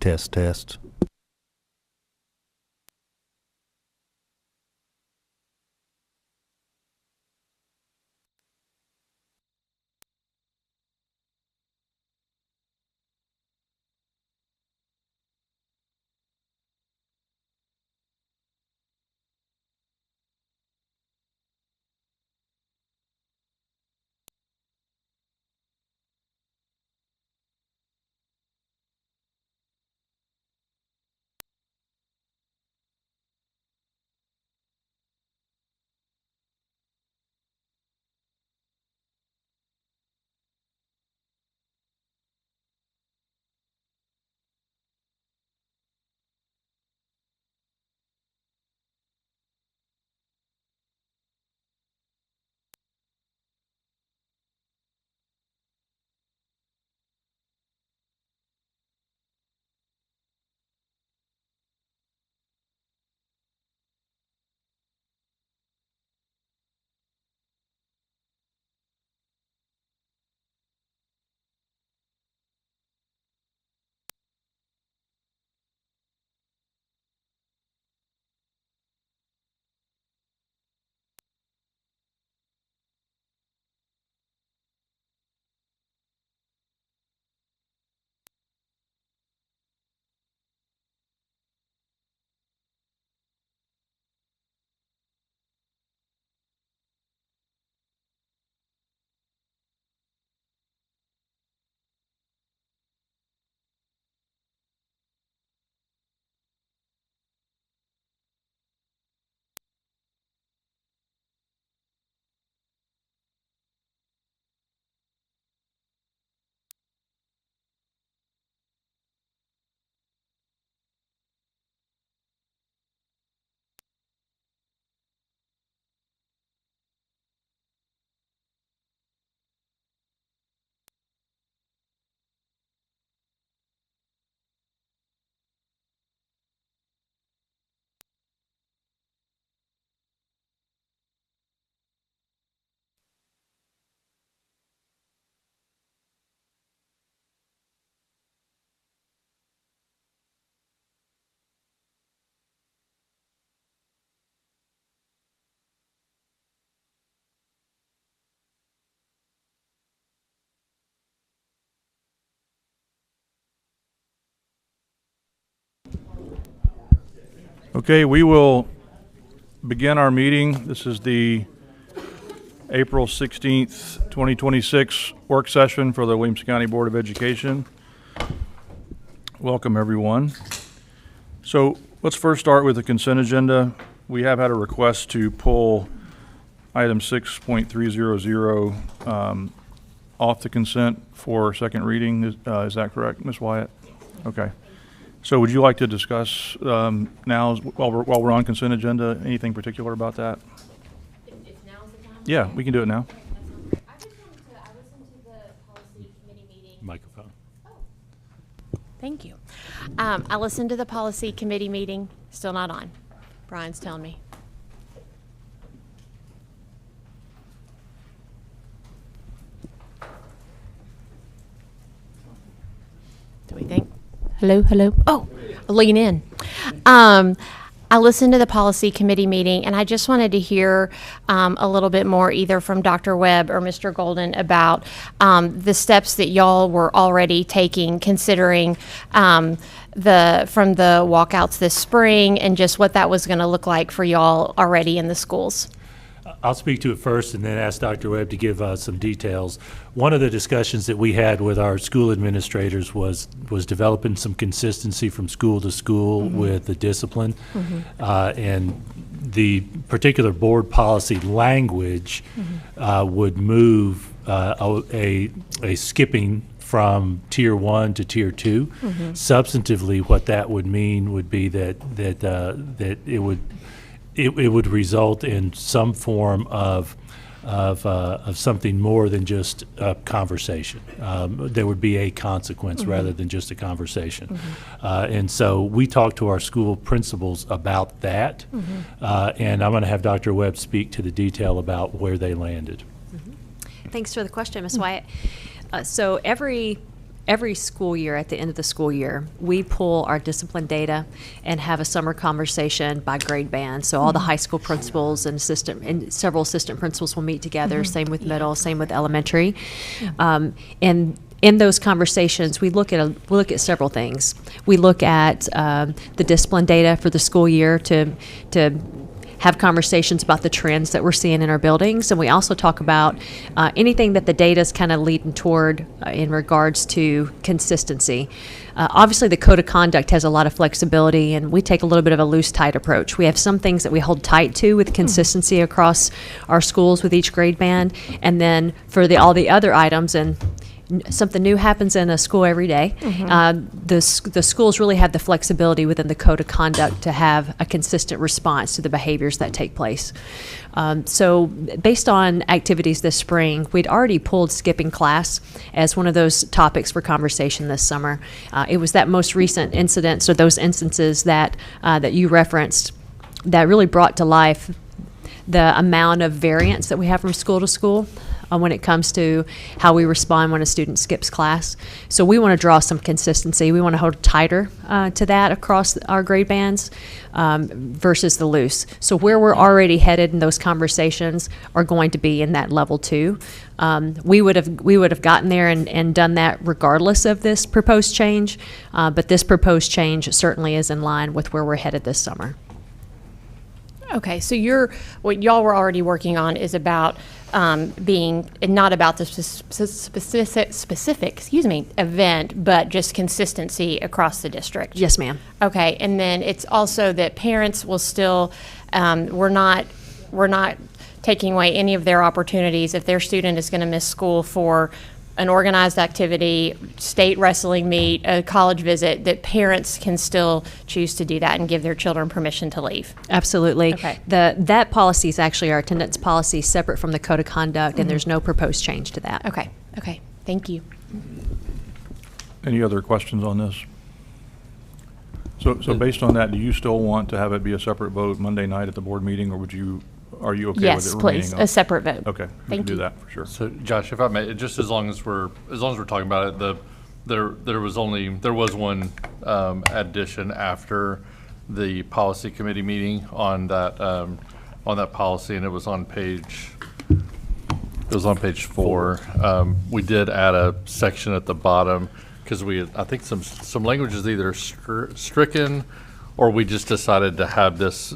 Test, test. Okay, we will begin our meeting. This is the April 16th, 2026 work session for the Williamson County Board of Education. Welcome, everyone. So let's first start with the consent agenda. We have had a request to pull item 6.300 off the consent for second reading. Is that correct, Ms. Wyatt? Okay. So would you like to discuss now, while we're on consent agenda, anything particular about that? If now's the time? Yeah, we can do it now. I listened to the policy committee meeting. Microphone. Thank you. I listened to the policy committee meeting, still not on. Brian's telling me. Do we think? Hello, hello. Oh, lean in. I listened to the policy committee meeting, and I just wanted to hear a little bit more either from Dr. Webb or Mr. Golden about the steps that y'all were already taking, considering from the walkouts this spring, and just what that was going to look like for y'all already in the schools. I'll speak to it first and then ask Dr. Webb to give some details. One of the discussions that we had with our school administrators was developing some consistency from school to school with the discipline. And the particular board policy language would move a skipping from tier 1 to tier 2. Substantively, what that would mean would be that it would result in some form of something more than just a conversation. There would be a consequence rather than just a conversation. And so we talked to our school principals about that, and I'm going to have Dr. Webb speak to the detail about where they landed. Thanks for the question, Ms. Wyatt. So every every school year, at the end of the school year, we pull our discipline data and have a summer conversation by grade band. So all the high school principals and several assistant principals will meet together. Same with middle, same with elementary, and in those conversations, we look at several things. We look at the discipline data for the school year to have conversations about the trends that we're seeing in our buildings, and we also talk about anything that the data is kind of leading toward in regards to consistency. Obviously, the code of conduct has a lot of flexibility, and we take a little bit of a loose, tight approach. We have some things that we hold tight to with consistency across our schools with each grade band, and then for all the other items, and something new happens in a school every day. The schools really have the flexibility within the code of conduct to have a consistent response to the behaviors that take place. So based on activities this spring, we'd already pulled skipping class as one of those topics for conversation this summer. It was that most recent incident, so those instances that you referenced, that really brought to life the amount of variance that we have from school to school when it comes to how we respond when a student skips class. So we want to draw some consistency. We want to hold tighter to that across our grade bands versus the loose. So where we're already headed in those conversations are going to be in that level 2. We would have gotten there and done that regardless of this proposed change, but this proposed change certainly is in line with where we're headed this summer. Okay, so what y'all were already working on is about being not about the specific event, but just consistency across the district. Yes, ma'am. Okay, and then it's also that parents will still, we're not taking away any of their opportunities if their student is going to miss school for an organized activity, state wrestling meet, a college visit, that parents can still choose to do that and give their children permission to leave. Absolutely. Okay. That policy is actually our attendance policy, separate from the code of conduct, and there's no proposed change to that. Okay, thank you. Any other questions on this? So based on that, do you still want to have it be a separate vote Monday night at the board meeting, or are you okay with it Yes, remaining? please, a separate vote. Okay, we can Thank do you. that for sure. So Josh, if I may, just as long as we're talking about it, there was one addition after the policy committee meeting on that policy, and it was on page 4. We did add a section at the bottom because I think some language is either stricken, or we just decided to have this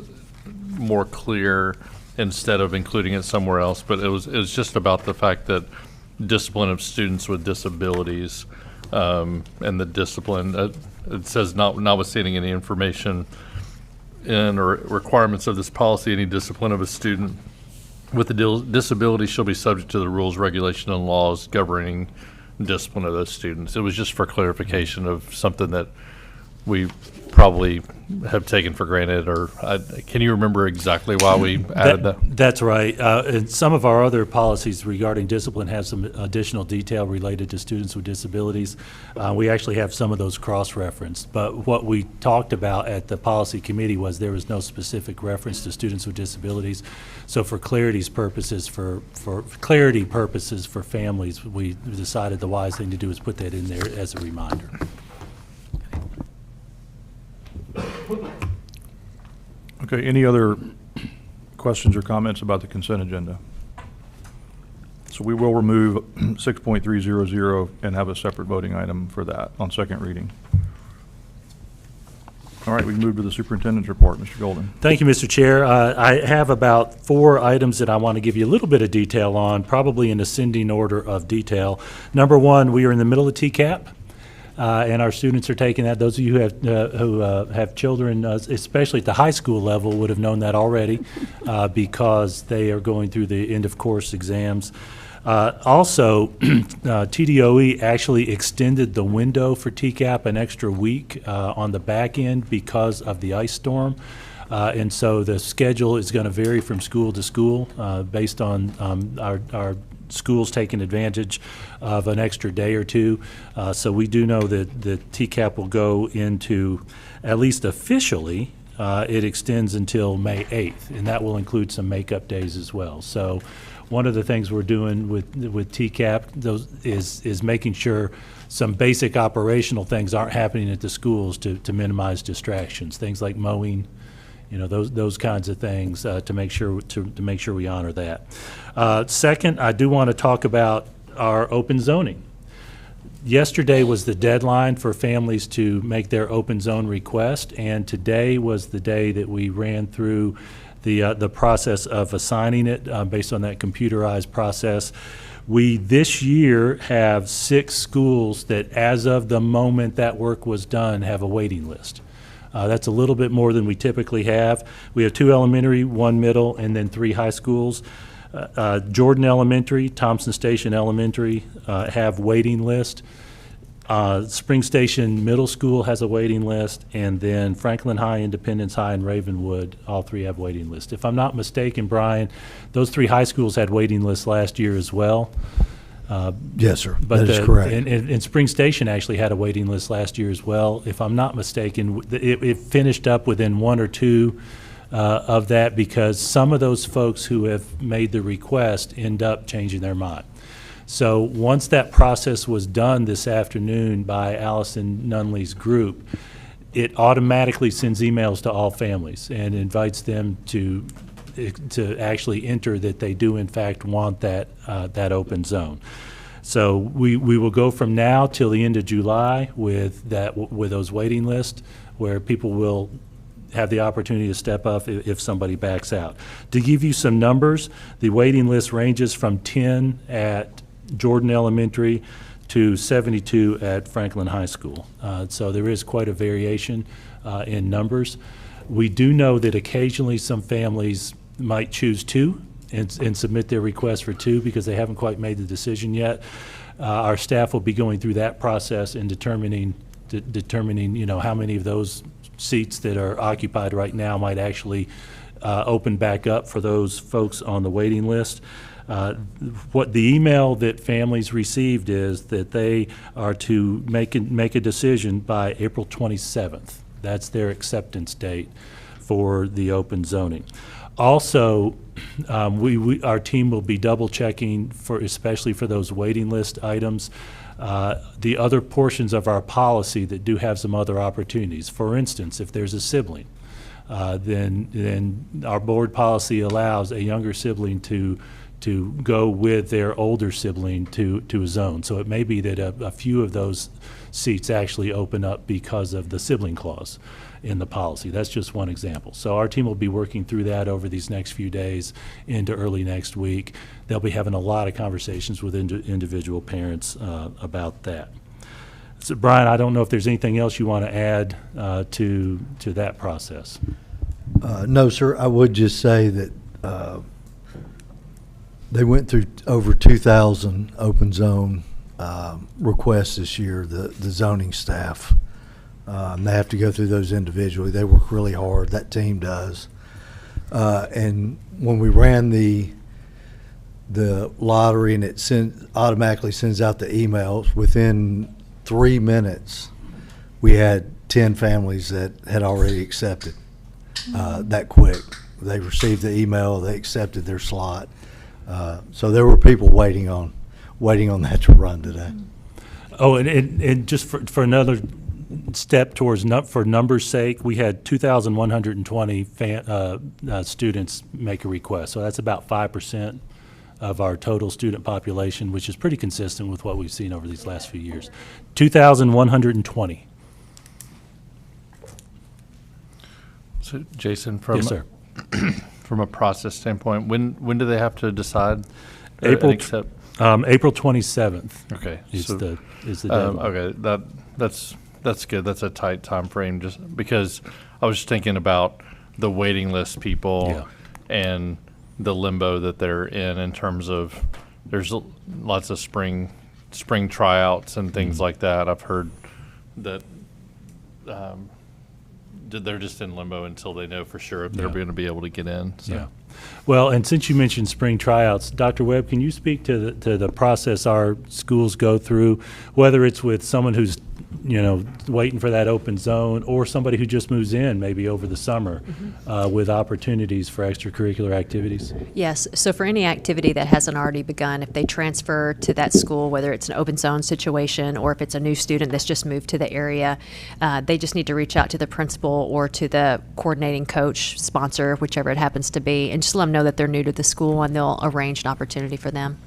more clear instead of including it somewhere else. But it was just about the fact that discipline of students with disabilities, and the discipline, it says notwithstanding any information in or requirements of this policy, any discipline of a student with a disability shall be subject to the rules, regulation, and laws governing discipline of those students. It was just for clarification of something that we probably have taken for granted, or can you remember exactly why we added that? That's right. And some of our other policies regarding discipline have some additional detail related to students with disabilities. We actually have some of those cross-referenced, but what we talked about at the policy committee was there was no specific reference to students with disabilities. So for clarity purposes for families, we decided the wise thing to do is put that in there as a reminder. Okay, any other questions or comments about the consent agenda? So we will remove 6.300 and have a separate voting item for that on second reading. All right, we can move to the superintendent's report. Mr. Golden. Thank you, Mr. Chair. I have about 4 items that I want to give you a little bit of detail on, probably in ascending order of detail. Number 1, we are in the middle of TCAP. And our students are taking that. Those of you who have children, especially at the high school level, would have known that already because they are going through the end-of-course exams. Also, TDOE actually extended the window for TCAP an extra week on the back end because of the ice storm. And so the schedule is going to vary from school to school based on our schools taking advantage of an extra day or two. So we do know that the TCAP will go into, at least officially, it extends until May 8th, and that will include some makeup days as well. So one of the things we're doing with TCAP is making sure some basic operational things aren't happening at the schools to minimize distractions, things like mowing, those kinds of things, to make sure we honor that. Second, I do want to talk about our open zoning. Yesterday was the deadline for families to make their open zone request, and today was the day that we ran through the process of assigning it based on that computerized process. We this year have 6 schools that, as of the moment that work was done, have a waiting list. That's a little bit more than we typically have. We have 2 elementary, 1 middle, and then 3 high schools. Jordan Elementary, Thompson Station Elementary have waiting list. Spring Station Middle School has a waiting list, and then Franklin High, Independence High, and Ravenwood, all 3 have waiting lists. If I'm not mistaken, Brian, those 3 high schools had waiting lists last year as well. Yes, sir. But that is correct. And Spring Station actually had a waiting list last year as well. If I'm not mistaken, it finished up within 1 or 2 of that, because some of those folks who have made the request end up changing their mind. So once that process was done this afternoon by Allison Nunley's group, it automatically sends emails to all families and invites them to actually enter that they do in fact want that open zone. So we will go from now till the end of July with those waiting lists, where people will have the opportunity to step up if somebody backs out. To give you some numbers, the waiting list ranges from 10 at Jordan Elementary to 72 at Franklin High School. So there is quite a variation in numbers. We do know that occasionally some families might choose 2 and submit their request for 2 because they haven't quite made the decision yet. Our staff will be going through that process and determining how many of those seats that are occupied right now might actually open back up for those folks on the waiting list. What the email that families received is that they are to make a decision by April 27th. That's their acceptance date for the open zoning. Also, our team will be double checking especially for those waiting list items, the other portions of our policy that do have some other opportunities. For instance, if there's a sibling, then our board policy allows a younger sibling to go with their older sibling to a zone. So it may be that a few of those seats actually open up because of the sibling clause in the policy. That's just one example. So our team will be working through that over these next few days into early next week. They'll be having a lot of conversations with individual parents about that. So Brian, I don't know if there's anything else you want to add to that process. No, sir. I would just say that they went through over 2,000 open zone requests this year, the zoning staff. They have to go through those individually. They work really hard. That team does. And when we ran the lottery and it automatically sends out the emails, within 3 minutes, we had 10 families that had already accepted that quick. They received the email, they accepted their slot. So there were people waiting on that to run today. Oh, and just for another step towards for numbers' sake, we had 2,120 students make a request. So that's about 5% of our total student population, which is pretty consistent with what we've seen over these last few years. 2,120. So Jason, Yes, sir. from a process standpoint, when do they have to decide? April and accept? April 27th. Okay. Is so, the deadline. okay, that's good. That's a tight time frame, just because I was just thinking about the waiting list people and the limbo that they're in terms of there's lots of spring tryouts and things like that. I've heard that they're just in limbo until they know for sure if they're going to be able to get in. So. Yeah. Well, and since you mentioned spring tryouts, Dr. Webb, can you speak to the process our schools go through, whether it's with someone who's waiting for that open zone, or somebody who just moves in maybe over the summer with opportunities for extracurricular activities? Yes, so for any activity that hasn't already begun, if they transfer to that school, whether it's an open zone situation or if it's a new student that's just moved to the area, they just need to reach out to the principal or to the coordinating coach, sponsor, whichever it happens to be, and just let them know that they're new to the school, and they'll arrange an opportunity for them.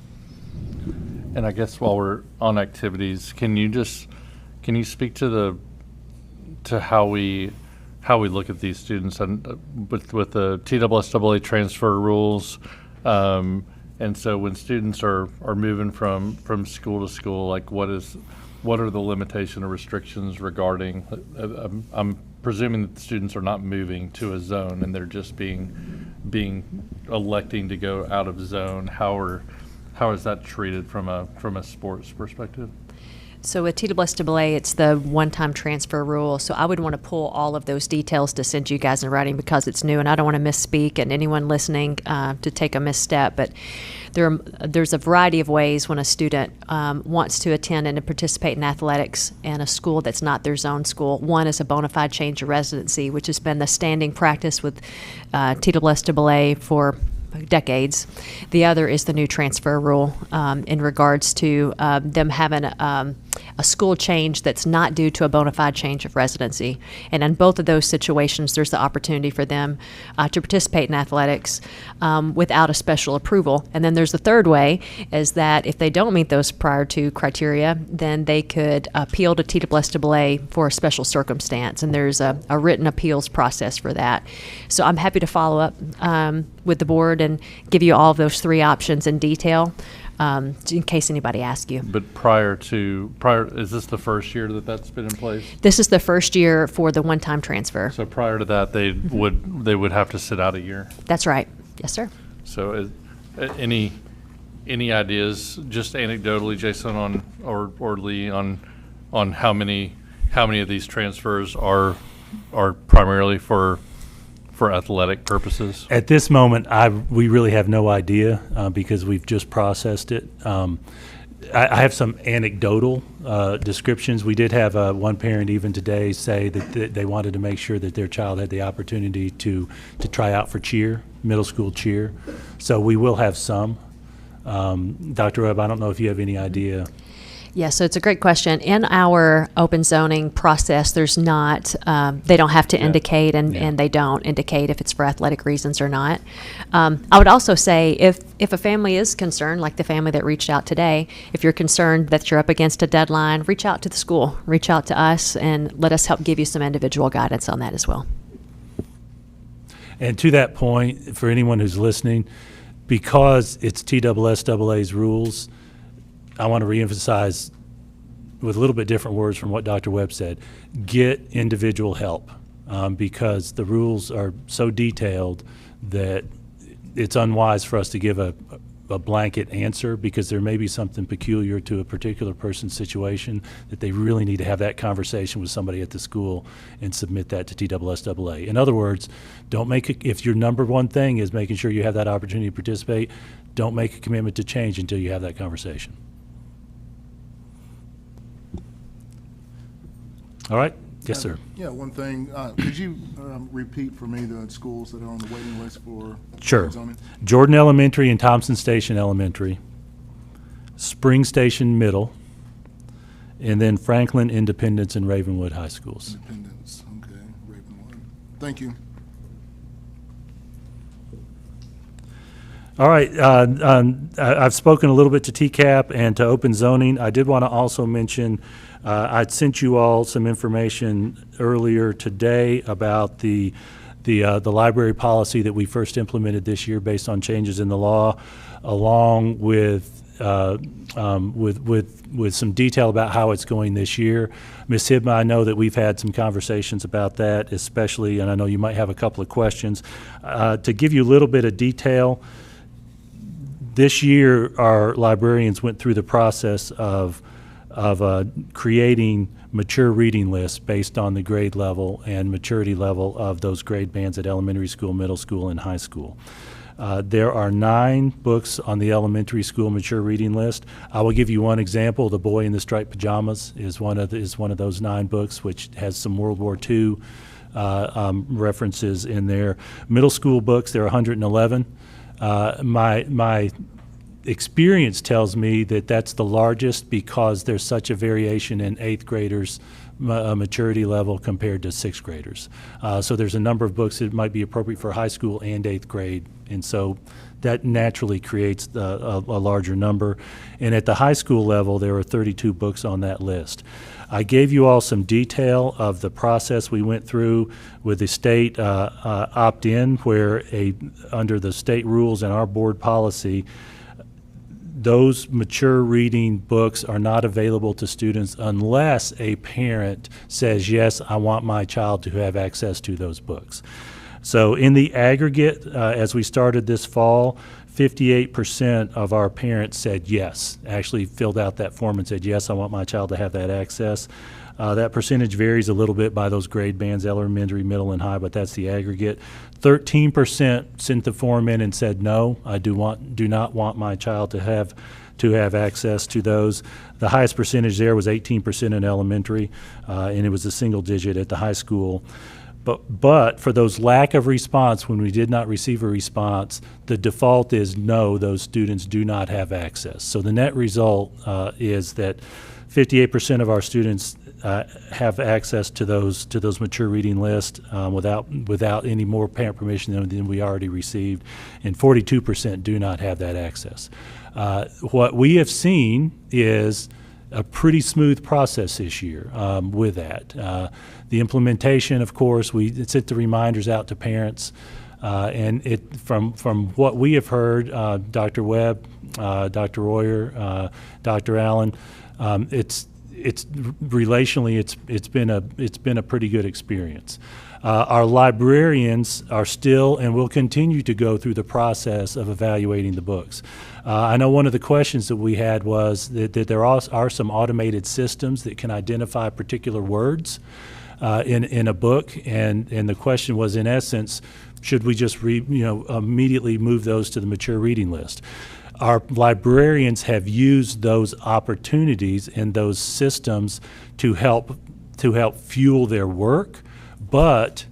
And I guess while we're on activities, can you speak to how we look at these students and with the TSSAA transfer rules, and so when students are moving from school to school, like what are the limitation or restrictions regarding? I'm presuming that the students are not moving to a zone and they're just electing to go out of zone. How is that treated from a sports perspective? So with TSSAA, it's the one-time transfer rule. So I would want to pull all of those details to send you guys in writing because it's new, and I don't want to misspeak and anyone listening to take a misstep. But there's a variety of ways when a student wants to attend and to participate in athletics in a school that's not their zone school. One is a bona fide change of residency, which has been the standing practice with TSSAA for decades. The other is the new transfer rule in regards to them having a school change that's not due to a bona fide change of residency. And in both of those situations, there's the opportunity for them to participate in athletics without a special approval. And then there's the third way, is that if they don't meet those prior to criteria, then they could appeal to TSSAA for a special circumstance. And there's a written appeals process for that. So I'm happy to follow up with the board and give you all of those three options in detail. In case anybody asks you. But is this the first year that's been in place? This is the first year for the one-time transfer. So prior to that, they would have to sit out a year. That's right. Yes, sir. So any ideas, just anecdotally, Jason or Lee, on how many of these transfers are primarily for athletic purposes? At this moment, we really have no idea because we've just processed it. I have some anecdotal descriptions. We did have one parent even today say that they wanted to make sure that their child had the opportunity to try out for cheer, middle school cheer. So we will have some. Dr. Webb, I don't know if you have any idea. Yeah, so it's a great question. In our open zoning process, there's not, they don't have to indicate, and they don't indicate if it's for athletic reasons or not. I would also say if a family is concerned, like the family that reached out today, if you're concerned that you're up against a deadline, reach out to the school, reach out to us, and let us help give you some individual guidance on that as well. And to that point, for anyone who's listening, because it's TSSAA's rules, I want to reemphasize with a little bit different words from what Dr. Webb said, get individual help because the rules are so detailed that it's unwise for us to give a blanket answer because there may be something peculiar to a particular person's situation that they really need to have that conversation with somebody at the school and submit that to TSSAA. In other words, if your number one thing is making sure you have that opportunity to participate, don't make a commitment to change until you have that conversation. All right. Yes, sir. Yeah, one thing. Could you repeat for me the schools that are on the waiting list for Sure. zoning? Jordan Elementary and Thompson Station Elementary, Spring Station Middle, and then Franklin, Independence, and Ravenwood High Schools. Independence. Okay, Ravenwood. Thank you. All right. I've spoken a little bit to TCAP and to open zoning. I did want to also mention I sent you all some information earlier today about the library policy that we first implemented this year based on changes in the law, along with some detail about how it's going this year. Ms. Hibma, I know that we've had some conversations about that, especially, and I know you might have a couple of questions. To give you a little bit of detail, this year our librarians went through the process of creating mature reading lists based on the grade level and maturity level of those grade bands at elementary school, middle school, and high school. There are 9 books on the elementary school mature reading list. I will give you one example. The Boy in the Striped Pajamas is one of those 9 books, which has some World War II references in there. Middle school books, there are 111. My experience tells me that that's the largest because there's such a variation in 8th graders' maturity level compared to 6th graders. So there's a number of books that might be appropriate for high school and 8th grade, and so that naturally creates a larger number. And at the high school level, there are 32 books on that list. I gave you all some detail of the process we went through with the state opt-in, where under the state rules and our board policy, those mature reading books are not available to students unless a parent says, yes, I want my child to have access to those books. So in the aggregate, as we started this fall, 58% of our parents said yes, actually filled out that form and said, yes, I want my child to have that access. That percentage varies a little bit by those grade bands, elementary, middle, and high, but that's the aggregate. 13% sent the form in and said, no, I do not want my child to have access to those. The highest percentage there was 18% in elementary, and it was a single digit at the high school. But for those lack of response, when we did not receive a response, the default is no, those students do not have access. So the net result is that 58% of our students have access to those mature reading lists without any more parent permission than we already received, and 42% do not have that access. What we have seen is a pretty smooth process this year with that. The implementation, of course, we sent the reminders out to parents, and from what we have heard, Dr. Webb, Dr. Royer, Dr. Allen, it's relationally it's been a pretty good experience. Our librarians are still and will continue to go through the process of evaluating the books. I know one of the questions that we had was that there are some automated systems that can identify particular words in a book, and the question was, in essence, should we just immediately move those to the mature reading list? Our librarians have used those opportunities and those systems to help fuel their work, but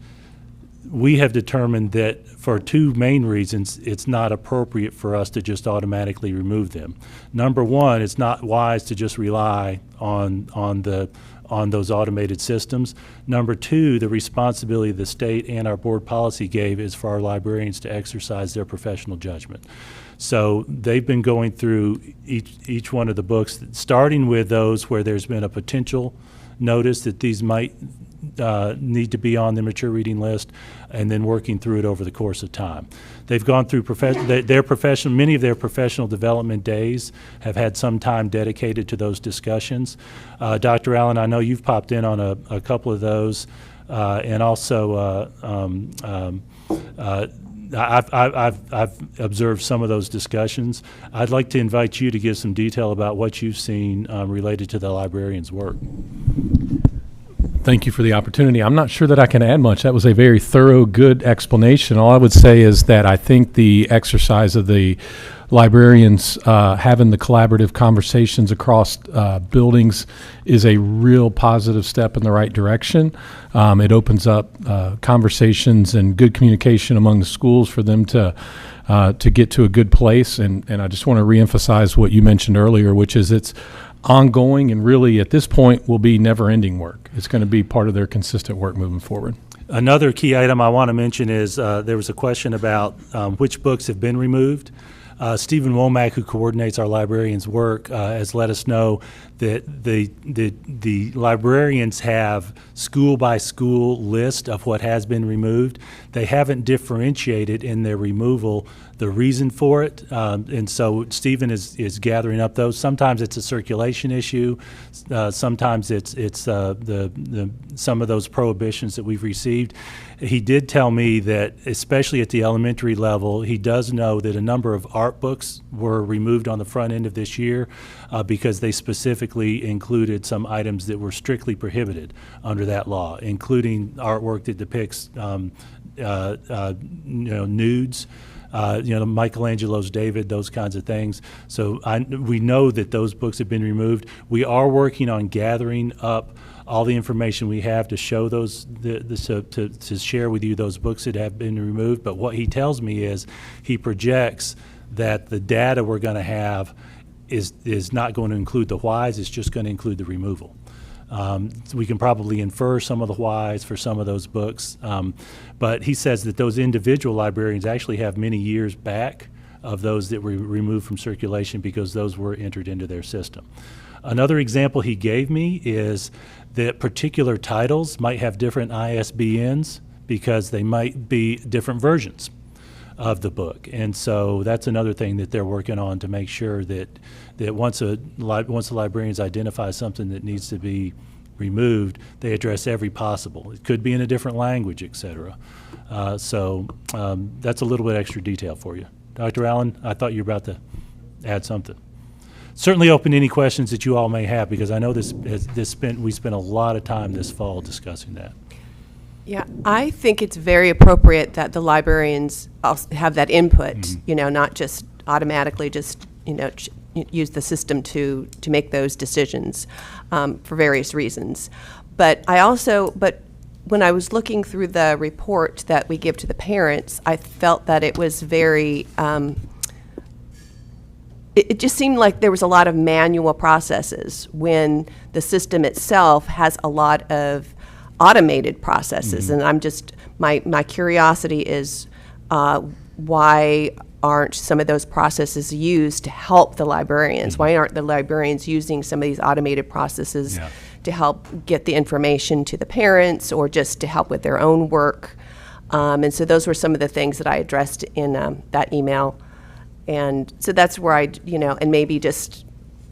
we have determined that for 2 main reasons it's not appropriate for us to just automatically remove them. Number one, it's not wise to just rely on those automated systems. Number two, the responsibility the state and our board policy gave is for our librarians to exercise their professional judgment. So they've been going through each one of the books, starting with those where there's been a potential notice that these might need to be on the mature reading list, and then working through it over the course of time. They've gone through many of their professional development days have had some time dedicated to those discussions. Dr. Allen, I know you've popped in on a couple of those, and also I've observed some of those discussions. I'd like to invite you to give some detail about what you've seen related to the librarian's work. Thank you for the opportunity. I'm not sure that I can add much. That was a very thorough, good explanation. All I would say is that I think the exercise of the librarians having the collaborative conversations across buildings is a real positive step in the right direction. It opens up conversations and good communication among the schools for them to get to a good place. And I just want to reemphasize what you mentioned earlier, which is it's ongoing and really at this point will be never-ending work. It's going to be part of their consistent work moving forward. Another key item I want to mention is there was a question about which books have been removed. Stephen Womack, who coordinates our librarians' work, has let us know that the librarians have school-by-school list of what has been removed. They haven't differentiated in their removal the reason for it, and so Stephen is gathering up those. Sometimes it's a circulation issue. Sometimes it's some of those prohibitions that we've received. He did tell me that, especially at the elementary level, he does know that a number of art books were removed on the front end of this year because they specifically included some items that were strictly prohibited under that law, including artwork that depicts nudes, Michelangelo's David, those kinds of things. So we know that those books have been removed. We are working on gathering up all the information we have to show those, to share with you those books that have been removed. But what he tells me is he projects that the data we're going to have is not going to include the whys, it's just going to include the removal. We can probably infer some of the whys for some of those books, but he says that those individual librarians actually have many years back of those that were removed from circulation because those were entered into their system. Another example he gave me is that particular titles might have different ISBNs because they might be different versions of the book. And so that's another thing that they're working on to make sure that once the librarians identify something that needs to be removed, they address every possible. It could be in a different language, et cetera. So that's a little bit extra detail for you. Dr. Allen, I thought you were about to add something. Certainly open to any questions that you all may have, because I know we spent a lot of time this fall discussing that. Yeah, I think it's very appropriate that the librarians also have that input, not just automatically just, use the system to make those decisions for various reasons. But when I was looking through the report that we give to the parents, I felt that it was very, it just seemed like there was a lot of manual processes when the system itself has a lot of automated processes. And I'm just, my curiosity is why aren't some of those processes used to help the librarians? Why aren't the librarians using some of these automated processes to help get the information to the parents or just to help with their own work? And so those were some of the things that I addressed in that email. And so that's where and maybe just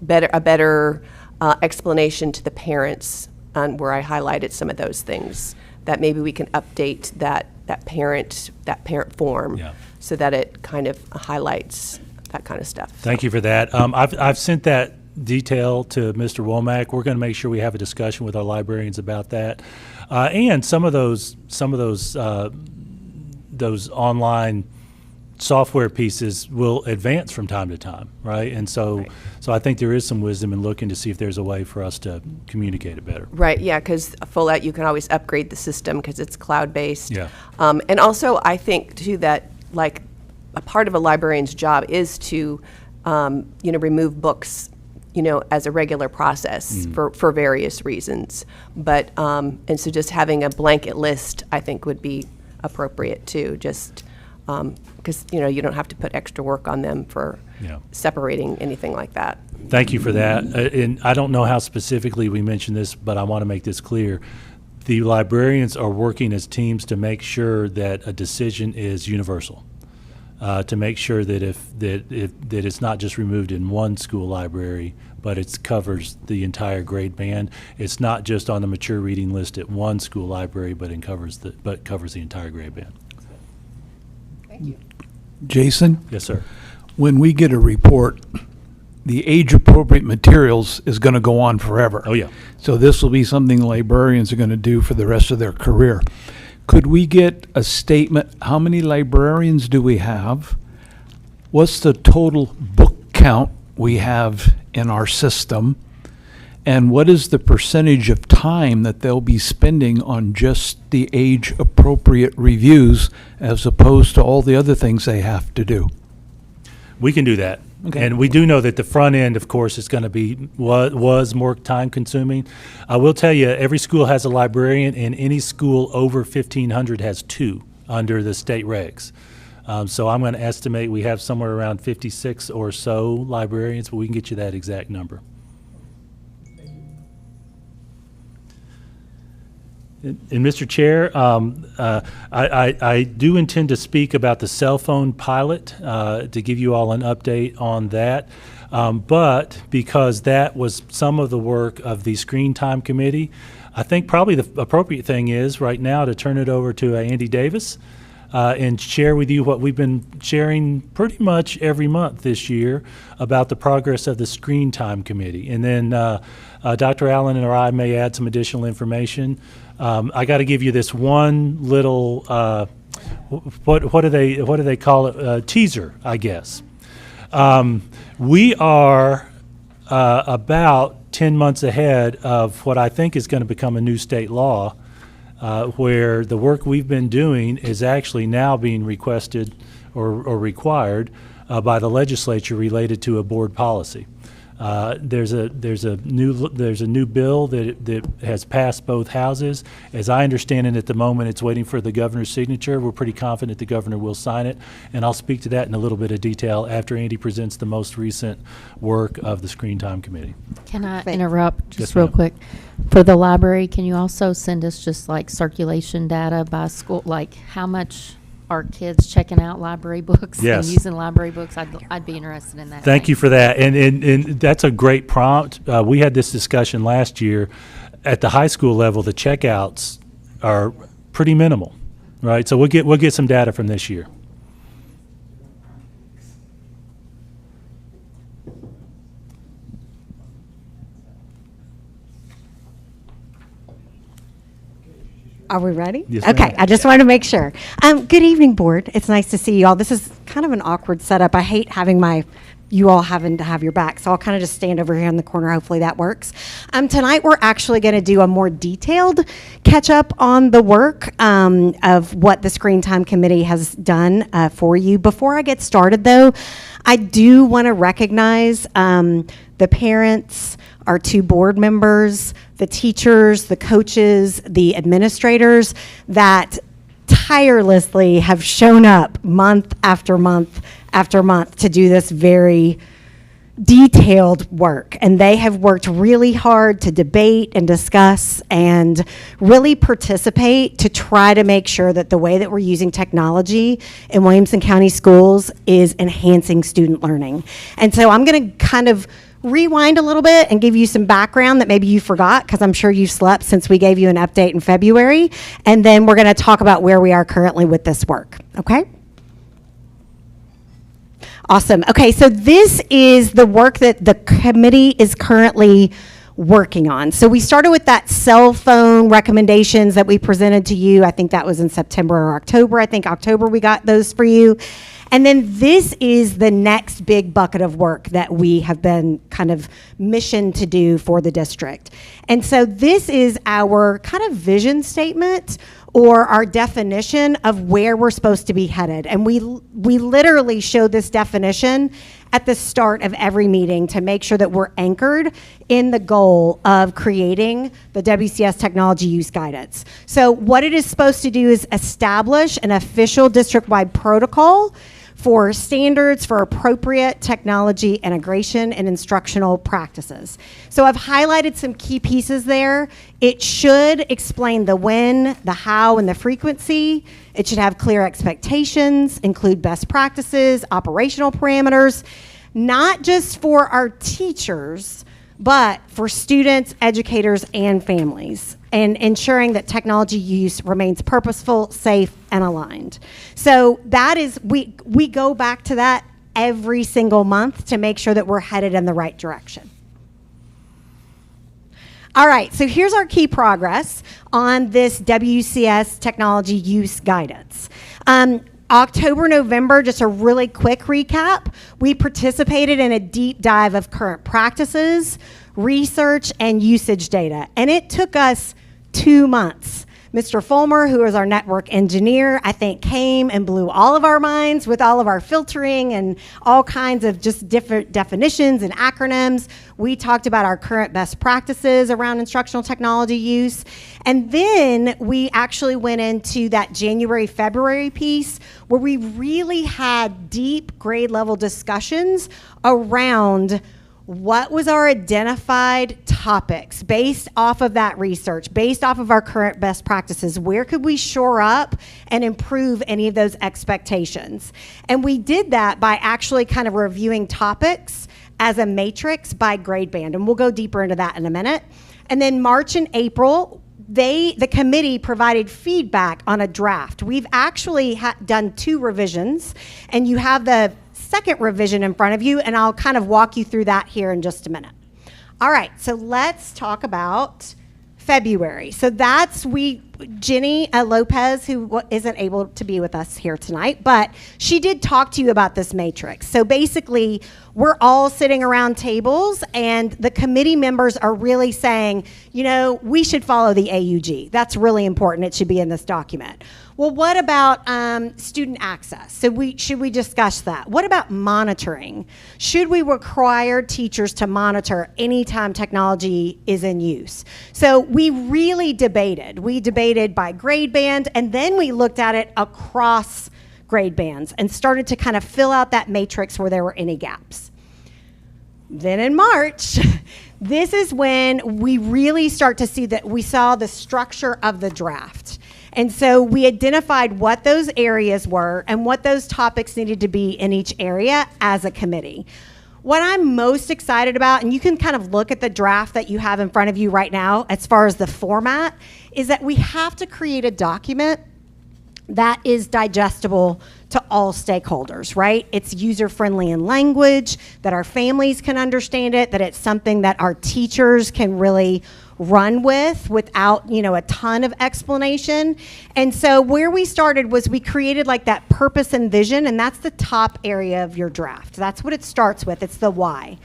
a better explanation to the parents where I highlighted some of those things, that maybe we can update that parent form so that it kind of highlights that kind of stuff. Thank you for that. I've sent that detail to Mr. Womack. We're going to make sure we have a discussion with our librarians about that, and some of those online software pieces will advance from time to time, right? And so I think there is some wisdom in looking to see if there's a way for us to communicate it better. Right, yeah, because full-out, you can always upgrade the system because it's cloud-based. Yeah. And also, I think, too, that, like, a part of a librarian's job is to, remove books, as a regular process for various reasons. But, and so just having a blanket list, I think, would be appropriate, too, just because, you don't have to put extra work on them for separating anything like that. Thank you for that. And I don't know how specifically we mentioned this, but I want to make this clear. The librarians are working as teams to make sure that a decision is universal, to make sure that that it's not just removed in one school library, but it covers the entire grade band. It's not just on the mature reading list at one school library, but covers the entire grade band. Jason, Yes, sir. when we get a report, the age-appropriate materials is going to go on forever. Oh, yeah. So this will be something librarians are going to do for the rest of their career. Could we get a statement, how many librarians do we have? What's the total book count we have in our system? And what is the percentage of time that they'll be spending on just the age-appropriate reviews as opposed to all the other things they have to do? We can do that. Okay. And we do know that the front end, of course, is going to be, was more time-consuming. I will tell you, every school has a librarian, and any school over 1,500 has 2 under the state regs. So I'm going to estimate we have somewhere around 56 or so librarians, but we can get you that exact number. And Mr. Chair, I do intend to speak about the cell phone pilot, to give you all an update on that. But because that was some of the work of the Screen Time Committee, I think probably the appropriate thing is right now to turn it over to Andy Davis and share with you what we've been sharing pretty much every month this year about the progress of the Screen Time Committee. And then Dr. Allen or I may add some additional information. I got to give you this one little what do they call it? Teaser, I guess. We are about 10 months ahead of what I think is going to become a new state law, where the work we've been doing is actually now being requested or required by the legislature related to a board policy. There's a new bill that has passed both houses. As I understand it, at the moment, it's waiting for the governor's signature. We're pretty confident the governor will sign it, and I'll speak to that in a little bit of detail after Andy presents the most recent work of the Screen Time Committee. Can I interrupt just Yes, real ma'am. quick? For the library, can you also send us just like circulation data by school, like how much are kids checking out library books Yes. and using library books? I'd be interested in that. Thank you for that. And that's a great prompt. We had this discussion last year. At the high school level, the checkouts are pretty minimal, right? So we'll get some data from this year. Are we ready? Yes, Okay, ma'am. I just wanted to make sure. Good evening, board. It's nice to see you all. This is kind of an awkward setup. I hate having you all having to have your back, so I'll kind of just stand over here in the corner. Hopefully that works. Tonight we're actually going to do a more detailed catch up on the work of what the Screen Time Committee has done for you. Before I get started, though, I do want to recognize the parents, our two board members, the teachers, the coaches, the administrators that tirelessly have shown up month after month after month to do this very detailed work. And they have worked really hard to debate and discuss and really participate to try to make sure that the way that we're using technology in Williamson County schools is enhancing student learning. And so I'm going to kind of rewind a little bit and give you some background that maybe you forgot, because I'm sure you've slept since we gave you an update in February. And then we're going to talk about where we are currently with this work. Okay? Awesome. Okay, so this is the work that the committee is currently working on. So we started with that cell phone recommendations that we presented to you. I think that was in September or October. I think October we got those for you. And then this is the next big bucket of work that we have been kind of missioned to do for the district. And so this is our kind of vision statement or our definition of where we're supposed to be headed. And we literally show this definition at the start of every meeting to make sure that we're anchored in the goal of creating the WCS technology use guidance. So what it is supposed to do is establish an official district-wide protocol for standards for appropriate technology integration and instructional practices. So I've highlighted some key pieces there. It should explain the when, the how, and the frequency. It should have clear expectations, include best practices, operational parameters, not just for our teachers, but for students, educators, and families, and ensuring that technology use remains purposeful, safe, and aligned. So that is, we go back to that every single month to make sure that we're headed in the right direction. All right, so here's our key progress on this WCS technology use guidance. October, November, just a really quick recap. We participated in a deep dive of current practices, research, and usage data. And it took us 2 months. Mr. Fulmer, who is our network engineer, I think came and blew all of our minds with all of our filtering and all kinds of just different definitions and acronyms. We talked about our current best practices around instructional technology use. And then we actually went into that January, February piece where we really had deep grade level discussions around what was our identified topics based off of that research, based off of our current best practices? Where could we shore up and improve any of those expectations? And we did that by actually kind of reviewing topics as a matrix by grade band. And we'll go deeper into that in a minute. And then March and April, the committee provided feedback on a draft. We've actually done 2 revisions, and you have the second revision in front of you, and I'll kind of walk you through that here in just a minute. All right, so let's talk about February. So that's Jenny Lopez, who isn't able to be with us here tonight, but she did talk to you about this matrix. So basically, we're all sitting around tables, and the committee members are really saying, you know, we should follow the AUG. That's really important. It should be in this document. Well, what about student access? So should we discuss that? What about monitoring? Should we require teachers to monitor anytime technology is in use? So we really debated. We debated by grade band, and then we looked at it across grade bands and started to kind of fill out that matrix where there were any gaps. Then in March, this is when we really start to see that we saw the structure of the draft. And so we identified what those areas were and what those topics needed to be in each area as a committee. What I'm most excited about, and you can kind of look at the draft that you have in front of you right now as far as the format, is that we have to create a document that is digestible to all stakeholders, right? It's user-friendly in language, that our families can understand it, that it's something that our teachers can really run with without, you know, a ton of explanation. And so where we started was we created like that purpose and vision, and that's the top area of your draft. That's what it starts with. It's the why.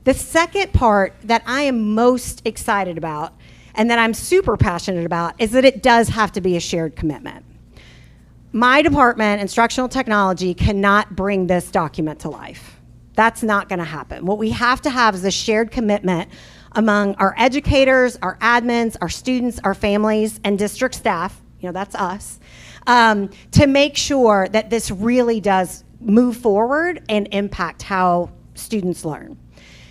The second part that I am most excited about and that I'm super passionate about is that it does have to be a shared commitment. My department, instructional technology, cannot bring this document to life. That's not going to happen. What we have to have is a shared commitment among our educators, our admins, our students, our families, and district staff, you know, that's us, to make sure that this really does move forward and impact how students learn.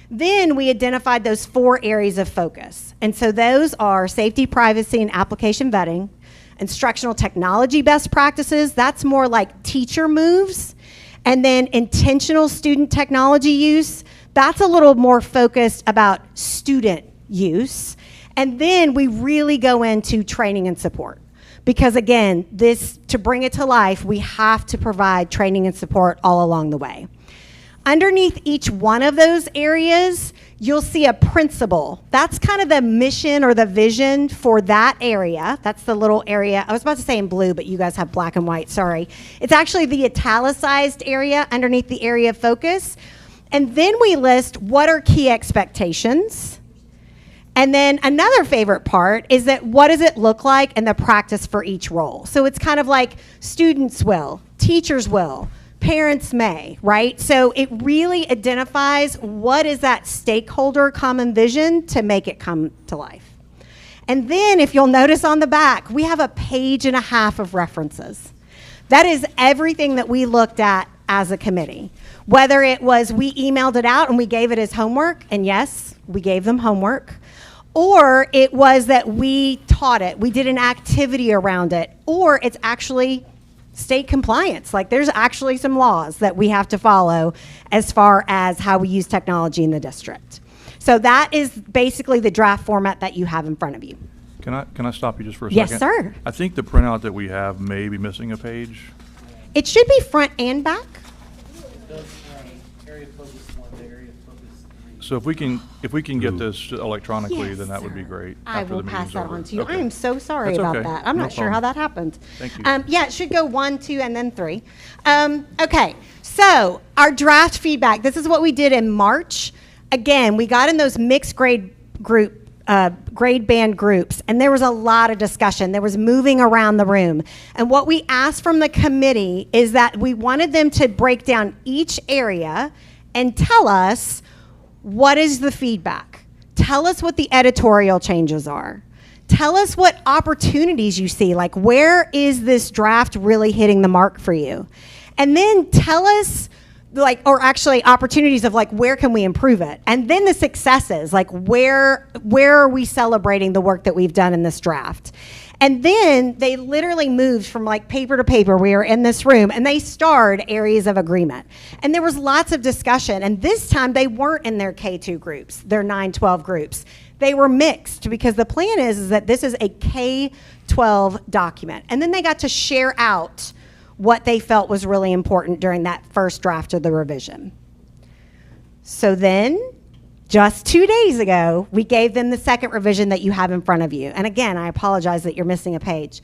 Then we identified those 4 areas of focus. And so those are safety, privacy, and application vetting, instructional technology best practices, that's more like teacher moves, and then intentional student technology use, that's a little more focused about student use. And then we really go into training and support. Because again, to bring it to life, we have to provide training and support all along the way. Underneath each one of those areas, you'll see a principle. That's kind of the mission or the vision for that area. That's the little area. I was about to say in blue, but you guys have black and white, sorry. It's actually the italicized area underneath the area of focus. And then we list what are key expectations. And then another favorite part is that what does it look like in the practice for each role? So it's kind of like students will, teachers will, parents may, right? So it really identifies what is that stakeholder common vision to make it come to life. And then if you'll notice on the back, we have a 1.5 pages of references. That is everything that we looked at as a committee. Whether it was we emailed it out and we gave it as homework, and yes, we gave them homework, or it was that we taught it, we did an activity around it, or it's actually state compliance. Like there's actually some laws that we have to follow as far as how we use technology in the district. So that is basically the draft format that you have in front of you. Can I stop you just for a Yes, second? sir. I think the printout that we have may be missing a page. It should be front and back. So if we can get this electronically, Yes, then that would be sir. great. I after will the pass meeting's that over. on to you. Okay. I am so sorry That's about okay. that. I'm No not sure how problem. that happened. Thank you. Yeah, it should go 1, 2, and then 3. Okay, so our draft feedback. This is what we did in March. Again, we got in those mixed grade band groups, and there was a lot of discussion. There was moving around the room. And what we asked from the committee is that we wanted them to break down each area and tell us what is the feedback. Tell us what the editorial changes are. Tell us what opportunities you see, like where is this draft really hitting the mark for you? And then tell us or actually opportunities of where can we improve it? And then the successes, where are we celebrating the work that we've done in this draft? And then they literally moved from paper to paper. We were in this room and they starred areas of agreement. And there was lots of discussion. And this time they weren't in their K2 groups, their 9-12 groups. They were mixed because the plan is that this is a K-12 document. And then they got to share out what they felt was really important during that first draft of the revision. So then just 2 days ago, we gave them the second revision that you have in front of you. And again, I apologize that you're missing a page.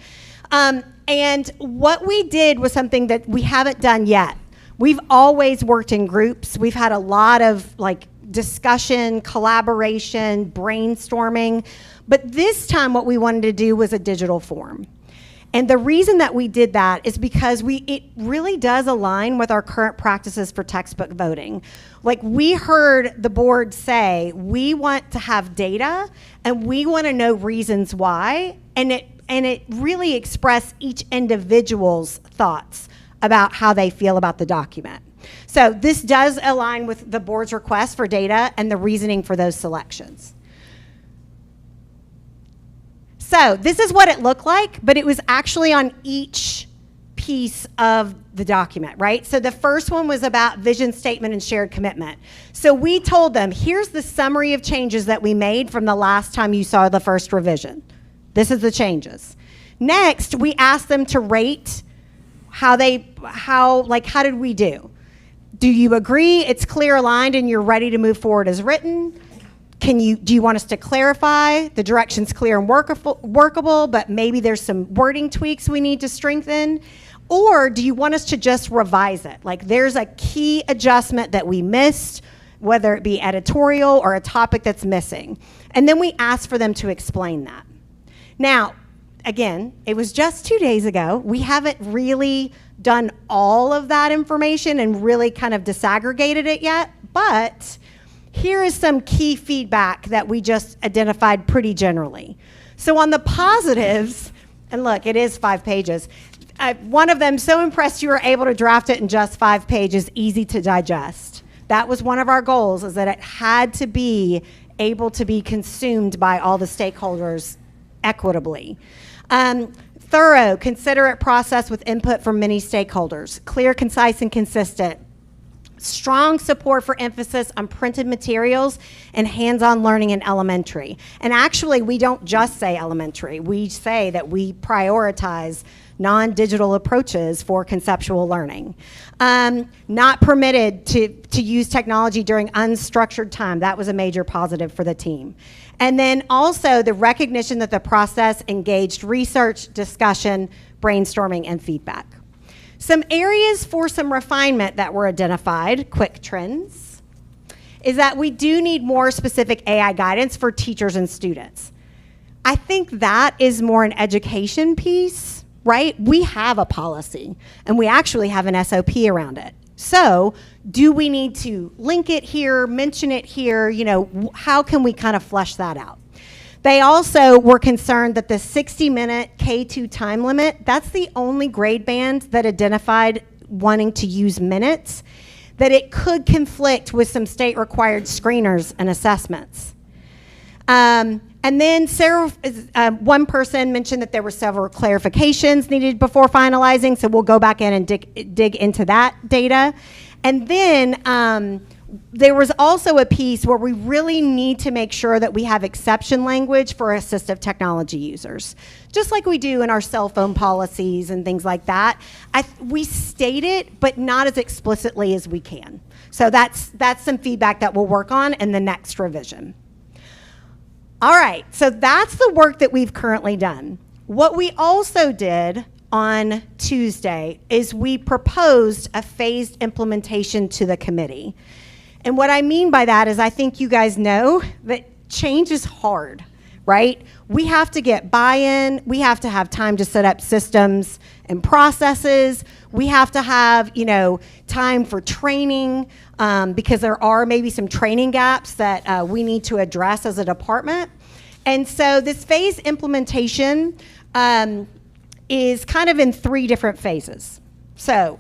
And what we did was something that we haven't done yet. We've always worked in groups. We've had a lot of like discussion, collaboration, brainstorming. But this time what we wanted to do was a digital form. And the reason that we did that is because it really does align with our current practices for textbook voting. Like we heard the board say, we want to have data and we want to know reasons why, and it really expressed each individual's thoughts about how they feel about the document. So this does align with the board's request for data and the reasoning for those selections. So this is what it looked like, but it was actually on each piece of the document, right? So the first one was about vision statement and shared commitment. So we told them, here's the summary of changes that we made from the last time you saw the first revision. This is the changes. Next, we asked them to rate how did we do? Do you agree it's clear, aligned, and you're ready to move forward as written? Do you want us to clarify the direction's clear and workable, but maybe there's some wording tweaks we need to strengthen? Or do you want us to just revise it? Like there's a key adjustment that we missed, whether it be editorial or a topic that's missing. And then we asked for them to explain that. Now, again, it was just 2 days ago. We haven't really done all of that information and really kind of disaggregated it yet, but here is some key feedback that we just identified pretty generally. So on the positives, and look, it is 5 pages. One of them, so impressed you were able to draft it in just 5 pages, easy to digest. That was one of our goals, is that it had to be able to be consumed by all the stakeholders equitably. Thorough, considerate process with input from many stakeholders. Clear, concise, and consistent. Strong support for emphasis on printed materials and hands-on learning in elementary. And actually, we don't just say elementary. We say that we prioritize non-digital approaches for conceptual learning. Not permitted to use technology during unstructured time. That was a major positive for the team. And then also the recognition that the process engaged research, discussion, brainstorming, and feedback. Some areas for some refinement that were identified, quick trends, is that we do need more specific AI guidance for teachers and students. I think that is more an education piece, right? We have a policy, and we actually have an SOP around it. So do we need to link it here, mention it here? You know, how can we kind of flesh that out? They also were concerned that the 60-minute K2 time limit, that's the only grade band that identified wanting to use minutes, that it could conflict with some state-required screeners and assessments. And then one person mentioned that there were several clarifications needed before finalizing, so we'll go back in and dig into that data. And then there was also a piece where we really need to make sure that we have exception language for assistive technology users, just like we do in our cell phone policies and things like that. We state it, but not as explicitly as we can. So that's some feedback that we'll work on in the next revision. All right, so that's the work that we've currently done. What we also did on Tuesday is we proposed a phased implementation to the committee. And what I mean by that is I think you guys know that change is hard, right? We have to get buy-in. We have to have time to set up systems and processes. We have to have, time for training because there are maybe some training gaps that we need to address as a department. And so this phase implementation is kind of in 3 different phases. So,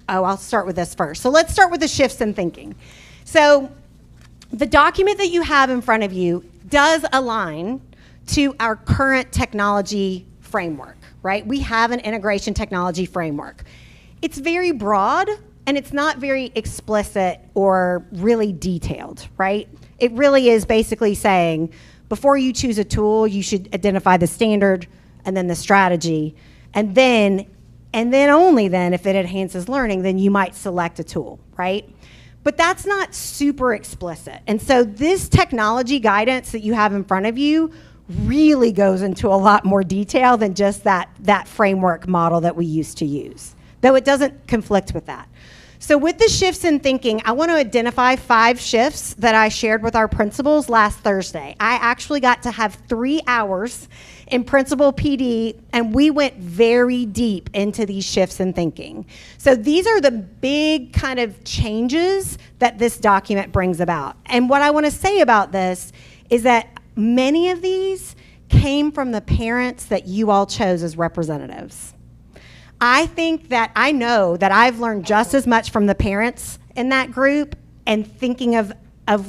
I'll start with this first. So let's start with the shifts in thinking. So the document that you have in front of you does align to our current technology framework, right? We have an integration technology framework. It's very broad and it's not very explicit or really detailed, right? It really is basically saying, before you choose a tool, you should identify the standard and then the strategy, and then only then, if it enhances learning, then you might select a tool, right? But that's not super explicit. And so this technology guidance that you have in front of you really goes into a lot more detail than just that framework model that we used to use, though it doesn't conflict with that. So with the shifts in thinking, I want to identify 5 shifts that I shared with our principals last Thursday. I actually got to have 3 hours in principal PD, and we went very deep into these shifts in thinking. So these are the big kind of changes that this document brings about. And what I want to say about this is that many of these came from the parents that you all chose as representatives. I think that I know that I've learned just as much from the parents in that group and thinking of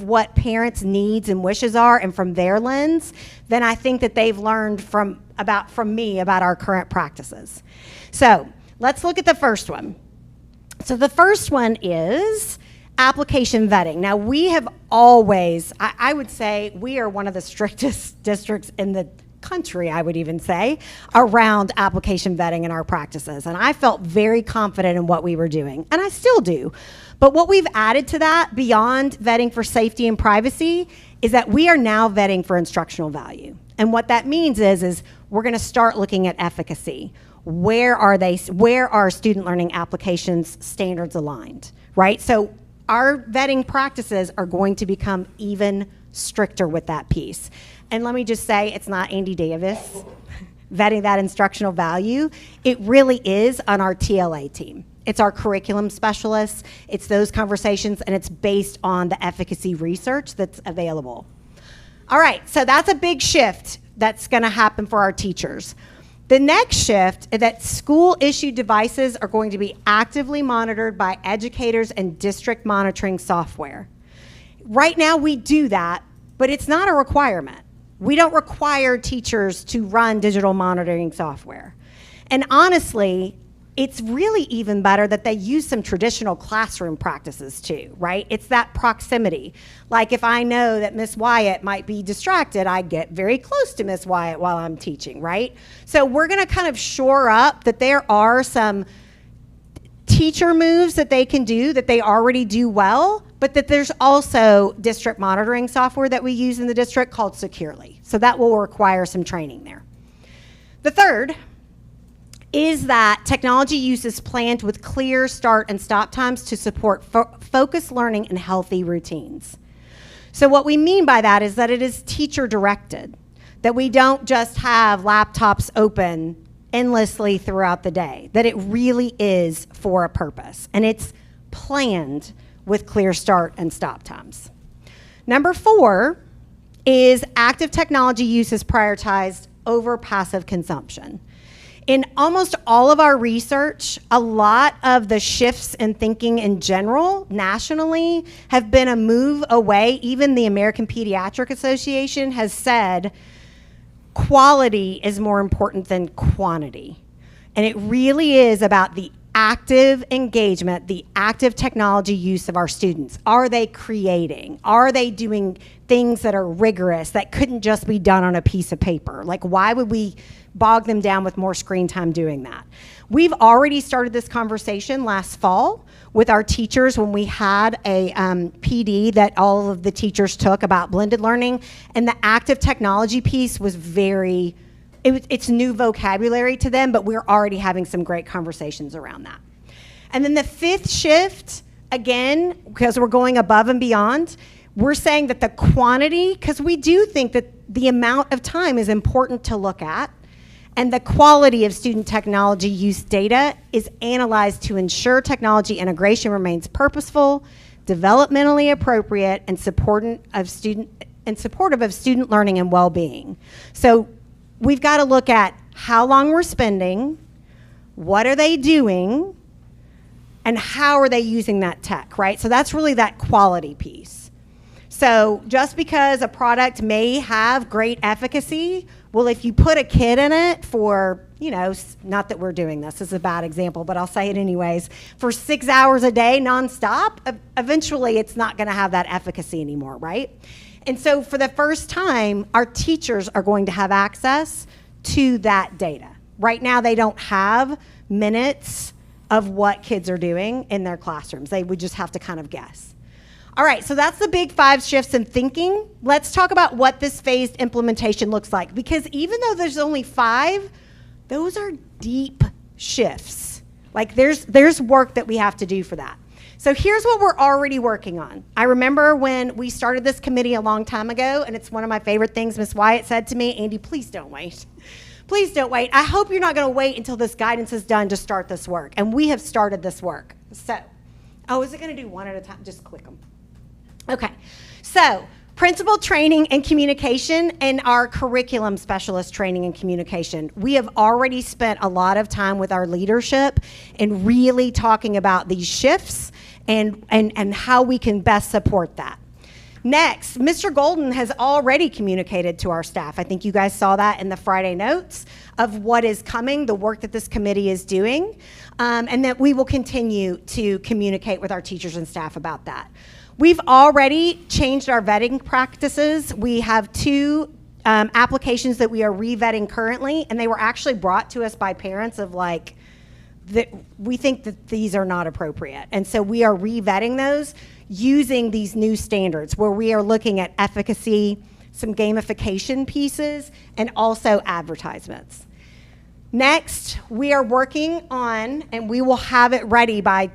what parents' needs and wishes are and from their lens than I think that they've learned from me about our current practices. So let's look at the first one. So the first one is application vetting. Now we have always, I would say we are one of the strictest districts in the country, I would even say, around application vetting in our practices. And I felt very confident in what we were doing, and I still do. But what we've added to that beyond vetting for safety and privacy is that we are now vetting for instructional value. And what that means is we're going to start looking at efficacy. Where are student learning applications standards aligned, right? So our vetting practices are going to become even stricter with that piece. And let me just say, it's not Andy Davis vetting that instructional value. It really is on our TLA team. It's our curriculum specialists. It's those conversations, and it's based on the efficacy research that's available. All right, so that's a big shift that's going to happen for our teachers. The next shift is that school-issued devices are going to be actively monitored by educators and district monitoring software. Right now, we do that, but it's not a requirement. We don't require teachers to run digital monitoring software. And honestly, it's really even better that they use some traditional classroom practices too, right? It's that proximity. Like if I know that Miss Wyatt might be distracted, I get very close to Miss Wyatt while I'm teaching, right? So we're gonna kind of shore up that there are some teacher moves that they can do that they already do well, but that there's also district monitoring software that we use in the district called Securely. So that will require some training there. The third is that technology use is planned with clear start and stop times to support focused learning and healthy routines. So what we mean by that is that it is teacher directed, that we don't just have laptops open endlessly throughout the day, that it really is for a purpose, and it's planned with clear start and stop times. Number 4 is active technology use is prioritized over passive consumption. In almost all of our research, a lot of the shifts in thinking in general, nationally, have been a move away. Even the American Pediatric Association has said quality is more important than quantity. And it really is about the active engagement, the active technology use of our students. Are they creating? Are they doing things that are rigorous that couldn't just be done on a piece of paper? Like, why would we bog them down with more screen time doing that? We've already started this conversation last fall with our teachers when we had a PD that all of the teachers took about blended learning, and the active technology piece was it's new vocabulary to them, but we're already having some great conversations around that. And then the 5th shift, again, because we're going above and beyond, we're saying that the quantity, because we do think that the amount of time is important to look at, and the quality of student technology use data is analyzed to ensure technology integration remains purposeful, developmentally appropriate, and supportive of student learning and well-being. So we've got to look at how long we're spending, what are they doing, and how are they using that tech, right? So that's really that quality piece. So just because a product may have great efficacy, well, if you put a kid in it for, not that we're doing this is a bad example, but I'll say it anyways, for 6 hours a day nonstop, eventually it's not going to have that efficacy anymore, right? And so for the first time, our teachers are going to have access to that data. Right now, they don't have minutes of what kids are doing in their classrooms. They would just have to kind of guess. All right, so that's the big 5 shifts in thinking. Let's talk about what this phased implementation looks like, because even though there's only 5, those are deep shifts. Like there's work that we have to do for that. So here's what we're already working on. I remember when we started this committee a long time ago, and it's one of my favorite things Ms. Wyatt said to me, Andy, please don't wait. Please don't wait. I hope you're not going to wait until this guidance is done to start this work. And we have started this work. So, is it going to do one at a time? Just click them. Okay. So, principal training and communication and our curriculum specialist training and communication. We have already spent a lot of time with our leadership in really talking about these shifts and how we can best support that. Next, Mr. Golden has already communicated to our staff. I think you guys saw that in the Friday notes of what is coming, the work that this committee is doing, and that we will continue to communicate with our teachers and staff about that. We've already changed our vetting practices. We have 2 applications that we are re-vetting currently, and they were actually brought to us by parents of like, that we think that these are not appropriate. And so we are re-vetting those using these new standards where we are looking at efficacy, some gamification pieces, and also advertisements. Next, we are working on, and we will have it ready by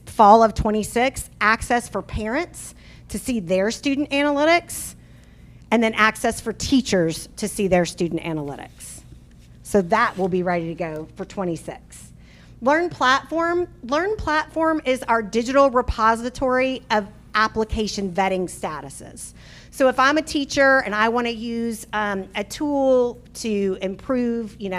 fall of 26, access for parents to see their student analytics, and then access for teachers to see their student analytics. So that will be ready to go for 26. Learn Platform is our digital repository of application vetting statuses. So if I'm a teacher and I want to use a tool to improve, maybe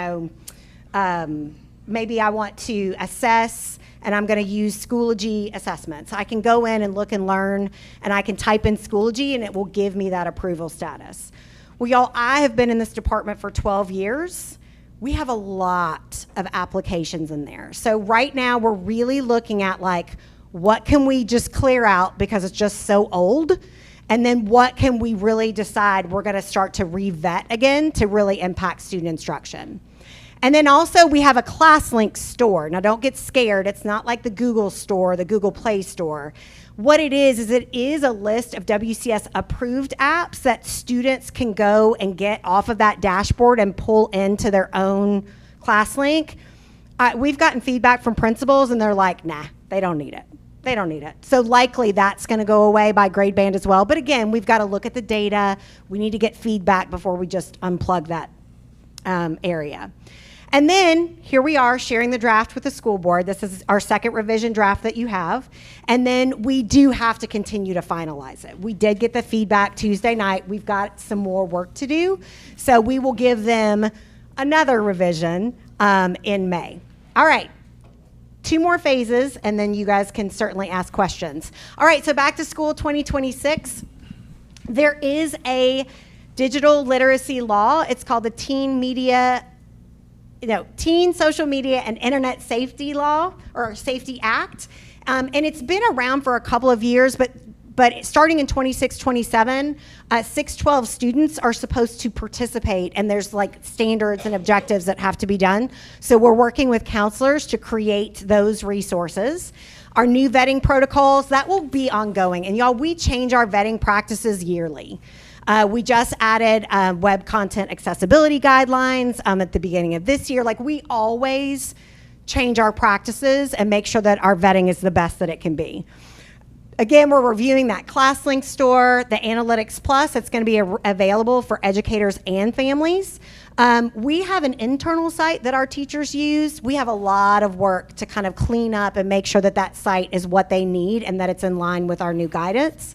I want to assess and I'm going to use Schoology assessments. I can go in and look and learn, and I can type in Schoology and it will give me that approval status. Well, y'all, I have been in this department for 12 years. We have a lot of applications in there. So right now we're really looking at like, what can we just clear out because it's just so old? And then what can we really decide we're gonna start to re-vet again to really impact student instruction? And then also we have a ClassLink store. Now don't get scared, it's not like the Google store, the Google Play store. What it is it is a list of WCS approved apps that students can go and get off of that dashboard and pull into their own ClassLink. We've gotten feedback from principals and they're like, nah, they don't need it. They don't need it. So likely that's going to go away by grade band as well. But again, we've got to look at the data. We need to get feedback before we just unplug that area. And then here we are sharing the draft with the school board. This is our second revision draft that you have. And then we do have to continue to finalize it. We did get the feedback Tuesday night. We've got some more work to do. So we will give them another revision in May. All right. 2 more phases, and then you guys can certainly ask questions. All right, so back to school 2026. There is a digital literacy law. It's called the Teen Social Media and Internet Safety Law, or Safety Act. And it's been around for a couple of years, but starting in 26-27, 612 students are supposed to participate, and there's like standards and objectives that have to be done. So we're working with counselors to create those resources. Our new vetting protocols, that will be ongoing. And y'all, we change our vetting practices yearly. We just added web content accessibility guidelines at the beginning of this year. Like, we always change our practices and make sure that our vetting is the best that it can be. Again, we're reviewing that ClassLink store, the Analytics Plus. It's going to be available for educators and families. We have an internal site that our teachers use. We have a lot of work to kind of clean up and make sure that that site is what they need and that it's in line with our new guidance.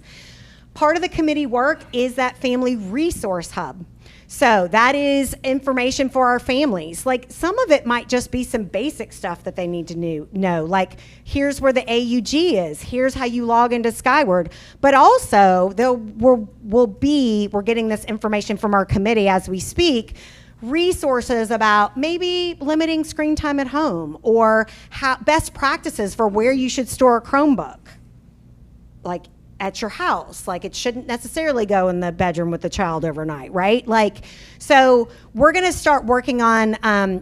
Part of the committee work is that family resource hub. So that is information for our families. Like, some of it might just be some basic stuff that they need to know. Like, here's where the AUG is. Here's how you log into Skyward. But also, we're getting this information from our committee as we speak, resources about maybe limiting screen time at home, or best practices for where you should store a Chromebook. Like, at your house. Like, it shouldn't necessarily go in the bedroom with the child overnight, right? Like, so we're going to start working on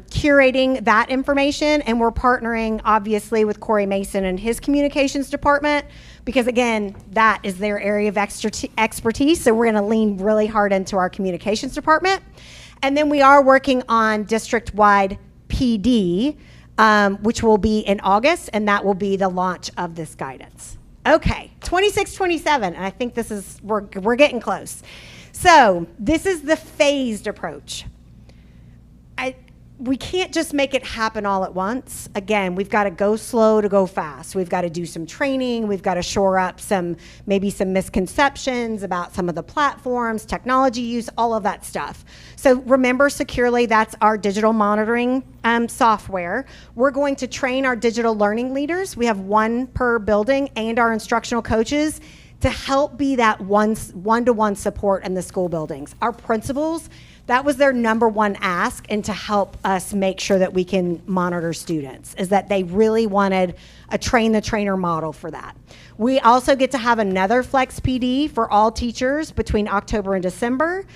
curating that information, and we're partnering, obviously, with Corey Mason and his communications department, because, again, that is their area of expertise. So we're going to lean really hard into our communications department. And then we are working on district-wide PD, which will be in August, and that will be the launch of this guidance. Okay, 26, 27, and I think this is, we're getting close. So this is the phased approach. We can't just make it happen all at once. Again, we've got to go slow to go fast. We've got to do some training. We've got to shore up maybe some misconceptions about some of the platforms, technology use, all of that stuff. So remember, Securely, that's our digital monitoring software. We're going to train our digital learning leaders. We have one per building, and our instructional coaches to help be that one-to-one support in the school buildings. Our principals, that was their number one ask, and to help us make sure that we can monitor students, is that they really wanted a train-the-trainer model for that. We also get to have another Flex PD for all teachers between October and December.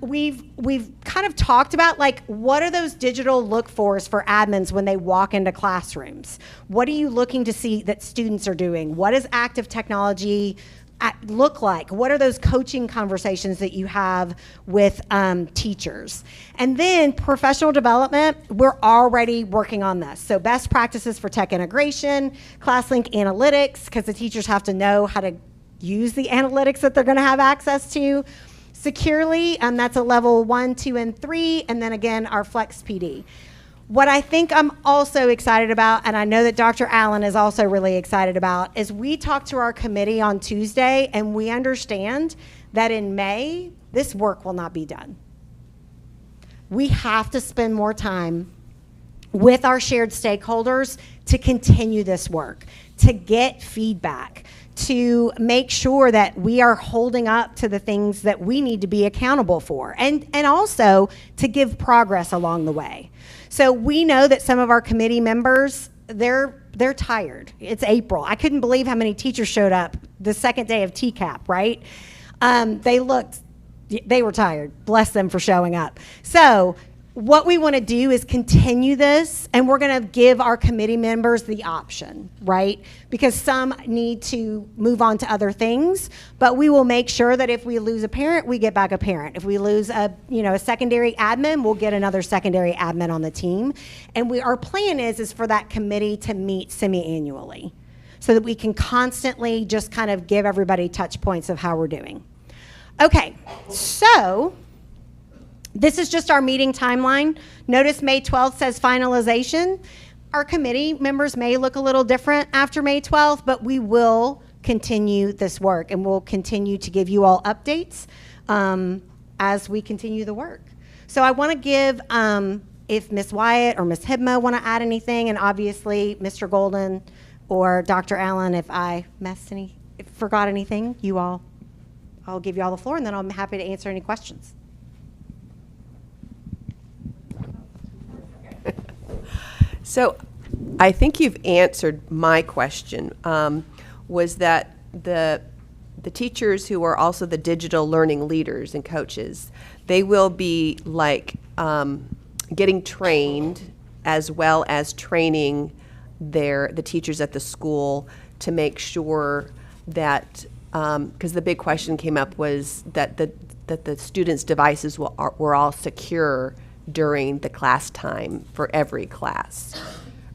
We've kind of talked about, like, what are those digital look-fors for admins when they walk into classrooms? What are you looking to see that students are doing? What does active technology look like? What are those coaching conversations that you have with teachers? And then professional development, we're already working on this. So best practices for tech integration, ClassLink analytics, because the teachers have to know how to use the analytics that they're going to have access to. Securely, that's a level 1, 2, and 3, and then again, our Flex PD. What I think I'm also excited about, and I know that Dr. Allen is also really excited about, is we talked to our committee on Tuesday, and we understand that in May, this work will not be done. We have to spend more time with our shared stakeholders to continue this work, to get feedback, to make sure that we are holding up to the things that we need to be accountable for, and also to give progress along the way. So we know that some of our committee members, they're tired. It's April. I couldn't believe how many teachers showed up the second day of TCAP, right? They were tired. Bless them for showing up. So what we want to do is continue this, and we're going to give our committee members the option, right? Because some need to move on to other things, but we will make sure that if we lose a parent, we get back a parent. If we lose a secondary admin, we'll get another secondary admin on the team. And our plan is for that committee to meet semi-annually so that we can constantly just kind of give everybody touch points of how we're doing. Okay, so this is just our meeting timeline. Notice May 12th says finalization. Our committee members may look a little different after May 12th, but we will continue this work, and we'll continue to give you all updates as we continue the work. So I want to give, if Ms. Wyatt or Ms. Hibma want to add anything, and obviously Mr. Golden or Dr. Allen, if I forgot anything, I'll give you all the floor, and then I'm happy to answer any questions. So I think you've answered my question, was that the teachers who are also the digital learning leaders and coaches, they will be like getting trained as well as training the teachers at the school to make sure that, because the big question came up was that the students' devices were all secure during the class time for every class,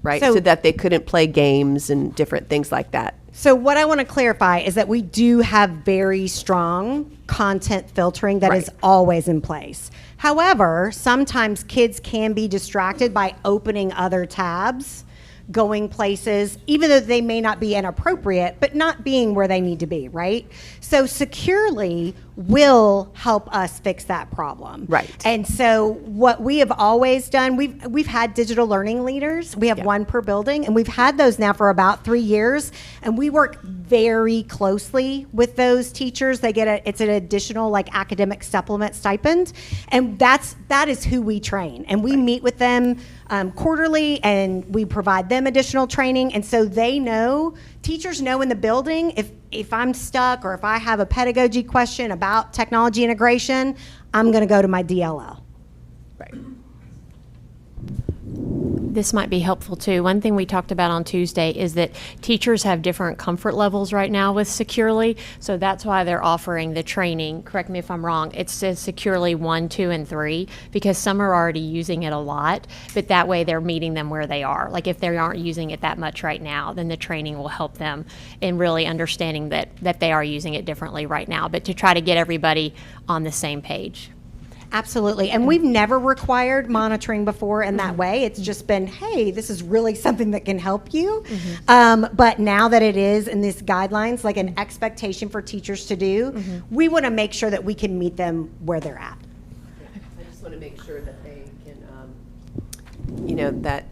right? So that they couldn't play games and different things like that. So what I want to clarify is that we do have very strong content filtering that is always in place. However, sometimes kids can be distracted by opening other tabs, going places, even though they may not be inappropriate, but not being where they need to be, right? So Securely will help us fix that problem. Right. And so what we have always done, we've had digital learning leaders. We have one per building, and we've had those now for about 3 years, and we work very closely with those teachers. They get it's an additional like academic supplement stipend, and that is who we train. And we meet with them quarterly, and we provide them additional training, and so they know teachers know in the building, if I'm stuck or if I have a pedagogy question about technology integration, I'm going to go to my DLL. Right. This might be helpful too. One thing we talked about on Tuesday is that teachers have different comfort levels right now with Securely, so that's why they're offering the training. Correct me if I'm wrong. It says Securely 1, 2, and 3 because some are already using it a lot, but that way they're meeting them where they are. Like if they aren't using it that much right now, then the training will help them in really understanding that they are using it differently right now, but to try to get everybody on the same page. Absolutely. And we've never required monitoring before in that way. It's just been, hey, this is really something that can help you. But now that it is in these guidelines, like an expectation for teachers to do, we want to make sure that we can meet them where they're at. I just want to make sure that they can, you know, that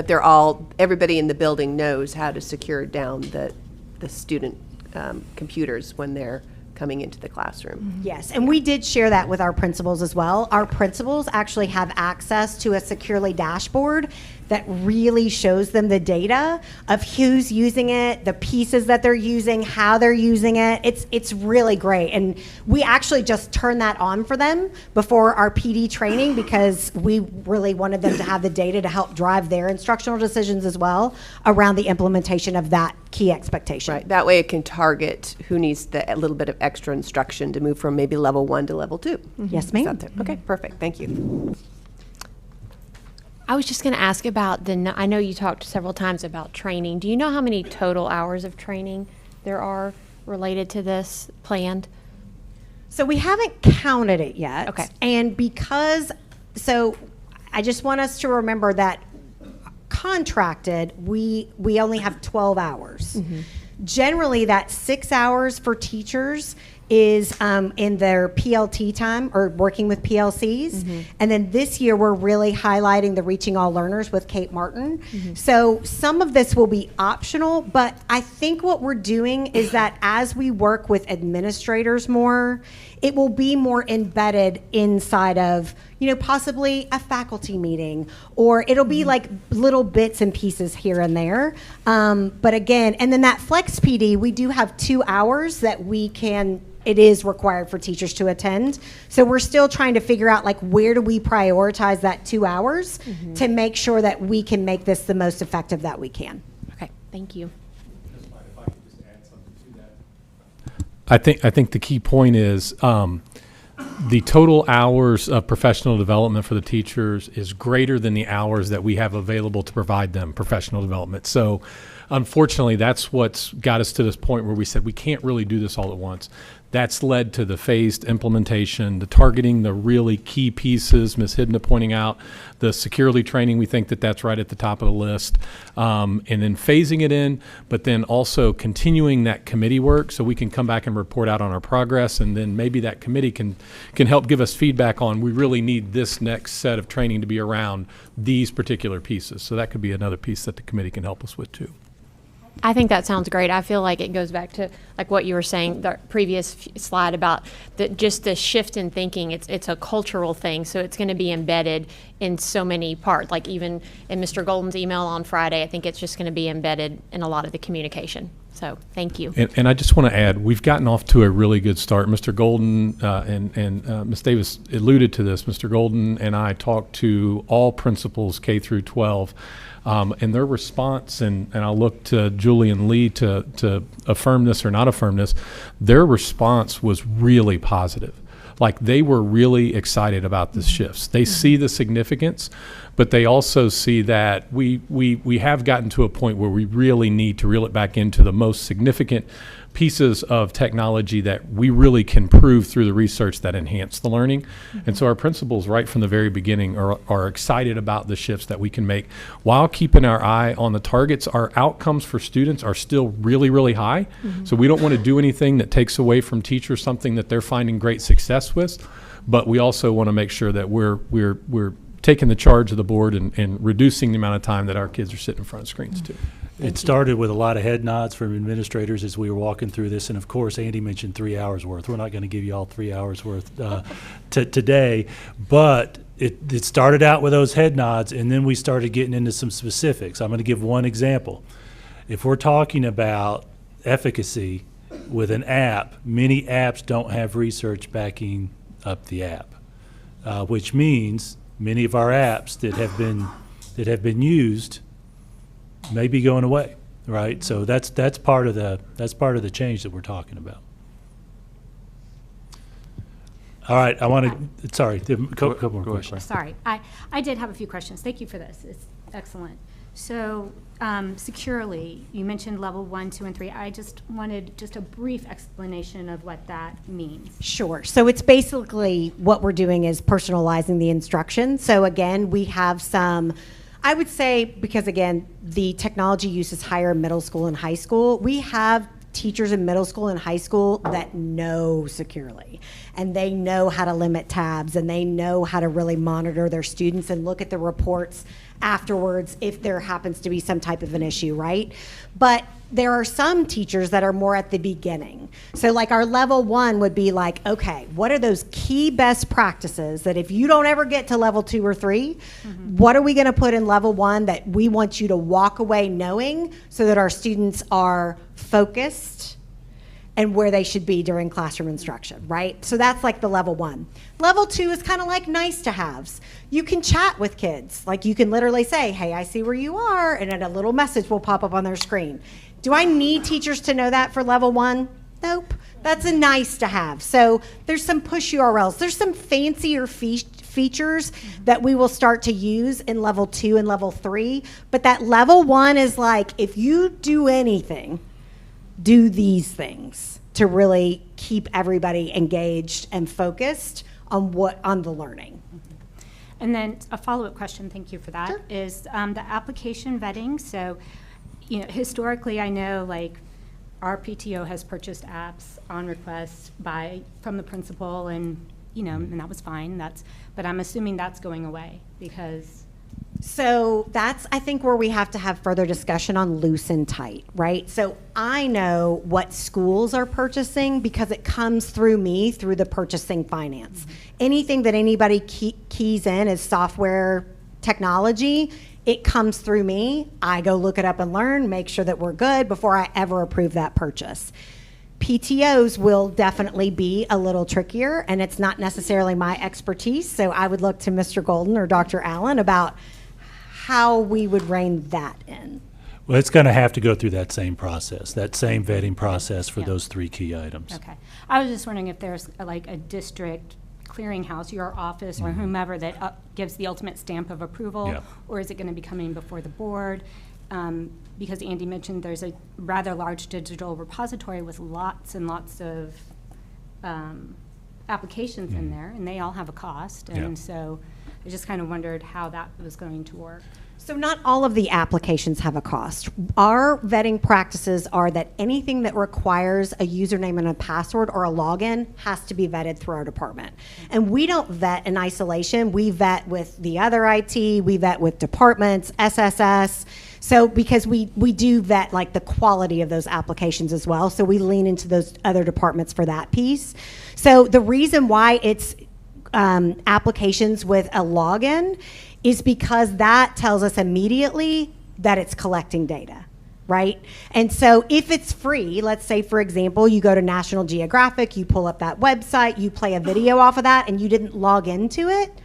they're all, everybody in the building knows how to secure down the student computers when they're coming into the classroom. Yes, and we did share that with our principals as well. Our principals actually have access to a Securely dashboard that really shows them the data of who's using it, the pieces that they're using, how they're using it. It's really great. And we actually just turned that on for them before our PD training because we really wanted them to have the data to help drive their instructional decisions as well around the implementation of that key expectation. Right, that way it can target who needs a little bit of extra instruction to move from maybe level 1 to level 2. Yes, Is ma'am. that okay, perfect, thank you. I was just going to ask about I know you talked several times about training. Do you know how many total hours of training there are related to this planned? So we haven't counted it yet. Okay. And so I just want us to remember that contracted, we only have 12 hours. Generally, that 6 hours for teachers is in their PLT time or working with PLCs. And then this year, we're really highlighting the Reaching All Learners with Kate Martin. So some of this will be optional, but I think what we're doing is that as we work with administrators more, it will be more embedded inside of, you know, possibly a faculty meeting, or it'll be like little bits and pieces here and there. But again, and then that Flex PD, we do have 2 hours that it is required for teachers to attend. So we're still trying to figure out like where do we prioritize that 2 hours to make sure that we can make this the most effective that we can. Okay, thank you. I think the key point is the total hours of professional development for the teachers is greater than the hours that we have available to provide them professional development. So unfortunately, that's what's got us to this point where we said we can't really do this all at once. That's led to the phased implementation, the targeting the really key pieces, Ms. Hidna pointing out, the Securely training, we think that that's right at the top of the list, and then phasing it in, but then also continuing that committee work so we can come back and report out on our progress, and then maybe that committee can help give us feedback on we really need this next set of training to be around these particular pieces. So that could be another piece that the committee can help us with too. I think that sounds great. I feel like it goes back to like what you were saying, the previous slide about just the shift in thinking. It's a cultural thing, so it's going to be embedded in so many parts. Like even in Mr. Golden's email on Friday, I think it's just going to be embedded in a lot of the communication. So thank you. And I just want to add, we've gotten off to a really good start. Mr. Golden and Ms. Davis alluded to this. Mr. Golden and I talked to all principals K through 12. And their response, and I'll look to Julie and Lee to affirm this or not affirm this, their response was really positive. Like they were really excited about the shifts. They see the significance, but they also see that we have gotten to a point where we really need to reel it back into the most significant pieces of technology that we really can prove through the research that enhance the learning. And so our principals right from the very beginning are excited about the shifts that we can make while keeping our eye on the targets. Our outcomes for students are still really, really high. So we don't want to do anything that takes away from teachers something that they're finding great success with, but we also want to make sure that we're taking the charge of the board and reducing the amount of time that our kids are sitting in front of screens too. It started with a lot of head nods from administrators as we were walking through this, and of course, Andy mentioned 3 hours worth. We're not going to give you all 3 hours worth today, but it started out with those head nods, and then we started getting into some specifics. I'm going to give one example. If we're talking about efficacy with an app, many apps don't have research backing up the app, which means many of our apps that have been used may be going away, right? So that's part of the change that we're talking about. All right, I want to, sorry, a couple more questions. Sorry, I did have a few questions. Thank you for this. It's excellent. So securely, you mentioned level 1, 2, and 3. I just wanted just a brief explanation of what that means. Sure. So it's basically what we're doing is personalizing the instruction. So again, we have some, I would say, because again, the technology use is higher in middle school and high school, we have teachers in middle school and high school that know securely, and they know how to limit tabs, and they know how to really monitor their students and look at the reports afterwards if there happens to be some type of an issue, right? But there are some teachers that are more at the beginning. So like our level 1 would be like, okay, what are those key best practices that if you don't ever get to level 2 or 3, what are we going to put in level 1 that we want you to walk away knowing so that our students are focused and where they should be during classroom instruction, right? So that's like the level 1. Level 2 is kind of like nice to haves. You can chat with kids. Like you can literally say, hey, I see where you are, and then a little message will pop up on their screen. Do I need teachers to know that for level 1? Nope. That's a nice to have. So there's some push URLs. There's some fancier features that we will start to use in level 2 and level 3. But that level 1 is like, if you do anything, do these things to really keep everybody engaged and focused on the learning. And then a follow-up question, thank you for that, Sure. is the application vetting. So, you know, historically, I know like our PTO has purchased apps on request from the principal, and you know, and that was fine. But I'm assuming that's going away because. So that's, I think, where we have to have further discussion on loose and tight, right? So I know what schools are purchasing because it comes through me through the purchasing finance. Anything that anybody keys in as software technology, it comes through me. I go look it up and learn, make sure that we're good before I ever approve that purchase. PTOs will definitely be a little trickier, and it's not necessarily my expertise, so I would look to Mr. Golden or Dr. Allen about how we would rein that in. Well, it's going to have to go through that same process, that same vetting process for those 3 key items. Okay. I was just wondering if there's like a district clearinghouse, your office or whomever that gives the ultimate stamp of approval, Yeah. or is it going to be coming before the board? Because Andy mentioned there's a rather large digital repository with lots and lots of applications in there, and they all have a cost. And so I just kind of wondered how that was going to work. So not all of the applications have a cost. Our vetting practices are that anything that requires a username and a password or a login has to be vetted through our department. And we don't vet in isolation. We vet with the other IT, we vet with departments, SSS. So because we do vet like the quality of those applications as well. So we lean into those other departments for that piece. So the reason why it's applications with a login is because that tells us immediately that it's collecting data, right? And so if it's free, let's say, for example, you go to National Geographic, you pull up that website, you play a video off of that, and you didn't log into it,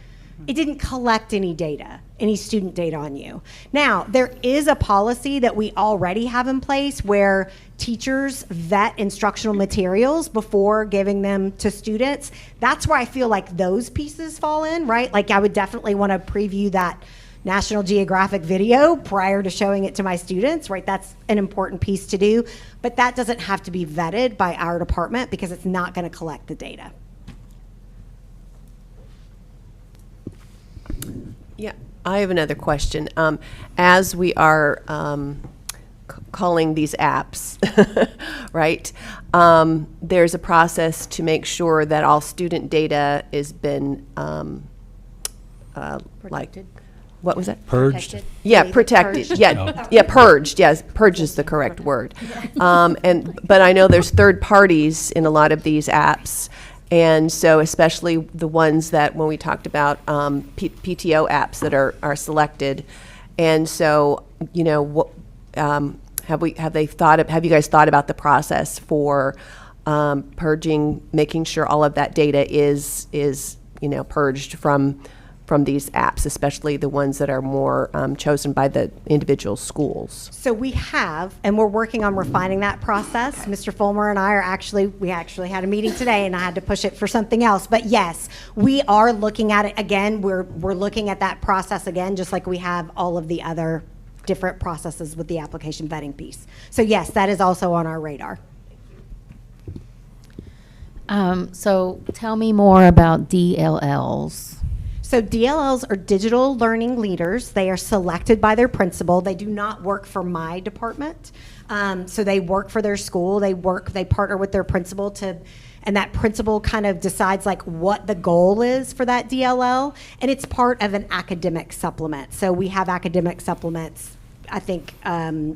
it didn't collect any data, any student data on you. Now, there is a policy that we already have in place where teachers vet instructional materials before giving them to students. That's where I feel like those pieces fall in, right? Like I would definitely want to preview that National Geographic video prior to showing it to my students, right? That's an important piece to do, but that doesn't have to be vetted by our department because it's not going to collect the data. Yeah, I have another question. As we are calling these apps, right, there's a process to make sure that all student data has been Protected. What was that? Purged? Yeah, protected. Purged. Yeah, purged. Yes, purge is the correct word. But I know there's third parties in a lot of these apps. And so especially the ones that when we talked about PTO apps that are selected. And so, you know, Have you guys thought about the process for purging, making sure all of that data is purged from these apps, especially the ones that are more chosen by the individual schools? So we have, and we're working on refining that process. Mr. Fulmer and I we actually had a meeting today, and I had to push it for something else. But yes, we are looking at it again. We're looking at that process again, just like we have all of the other different processes with the application vetting piece. So yes, that is also on our radar. So tell me more about DLLs. So DLLs are digital learning leaders. They are selected by their principal. They do not work for my department. So they work for their school. They partner with their principal and that principal kind of decides like what the goal is for that DLL. And it's part of an academic supplement. So we have academic supplements, I think,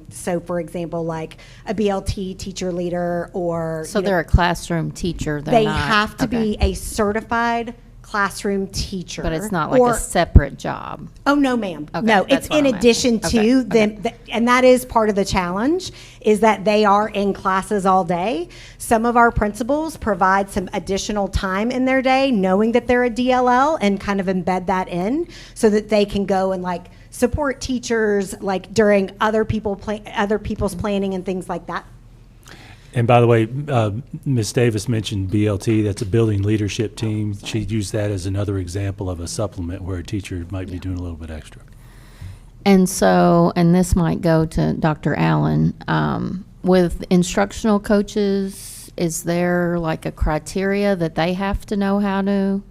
so for example, like a BLT teacher leader or. So they're a classroom teacher. They have to be a certified classroom teacher. But it's not like a separate job. Oh, no, ma'am. Okay, No, that's it's what in I'm addition asking. to Okay, them, and that is part of the challenge, is that they are in classes all day. Some of our principals provide some additional time in their day, knowing that they're a DLL, and kind of embed that in so that they can go and like support teachers like during other people's planning and things like that. And by the way, Ms. Davis mentioned BLT. That's a building leadership team. She used that as another example of a supplement where a teacher might be doing a little bit extra. And so, and this might go to Dr. Allen, with instructional coaches, is there like a criteria that they have to know how to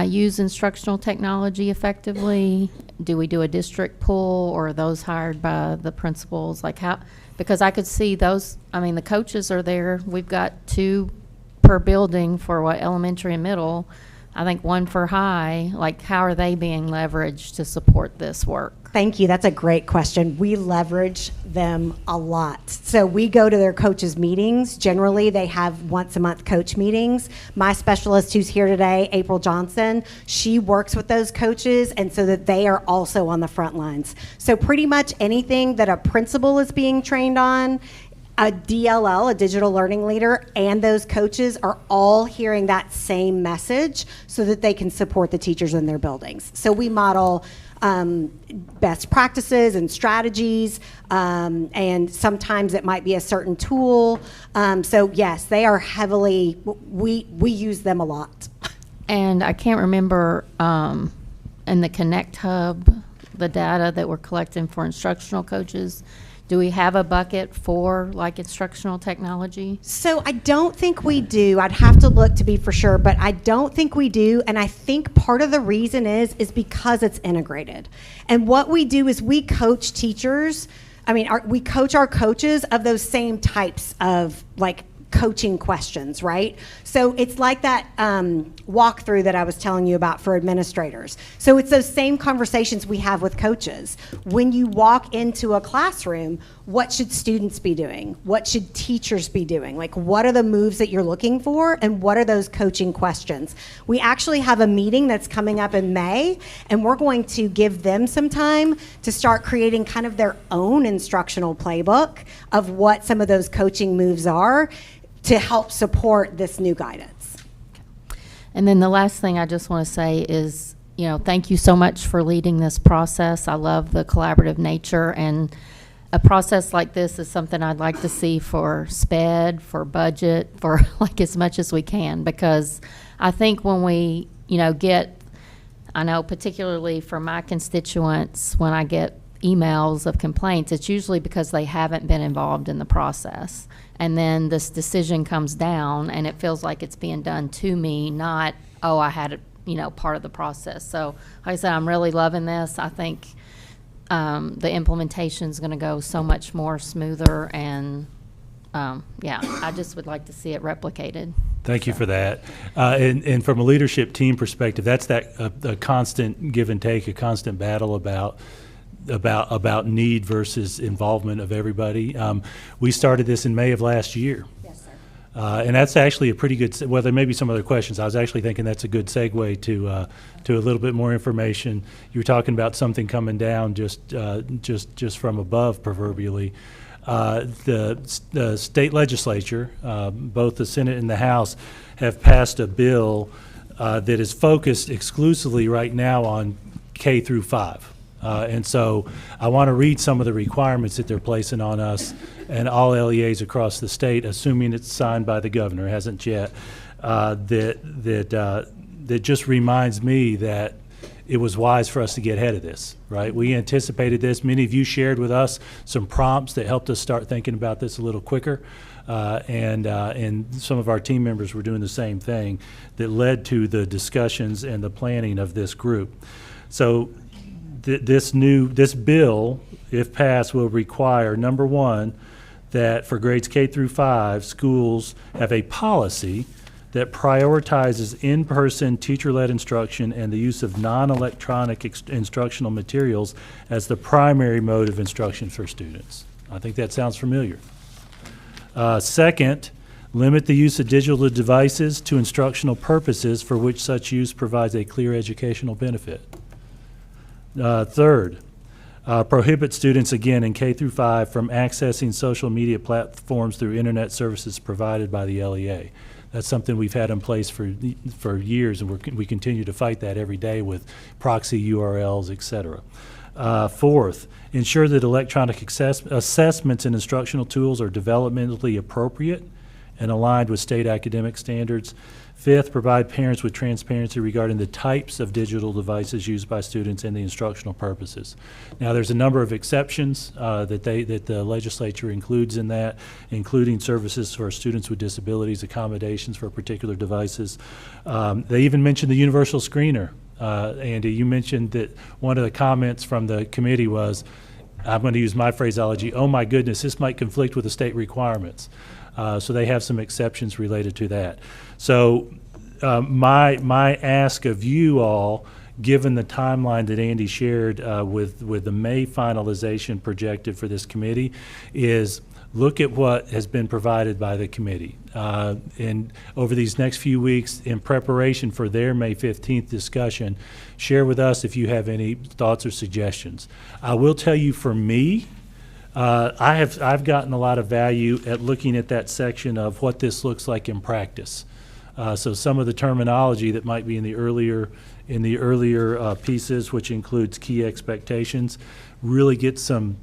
use instructional technology effectively? Do we do a district pool, or are those hired by the principals? Like how, because I could see those, I mean, the coaches are there. We've got 2 per building for elementary and middle. I think 1 for high. Like, how are they being leveraged to support this work? Thank you. That's a great question. We leverage them a lot. So we go to their coaches' meetings. Generally, they have once a month coach meetings. My specialist who's here today, April Johnson, she works with those coaches, and so that they are also on the front lines. So pretty much anything that a principal is being trained on, a DLL, a digital learning leader, and those coaches are all hearing that same message so that they can support the teachers in their buildings. So we model best practices and strategies, and sometimes it might be a certain tool. So yes, they are heavily, we use them a lot. And I can't remember in the Connect Hub, the data that we're collecting for instructional coaches. Do we have a bucket for like instructional technology? So I don't think we do. I'd have to look to be for sure, but I don't think we do. And I think part of the reason is because it's integrated. And what we do is we coach teachers. I mean, we coach our coaches of those same types of like coaching questions, right? So it's like that walkthrough that I was telling you about for administrators. So it's those same conversations we have with coaches. When you walk into a classroom, what should students be doing? What should teachers be doing? Like, what are the moves that you're looking for, and what are those coaching questions? We actually have a meeting that's coming up in May, and we're going to give them some time to start creating kind of their own instructional playbook of what some of those coaching moves are to help support this new guidance. And then the last thing I just want to say is, you know, thank you so much for leading this process. I love the collaborative nature, and a process like this is something I'd like to see for SPED, for budget, for like as much as we can, because I think when we, you know, I know particularly for my constituents, when I get emails of complaints, it's usually because they haven't been involved in the process. And then this decision comes down and it feels like it's being done to me, not, oh, I had it, you know, part of the process. So like I said, I'm really loving this. I think the implementation is going to go so much more smoother, and yeah, I just would like to see it replicated. Thank you for that. And from a leadership team perspective, that's a constant give and take, a constant battle about need versus involvement of everybody. We started this in May of last year. Yes, sir. And that's actually a pretty good, well, there may be some other questions. I was actually thinking that's a good segue to a little bit more information. You were talking about something coming down just from above, proverbially. The state legislature, both the Senate and the House, have passed a bill that is focused exclusively right now on K through 5. And so I want to read some of the requirements that they're placing on us and all LEAs across the state, assuming it's signed by the governor, hasn't yet, that just reminds me that it was wise for us to get ahead of this, right? We anticipated this. Many of you shared with us some prompts that helped us start thinking about this a little quicker. And some of our team members were doing the same thing that led to the discussions and the planning of this group. So this bill, if passed, will require, number one, that for grades K through 5, schools have a policy that prioritizes in-person teacher-led instruction and the use of non-electronic instructional materials as the primary mode of instruction for students. I think that sounds familiar. Second, limit the use of digital devices to instructional purposes for which such use provides a clear educational benefit. Third, prohibit students, again, in K through 5 from accessing social media platforms through internet services provided by the LEA. That's something we've had in place for years, and we continue to fight that every day with proxy URLs, et cetera. Fourth, ensure that electronic assessments and instructional tools are developmentally appropriate and aligned with state academic standards. Fifth, provide parents with transparency regarding the types of digital devices used by students and the instructional purposes. Now, there's a number of exceptions that the legislature includes in that, including services for students with disabilities, accommodations for particular devices. They even mentioned the universal screener. Andy, you mentioned that one of the comments from the committee was, I'm going to use my phraseology, oh my goodness, this might conflict with the state requirements. So they have some exceptions related to that. So my ask of you all, given the timeline that Andy shared with the May finalization projected for this committee, is look at what has been provided by the committee. And over these next few weeks, in preparation for their May 15th discussion, share with us if you have any thoughts or suggestions. I will tell you, for me, I've gotten a lot of value at looking at that section of what this looks like in practice. So some of the terminology that might be in the earlier pieces, which includes key expectations, really get some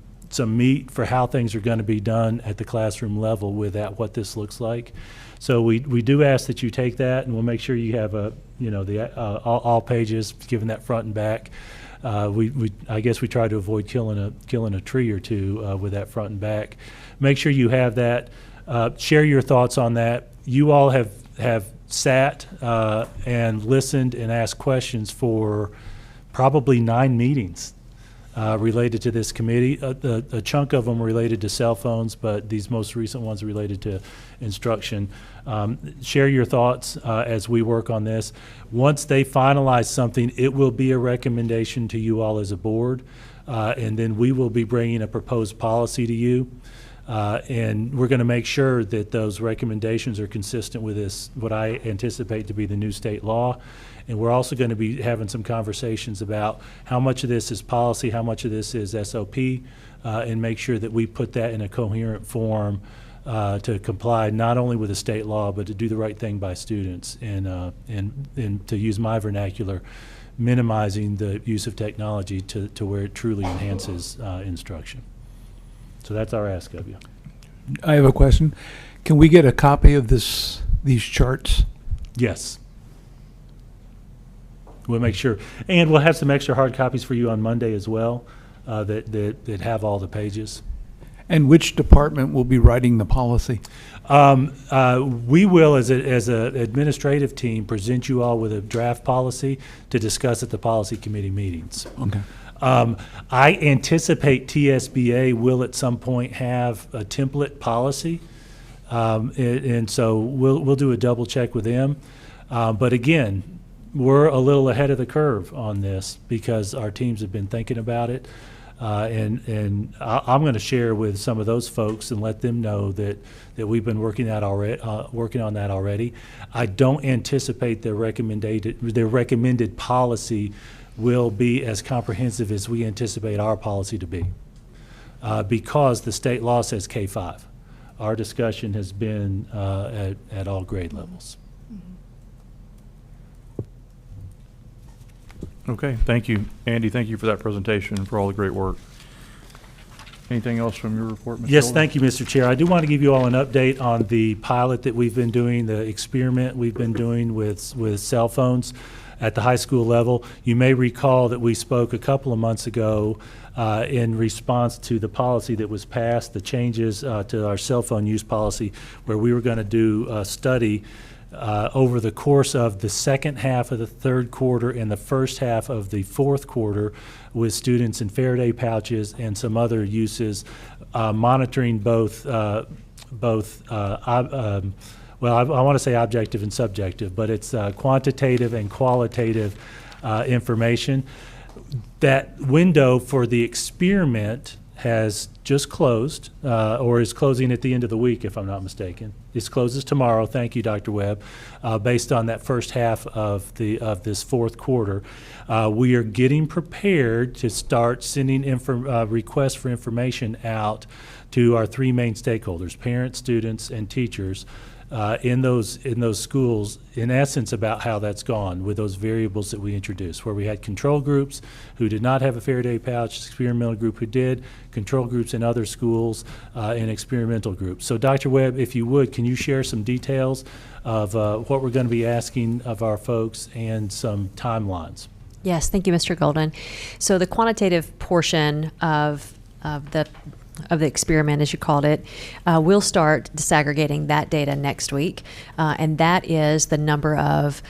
meat for how things are going to be done at the classroom level with that, what this looks like. So we do ask that you take that, and we'll make sure you have all pages, given that front and back. I guess we try to avoid killing a tree or two with that front and back. Make sure you have that. Share your thoughts on that. You all have sat and listened and asked questions for probably 9 meetings related to this committee. A chunk of them related to cell phones, but these most recent ones related to instruction. Share your thoughts as we work on this. Once they finalize something, it will be a recommendation to you all as a board, and then we will be bringing a proposed policy to you. And we're going to make sure that those recommendations are consistent with this, what I anticipate to be the new state law. And we're also going to be having some conversations about how much of this is policy, how much of this is SOP, and make sure that we put that in a coherent form to comply not only with the state law, but to do the right thing by students and to use my vernacular, minimizing the use of technology to where it truly enhances instruction. So that's our ask of you. I have a question. Can we get a copy of these charts? Yes. We'll make sure, and we'll have some extra hard copies for you on Monday as well that have all the pages. And which department will be writing the policy? We will, as an administrative team, present you all with a draft policy to discuss at the policy committee meetings. Okay. I anticipate TSBA will at some point have a template policy, and so we'll do a double check with them. But again, we're a little ahead of the curve on this because our teams have been thinking about it. And I'm going to share with some of those folks and let them know that we've been working on that already. I don't anticipate their recommended policy will be as comprehensive as we anticipate our policy to be. because the state law says K-5. Our discussion has been at all grade levels. Okay, thank you. Andy, thank you for that presentation and for all the great work. Anything else from your report, Mr. Yes, Golden? thank you, Mr. Chair. I do want to give you all an update on the pilot that we've been doing, the experiment we've been doing with cell phones at the high school level. You may recall that we spoke a couple of months ago in response to the policy that was passed, the changes to our cell phone use policy, where we were going to do a study over the course of the second half of the third quarter and the first half of the fourth quarter with students in Faraday pouches and some other uses, monitoring both, well, I want to say objective and subjective, but it's quantitative and qualitative information. That window for the experiment has just closed, or is closing at the end of the week, if I'm not mistaken. This closes tomorrow. Thank you, Dr. Webb. Based on that first half of this fourth quarter, we are getting prepared to start sending requests for information out to our three main stakeholders: parents, students, and teachers. In those schools, in essence, about how that's gone with those variables that we introduced, where we had control groups who did not have a Faraday pouch, experimental group who did, control groups in other schools, and experimental groups. So Dr. Webb, if you would, can you share some details of what we're going to be asking of our folks and some timelines? Yes, thank you, Mr. Golden. So the quantitative portion of the experiment, as you called it, we'll start disaggregating that data next week. And that is the number of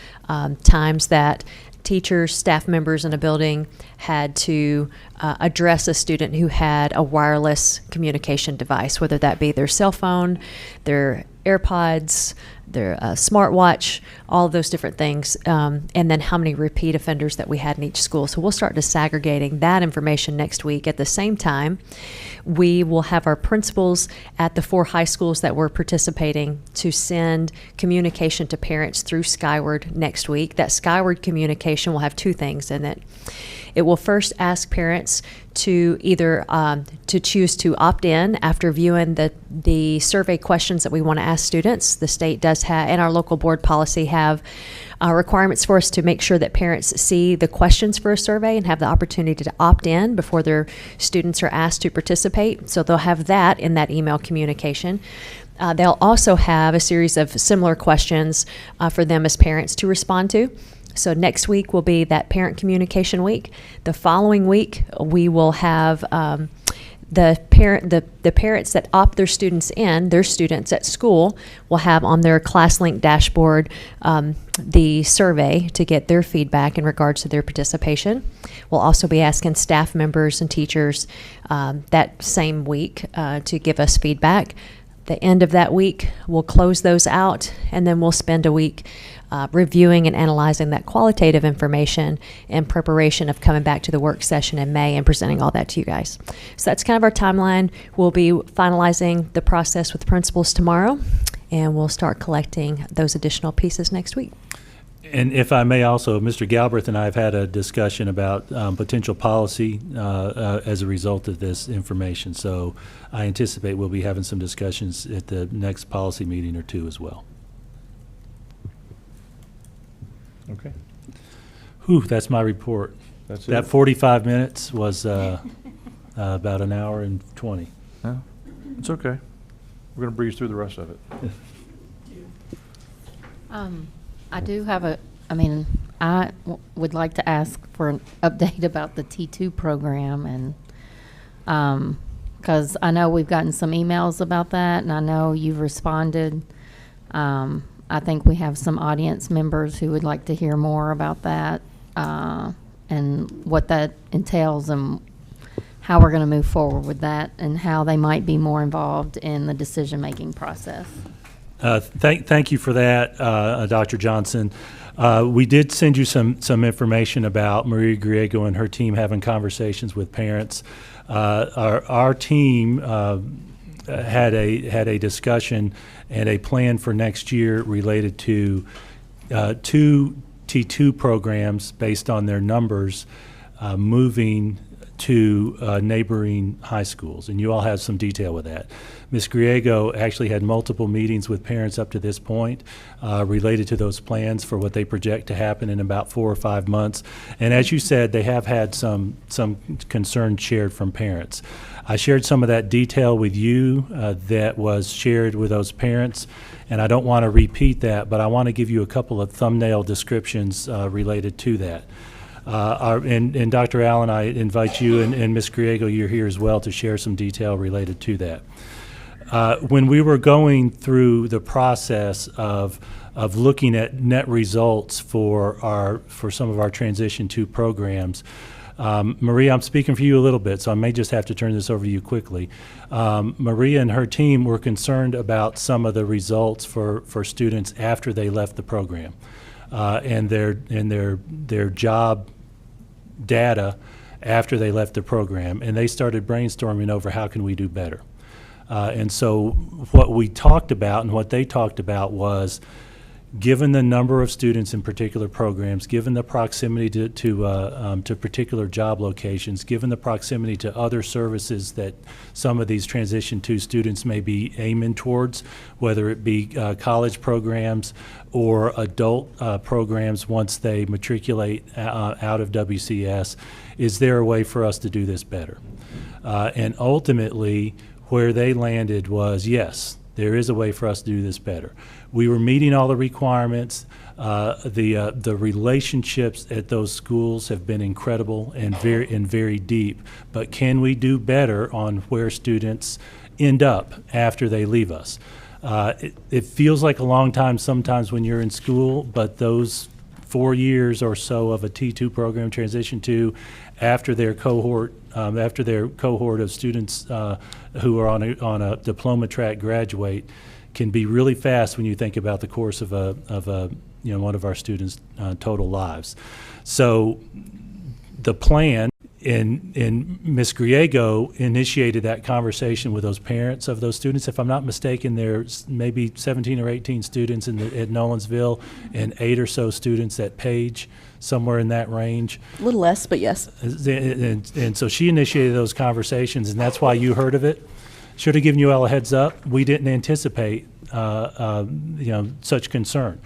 times that teachers, staff members in a building had to address a student who had a wireless communication device, whether that be their cell phone, their AirPods, their smartwatch, all of those different things, and then how many repeat offenders that we had in each school. So we'll start disaggregating that information next week. At the same time, we will have our principals at the 4 high schools that we're participating to send communication to parents through Skyward next week. That Skyward communication will have 2 things in it. It will first ask parents to either to choose to opt in after viewing the survey questions that we want to ask students. The state does have, and our local board policy have requirements for us to make sure that parents see the questions for a survey and have the opportunity to opt in before their students are asked to participate. So they'll have that in that email communication. They'll also have a series of similar questions for them as parents to respond to. So next week will be that parent communication week. The following week, we will have the parents that opt their students in, their students at school, will have on their ClassLink dashboard the survey to get their feedback in regards to their participation. We'll also be asking staff members and teachers that same week to give us feedback. The end of that week, we'll close those out, and then we'll spend a week reviewing and analyzing that qualitative information in preparation of coming back to the work session in May and presenting all that to you guys. So that's kind of our timeline. We'll be finalizing the process with principals tomorrow, and we'll start collecting those additional pieces next week. And if I may also, Mr. Galbraith and I have had a discussion about potential policy as a result of this information. So I anticipate we'll be having some discussions at the next policy meeting or 2 as well. Okay. Whew, that's my report. That's That it? 45 minutes was about an hour and 20. Yeah, it's okay. We're going to breeze through the rest of it. I do have would like to ask for an update about the T2 program, and because I know we've gotten some emails about that, and I know you've responded. I think we have some audience members who would like to hear more about that, and what that entails, and how we're going to move forward with that, and how they might be more involved in the decision-making process. Thank you for that, Dr. Johnson. We did send you some information about Maria Griego and her team having conversations with parents. Our team had a discussion and a plan for next year related to 2 T2 programs based on their numbers moving to neighboring high schools, and you all have some detail with that. Ms. Griego actually had multiple meetings with parents up to this point related to those plans for what they project to happen in about 4 or 5 months. And as you said, they have had some concerns shared from parents. I shared some of that detail with you that was shared with those parents, and I don't want to repeat that, but I want to give you a couple of thumbnail descriptions related to that. And Dr. Allen, I invite you and Ms. Griego, you're here as well, to share some detail related to that. When we were going through the process of looking at net results for some of our Transition 2 programs, Maria, I'm speaking for you a little bit, so I may just have to turn this over to you quickly. Maria and her team were concerned about some of the results for students after they left the program, and their job data after they left the program, and they started brainstorming over how can we do better. And so what we talked about and what they talked about was, given the number of students in particular programs, given the proximity to particular job locations, given the proximity to other services that some of these Transition 2 students may be aiming towards, whether it be college programs or adult programs once they matriculate out of WCS, is there a way for us to do this better? And ultimately, where they landed was, yes, there is a way for us to do this better. We were meeting all the requirements. The relationships at those schools have been incredible and very deep. But can we do better on where students end up after they leave us? It feels like a long time sometimes when you're in school, but those 4 years or so of a T2 program, Transition 2, after their cohort of students who are on a diploma track graduate, can be really fast when you think about the course of one of our students' total lives. So the plan, and Ms. Griego initiated that conversation with those parents of those students. If I'm not mistaken, there's maybe 17 or 18 students at Nolensville and 8 or so students at Page, somewhere in that range. A little less, but yes. And so she initiated those conversations, and that's why you heard of it. Should have given you all a heads up. We didn't anticipate such concern.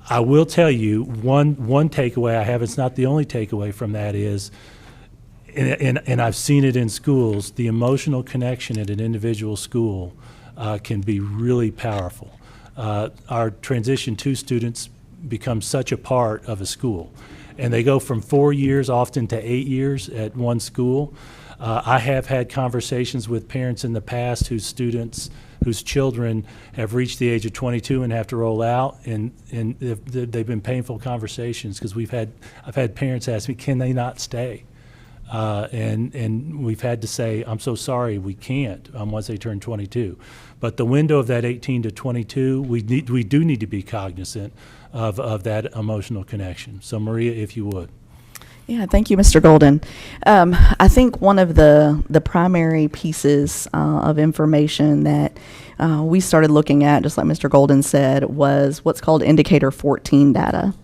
I will tell you one takeaway I have. It's not the only takeaway from that is, and I've seen it in schools, the emotional connection at an individual school can be really powerful. Our Transition 2 students become such a part of a school, and they go from 4 years often to 8 years at one school. I have had conversations with parents in the past whose children have reached the age of 22 and have to roll out, and they've been painful conversations because I've had parents ask me, can they not stay? And we've had to say, I'm so sorry, we can't once they turn 22. But the window of that 18 to 22, we do need to be cognizant of that emotional connection. So Maria, if you would. Yeah, thank you, Mr. Golden. I think one of the primary pieces of information that we started looking at, just like Mr. Golden said, was what's called Indicator 14 data.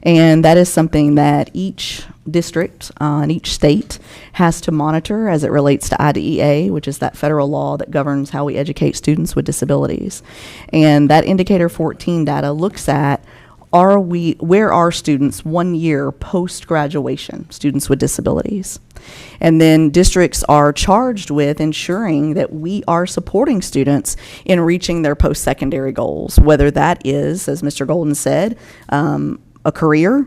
And that is something that each district and each state has to monitor as it relates to IDEA, which is that federal law that governs how we educate students with disabilities. And that Indicator 14 data looks at where are students 1 year post-graduation, students with disabilities. And then districts are charged with ensuring that we are supporting students in reaching their post-secondary goals, whether that is, as Mr. Golden said, a career,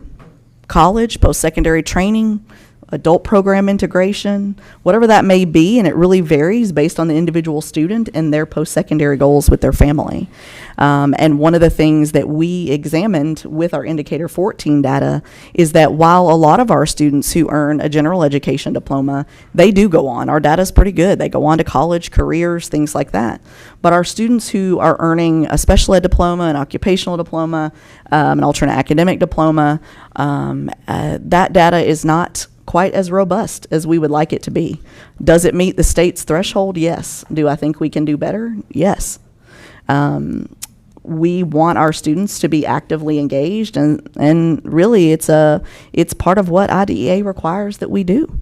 college, post-secondary training, adult program integration, whatever that may be, and it really varies based on the individual student and their post-secondary goals with their family. And one of the things that we examined with our Indicator 14 data is that while a lot of our students who earn a general education diploma, they do go on. Our data is pretty good. They go on to college, careers, things like that. But our students who are earning a special ed diploma, an occupational diploma, an alternate academic diploma, that data is not quite as robust as we would like it to be. Does it meet the state's threshold? Yes. Do I think we can do better? Yes. we want our students to be actively engaged, and really it's part of what IDEA requires that we do,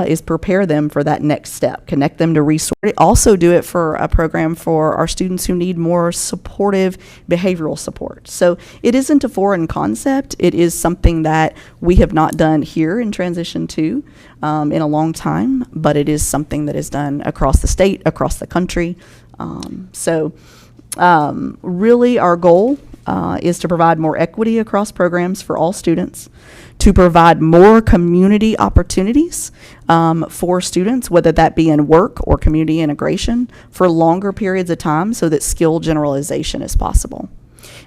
is prepare them for that next step, connect them to resources. Also do it for a program for our students who need more supportive behavioral support. So it isn't a foreign concept. It is something that we have not done here in Transition 2 in a long time, but it is something that is done across the state, across the country. Really our goal is to provide more equity across programs for all students, to provide more community opportunities for students, whether that be in work or community integration, for longer periods of time so that skill generalization is possible.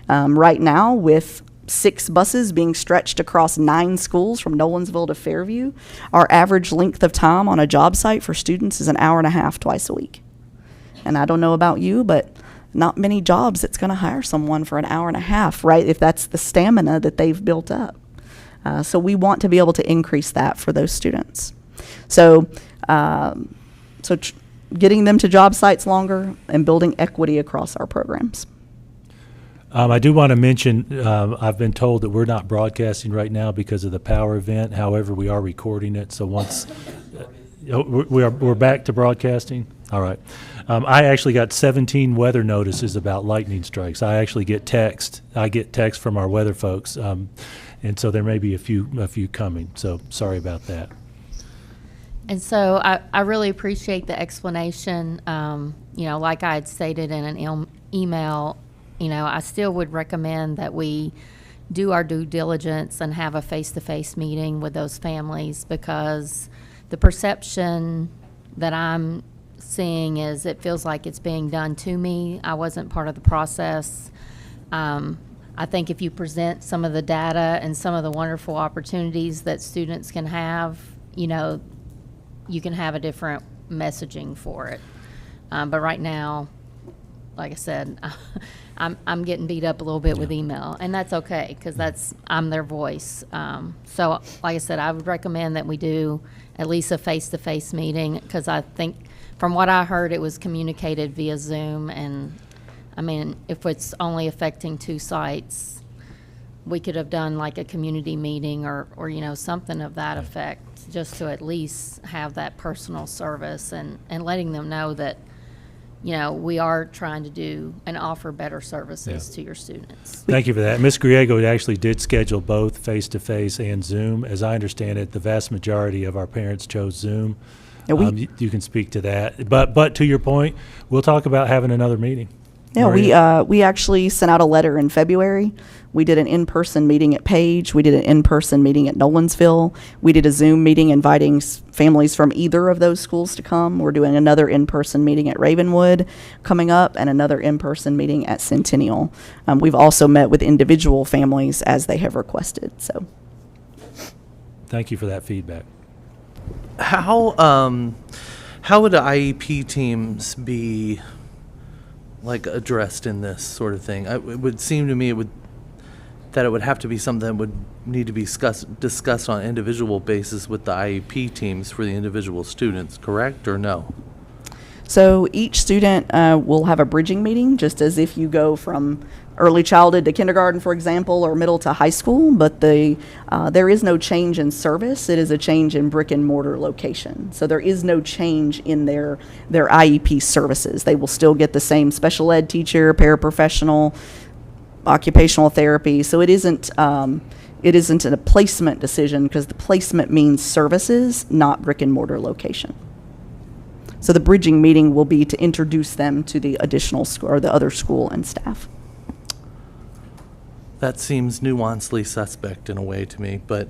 Right now, with 6 buses being stretched across 9 schools from Nolensville to Fairview, our average length of time on a job site for students is an hour and a half twice a week. And I don't know about you, but not many jobs that's going to hire someone for an hour and a half, right? If that's the stamina that they've built up. So we want to be able to increase that for those students. So, getting them to job sites longer and building equity across our programs. I do want to mention, I've been told that we're not broadcasting right now because of the power event. However, we are recording it. So once we're back to broadcasting. All right. I actually got 17 weather notices about lightning strikes. I actually get text. I get text from our weather folks, and so there may be a few coming. So sorry about that. And so I really appreciate the explanation. Like I had stated in an email, I still would recommend that we do our due diligence and have a face-to-face meeting with those families, because the perception that I'm seeing is it feels like it's being done to me. I wasn't part of the process. I think if you present some of the data and some of the wonderful opportunities that students can have, you can have a different messaging for it. But right now, like I said, I'm getting beat up a little bit with email, and that's okay, because I'm their voice. So like I said, I would recommend that we do at least a face-to-face meeting, because I think from what I heard, it was communicated via Zoom, and I mean, if it's only affecting 2 sites, we could have done like a community meeting or something of that effect, just to at least have that personal service and letting them know that, we are trying to do and offer better services to your students. Thank you for that. Ms. Griego actually did schedule both face-to-face and Zoom. As I understand it, the vast majority of our parents chose Zoom. You can speak to that. But to your point, we'll talk about having another meeting. Yeah, we actually sent out a letter in February. We did an in-person meeting at Page. We did an in-person meeting at Nolensville. We did a Zoom meeting inviting families from either of those schools to come. We're doing another in-person meeting at Ravenwood coming up, and another in-person meeting at Centennial. We've also met with individual families as they have requested. So, thank you for that feedback. How would the IEP teams be addressed in this sort of thing? It would seem to me that it would have to be something that would need to be discussed on an individual basis with the IEP teams for the individual students, correct or no? So each student will have a bridging meeting, just as if you go from early childhood to kindergarten, for example, or middle to high school, but there is no change in service. It is a change in brick and mortar location. So there is no change in their IEP services. They will still get the same special ed teacher, paraprofessional, occupational therapy. So it isn't a placement decision, because the placement means services, not brick and mortar location. So the bridging meeting will be to introduce them to the additional school or the other school and staff. That seems nuancedly suspect in a way to me, but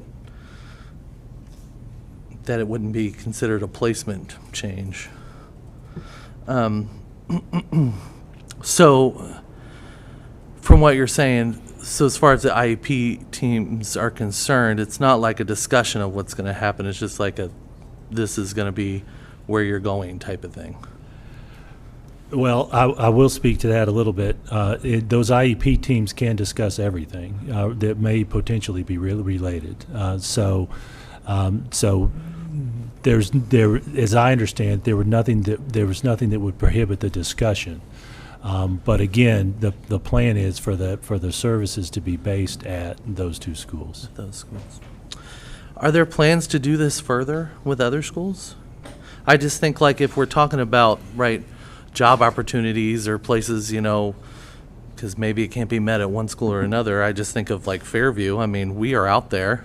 that it wouldn't be considered a placement change. So from what you're saying, so as far as the IEP teams are concerned, it's not like a discussion of what's going to happen. It's just like this is going to be where you're going type of thing. Well, I will speak to that a little bit. Those IEP teams can discuss everything that may potentially be related. So as I understand, there was nothing that would prohibit the discussion. But again, the plan is for the services to be based at those two schools. Those schools. Are there plans to do this further with other schools? I just think like if we're talking about, right, job opportunities or places, you know, because maybe it can't be met at one school or another, I just think of like Fairview. I mean, we are out there.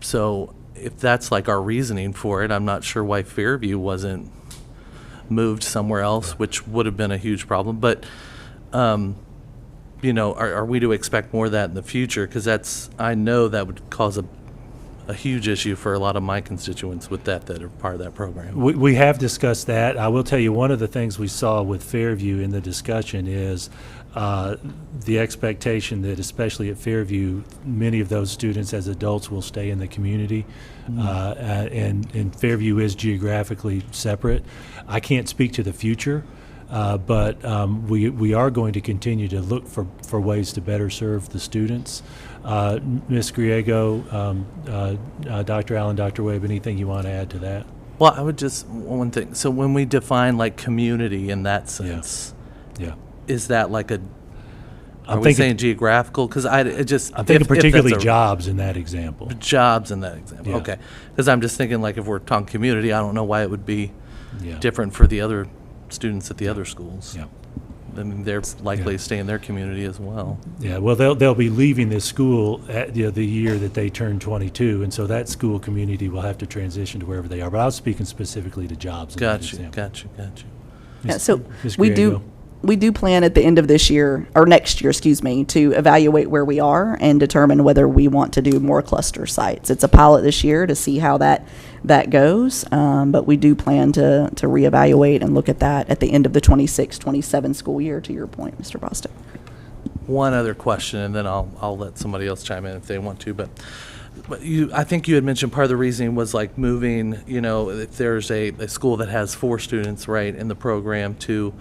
So if that's like our reasoning for it, I'm not sure why Fairview wasn't moved somewhere else, which would have been a huge problem. But, you know, are we to expect more of that in the future? Because I know that would cause a huge issue for a lot of my constituents with that are part of that program. We have discussed that. I will tell you, one of the things we saw with Fairview in the discussion is the expectation that, especially at Fairview, many of those students as adults will stay in the community. And Fairview is geographically separate. I can't speak to the future, but we are going to continue to look for ways to better serve the students. Ms. Griego, Dr. Allen, Dr. Webb, anything you want to add to that? Well, I would just, one thing. So when we define like community in that sense, Yeah. is that like a, I'm are we thinking- saying geographical? Because I'm thinking particularly jobs in that example. Jobs in that example, Yeah. okay. Because I'm just thinking like if we're talking community, I don't know why it would be Yeah. different for the other students at the other schools. Yeah. I mean, they're likely to stay in their community as well. Yeah, well, they'll be leaving this school at the year that they turn 22, and so that school community will have to transition to wherever they are. But I was speaking specifically to jobs. in that Got you. example. Yeah, so Ms. we Griego. do plan at the end of this year, or next year, excuse me, to evaluate where we are and determine whether we want to do more cluster sites. It's a pilot this year to see how that goes, but we do plan to reevaluate and look at that at the end of the 26-27 school year, to your point, Mr. Bostic. One other question, and then I'll let somebody else chime in if they want to. But I think you had mentioned part of the reasoning was like moving, you know, if there's a school that has 4 students, right, in the program to,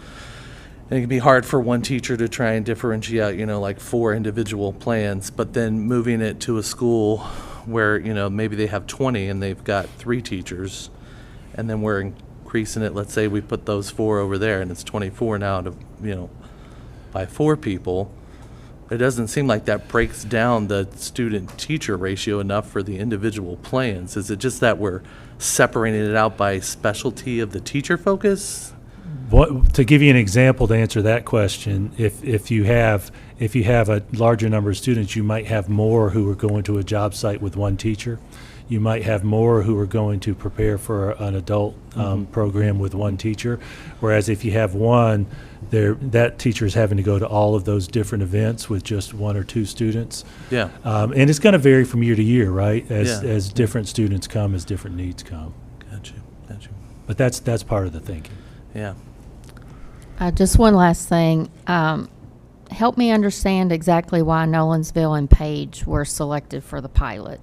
and it can be hard for one teacher to try and differentiate, you know, like 4 individual plans, but then moving it to a school where, you know, maybe they have 20 and they've got 3 teachers, and then we're increasing it, let's say we put those 4 over there and it's 24 now to, you know, by 4 people. It doesn't seem like that breaks down the student-teacher ratio enough for the individual plans. Is it just that we're separating it out by specialty of the teacher focus? To give you an example to answer that question, if you have a larger number of students, you might have more who are going to a job site with one teacher. You might have more who are going to prepare for an adult program with one teacher. Whereas if you have one, that teacher is having to go to all of those different events with just 1 or 2 students. Yeah. And it's going to vary from year to year, right? Yeah. As different students come, as different needs come. Got you. But that's part of the thinking. Yeah. Just one last thing. Help me understand exactly why Nolensville and Page were selected for the pilot.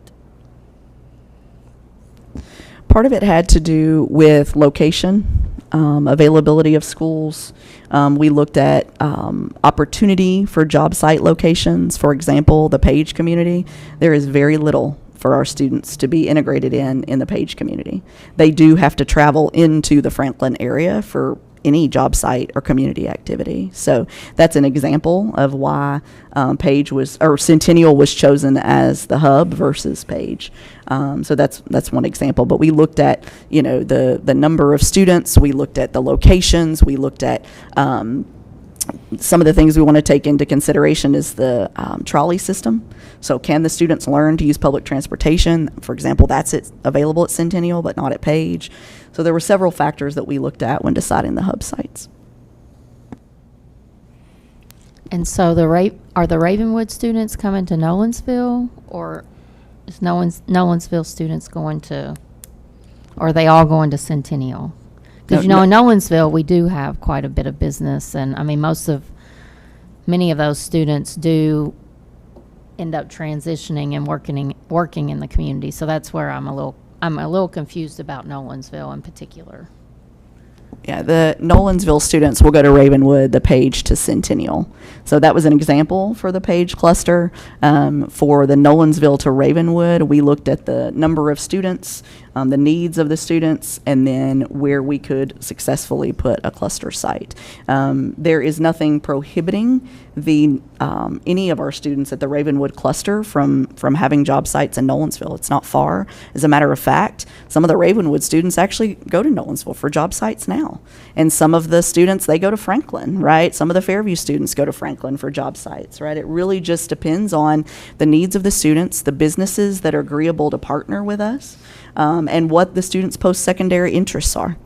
Part of it had to do with location, availability of schools. We looked at opportunity for job site locations. For example, the Page community, there is very little for our students to be integrated in the Page community. They do have to travel into the Franklin area for any job site or community activity. So that's an example of why Centennial was chosen as the hub versus Page. So that's one example. But we looked at, you know, the number of students, we looked at the locations, we looked at some of the things we want to take into consideration is the trolley system. So can the students learn to use public transportation? For example, that's available at Centennial, but not at Page. So there were several factors that we looked at when deciding the hub sites. And so are the Ravenwood students coming to Nolensville, or is Nolensville students going to, or are they all going to Centennial? Because, you know, in Nolensville, we do have quite a bit of business, and I mean, many of those students do end up transitioning and working in the community. So that's where I'm a little confused about Nolensville in particular. Yeah, the Nolensville students will go to Ravenwood, the Page to Centennial. So that was an example for the Page cluster. For the Nolensville to Ravenwood, we looked at the number of students, the needs of the students, and then where we could successfully put a cluster site. There is nothing prohibiting any of our students at the Ravenwood cluster from having job sites in Nolensville. It's not far. As a matter of fact, some of the Ravenwood students actually go to Nolensville for job sites now. And some of the students, they go to Franklin, right? Some of the Fairview students go to Franklin for job sites, right? It really just depends on the needs of the students, the businesses that are agreeable to partner with us, and what the students' post-secondary interests are.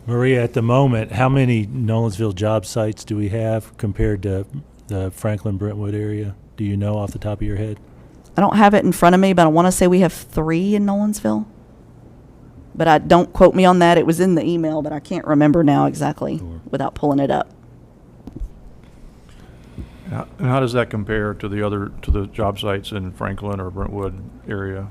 Maria, at the moment, how many Nolensville job sites do we have compared to the Franklin-Brentwood area? Do you know off the top of your head? I don't have it in front of me, but I want to say we have 3 in Nolensville. But don't quote me on that. It was in the email, but I can't remember now exactly without pulling it up. And how does that compare to the job sites in Franklin or Brentwood area,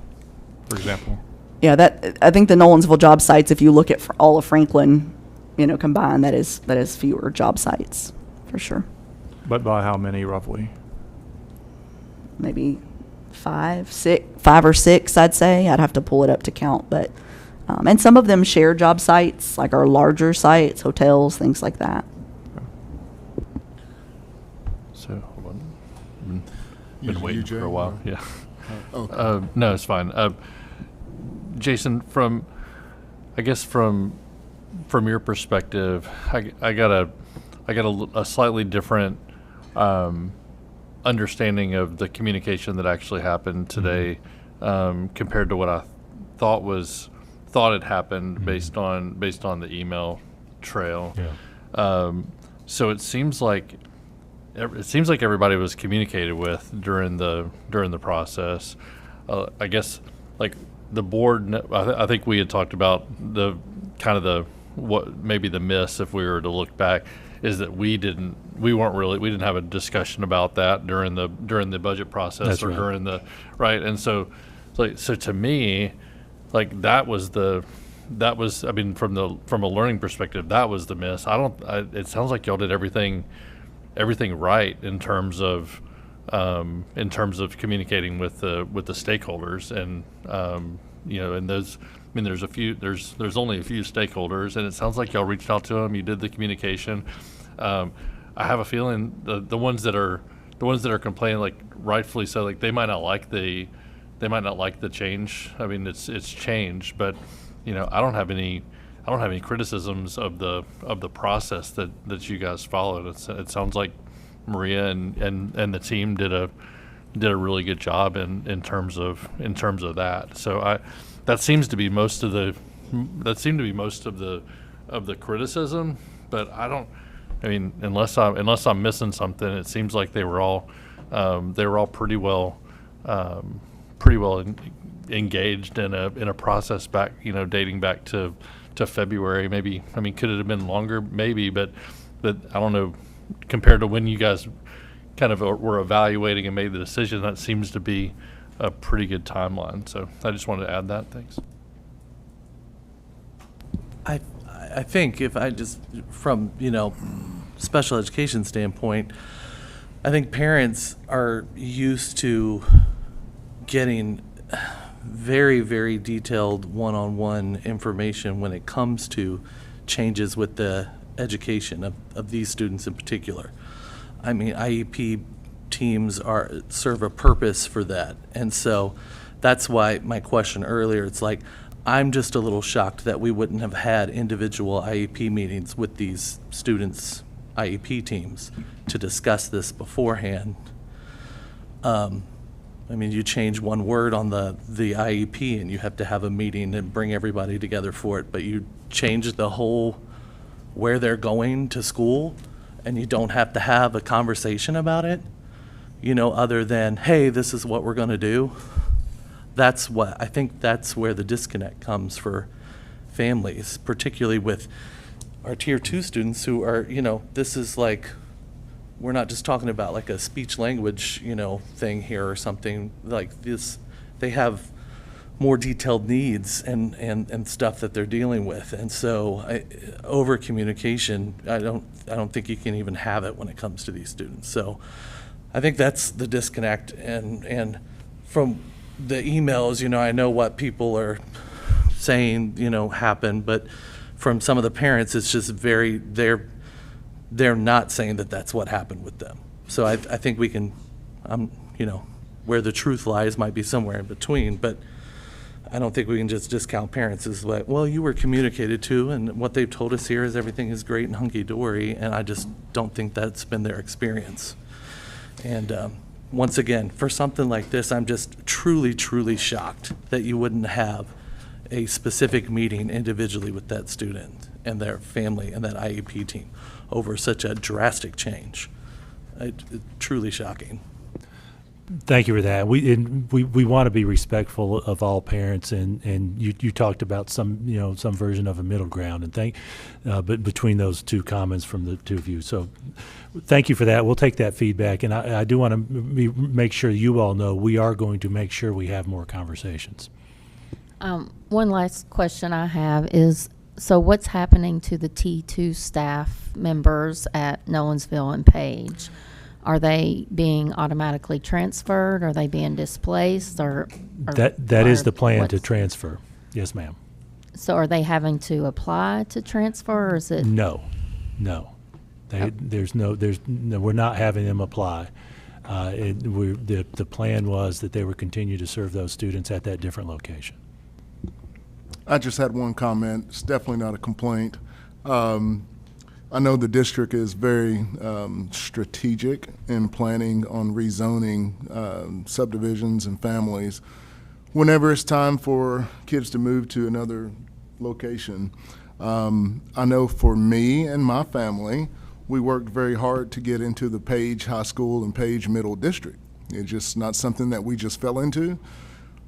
for example? Yeah, I think the Nolensville job sites, if you look at all of Franklin, combined, that is fewer job sites, for sure. But by how many roughly? Maybe 5 or 6, I'd say. I'd have to pull it up to count, but and some of them share job sites, like our larger sites, hotels, things like that. So, hold on. Been You, waiting Jay, for a while, or- yeah. Okay. No, it's fine. Jason, I guess from your perspective, I got a slightly different understanding of the communication that actually happened today compared to what I thought had happened based on the email trail. Yeah. So it seems like everybody was communicated with during the process. I guess like the board. I think we had talked about what maybe the miss, if we were to look back, is that we didn't have a discussion about that during the budget process. That's or right. during the right. And so to me, like that was I mean from a learning perspective, that was the miss. It sounds like y'all did everything right in terms of communicating with the stakeholders, and and those. I mean, there's only a few stakeholders, and it sounds like y'all reached out to them. You did the communication. I have a feeling the ones that are complaining, like rightfully so, like they might not like the change. I mean, it's change, but I don't have any criticisms of the process that you guys followed. It sounds like Maria and the team did a really good job in terms of that. So that seems to be most of the criticism, but I mean, unless I'm missing something, it seems like they were all pretty well engaged in a process dating back to February. Maybe, I mean, could it have been longer? Maybe, but I don't know, compared to when you guys kind of were evaluating and made the decision, that seems to be a pretty good timeline. So I just wanted to add that. Thanks. I think if I just, from, special education standpoint, I think parents are used to getting very, very detailed one-on-one information when it comes to changes with the education of these students in particular. I mean, IEP teams serve a purpose for that. And so that's why my question earlier, it's like, I'm just a little shocked that we wouldn't have had individual IEP meetings with these students' IEP teams to discuss this beforehand. I mean, you change one word on the IEP and you have to have a meeting and bring everybody together for it, but you change the whole where they're going to school and you don't have to have a conversation about it, other than, hey, this is what we're going to do. I think that's where the disconnect comes for families, particularly with our tier 2 students who are, this is like, we're not just talking about like a speech language, thing here or something like this. They have more detailed needs and stuff that they're dealing with. And so over communication, I don't think you can even have it when it comes to these students. So I think that's the disconnect. And from the emails, I know what people are saying, happened, but from some of the parents, it's just they're not saying that that's what happened with them. So I think we can, where the truth lies might be somewhere in between, but I don't think we can just discount parents as like, well, you were communicated to, and what they've told us here is everything is great and hunky-dory, and I just don't think that's been their experience. And once again, for something like this, I'm just truly, truly shocked that you wouldn't have a specific meeting individually with that student and their family and that IEP team over such a drastic change. Truly shocking. Thank you for that. We want to be respectful of all parents, and you talked about some version of a middle ground, and but between those two comments from the two of you. So thank you for that. We'll take that feedback, and I do want to make sure you all know we are going to make sure we have more conversations. One last question I have is, so what's happening to the T2 staff members at Nolensville and Page? Are they being automatically transferred? Are they being displaced? Or that is the plan to transfer. Yes, ma'am. So are they having to apply to transfer, or is it? No. We're not having them apply. The plan was that they would continue to serve those students at that different location. I just had one comment. It's definitely not a complaint. I know the district is very strategic in planning on rezoning subdivisions and families whenever it's time for kids to move to another location. I know for me and my family, we worked very hard to get into the Page High School and Page Middle District. It's just not something that we just fell into.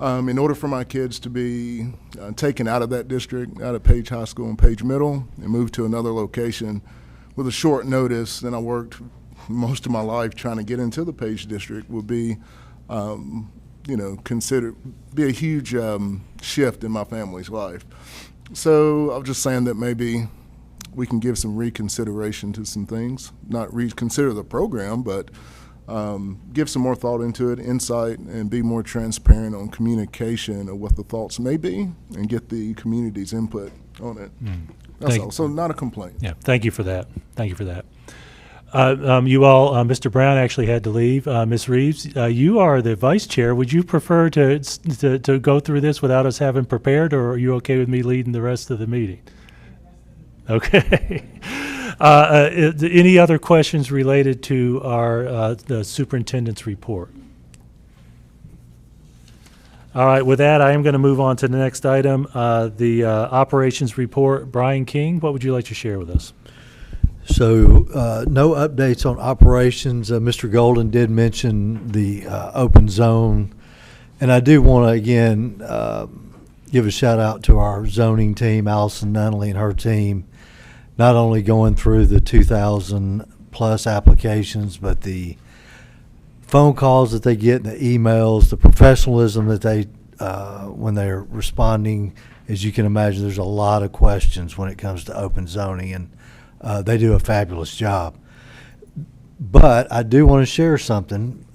In order for my kids to be taken out of that district, out of Page High School and Page Middle, and moved to another location with a short notice, then I worked most of my life trying to get into the Page district, would be, considered be a huge shift in my family's life. So I was just saying that maybe we can give some reconsideration to some things, not reconsider the program, but give some more thought into it, insight, and be more transparent on communication of what the thoughts may be, and get the community's input on it. That's all. So not a complaint. Yeah, thank you for that. You all, Mr. Brown actually had to leave. Ms. Reeves, you are the vice chair. Would you prefer to go through this without us having prepared, or are you okay with me leading the rest of the meeting? Okay. Any other questions related to the superintendent's report? All right, with that, I am going to move on to the next item, the operations report. Brian King, what would you like to share with us? So no updates on operations. Mr. Golden did mention the open zone, and I do want to again give a shout out to our zoning team, Allison Nunley and her team, not only going through the 2,000 plus applications, but the phone calls that they get, the emails, the professionalism that they, when they're responding. As you can imagine, there's a lot of questions when it comes to open zoning, and they do a fabulous job. But I do want to share something,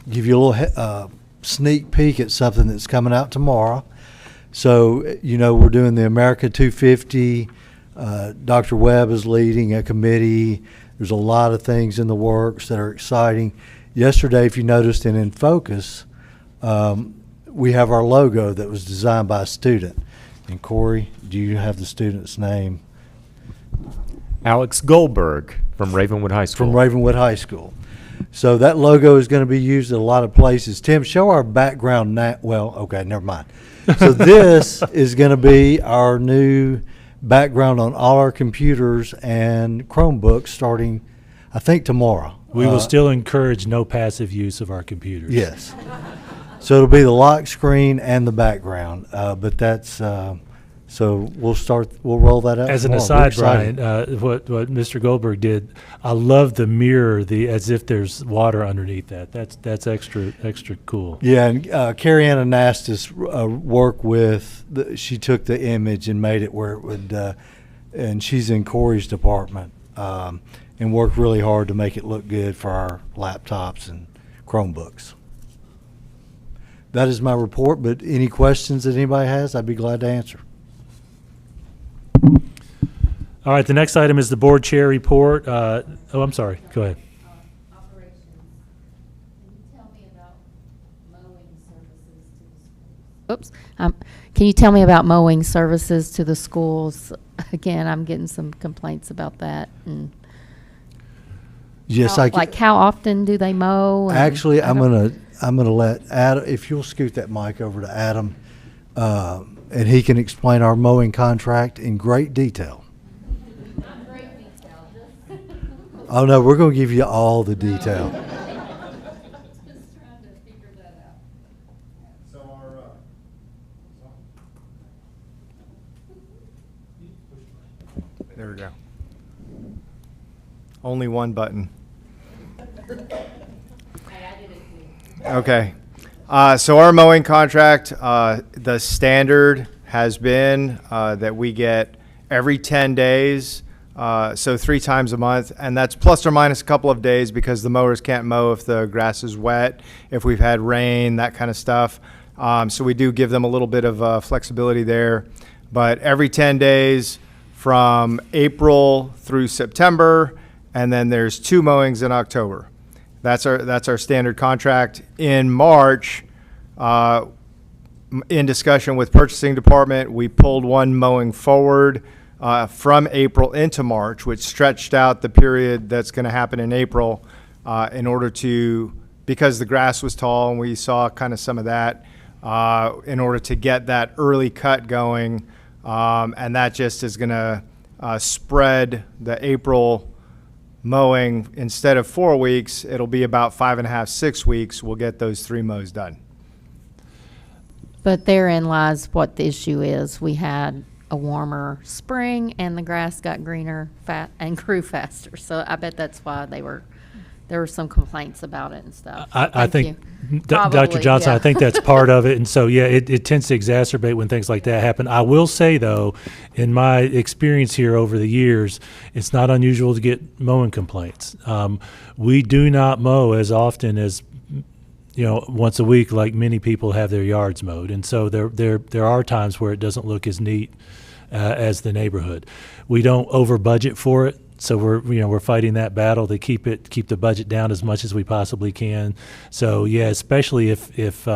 give you a little sneak peek at something that's coming out tomorrow. So, we're doing the America 250. Dr. Webb is leading a committee. There's a lot of things in the works that are exciting. Yesterday, if you noticed in Focus, we have our logo that was designed by a student. And Corey, do you have the student's name? Alex Goldberg from Ravenwood High School. From Ravenwood High School. So that logo is going to be used in a lot of places. Tim, show our background now. Well, okay, never mind. So this is going to be our new background on all our computers and Chromebooks starting, I think, tomorrow. We will still encourage no passive use of our computers. Yes. So it'll be the lock screen and the background, but that's so we'll roll that out. As an tomorrow. aside, Brian, what Mr. Goldberg did, I love the mirror, as if there's water underneath that. That's extra cool. Yeah, and Carrie Ann Anastas worked with. She took the image and made it where it would, and she's in Corey's department, and worked really hard to make it look good for our laptops and Chromebooks. that is my report, but any questions that anybody has, I'd be glad to answer. All right, the next item is the board chair report. I'm sorry, go ahead. Operations. Can you tell me about mowing services to the schools? Oops. Can you tell me about mowing services to the schools? Again, I'm getting some complaints about that. And Yes, how, I can. like how often do they mow? And Actually, I I'm don't- gonna let Adam, if you'll scoot that mic over to Adam, and he can explain our mowing contract in great detail. Oh, no, we're gonna give you all the detail. There we go. Only one button. Okay. So our mowing contract, the standard has been that we get every 10 days, so 3 times a month, and that's plus or minus a couple of days because the mowers can't mow if the grass is wet, if we've had rain, that kind of stuff. So we do give them a little bit of flexibility there. But every 10 days from April through September, and then there's 2 mowings in October. That's our standard contract. In March, in discussion with purchasing department, we pulled 1 mowing forward from April into March, which stretched out the period that's going to happen in April in order to, because the grass was tall and we saw kind of some of that, in order to get that early cut going. And that just is going to spread the April mowing. Instead of 4 weeks, it'll be about 5.5, 6 weeks. We'll get those 3 mows done. But therein lies what the issue is. We had a warmer spring and the grass got greener and grew faster. So I bet that's why there were some complaints about it and stuff. So I thank think, you. Dr. Probably, Johnson, yeah. I think that's part of it. And so, yeah, it tends to exacerbate when things like that happen. I will say, though, in my experience here over the years, it's not unusual to get mowing complaints. We do not mow as often as, once a week, like many people have their yards mowed. And so there are times where it doesn't look as neat as the neighborhood. We don't over budget for it. So we're fighting that battle to keep the budget down as much as we possibly can. So yeah, especially if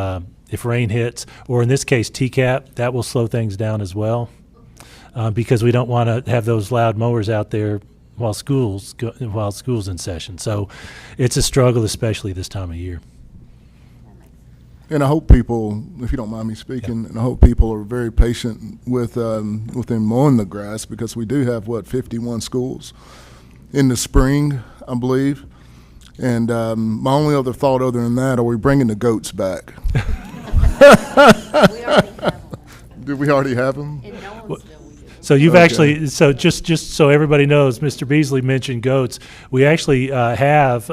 rain hits, or in this case TCAP, that will slow things down as well, because we don't want to have those loud mowers out there while school's in session. So it's a struggle, especially this time of year. And I hope people, if you don't mind me speaking, and I hope people are very patient with them mowing the grass, because we do have, 51 schools in the spring, I believe. And my only other thought other than that, are we bringing the goats back? Did we already have them? So you've Okay. actually, so just so everybody knows, Mr. Beasley mentioned goats. We actually have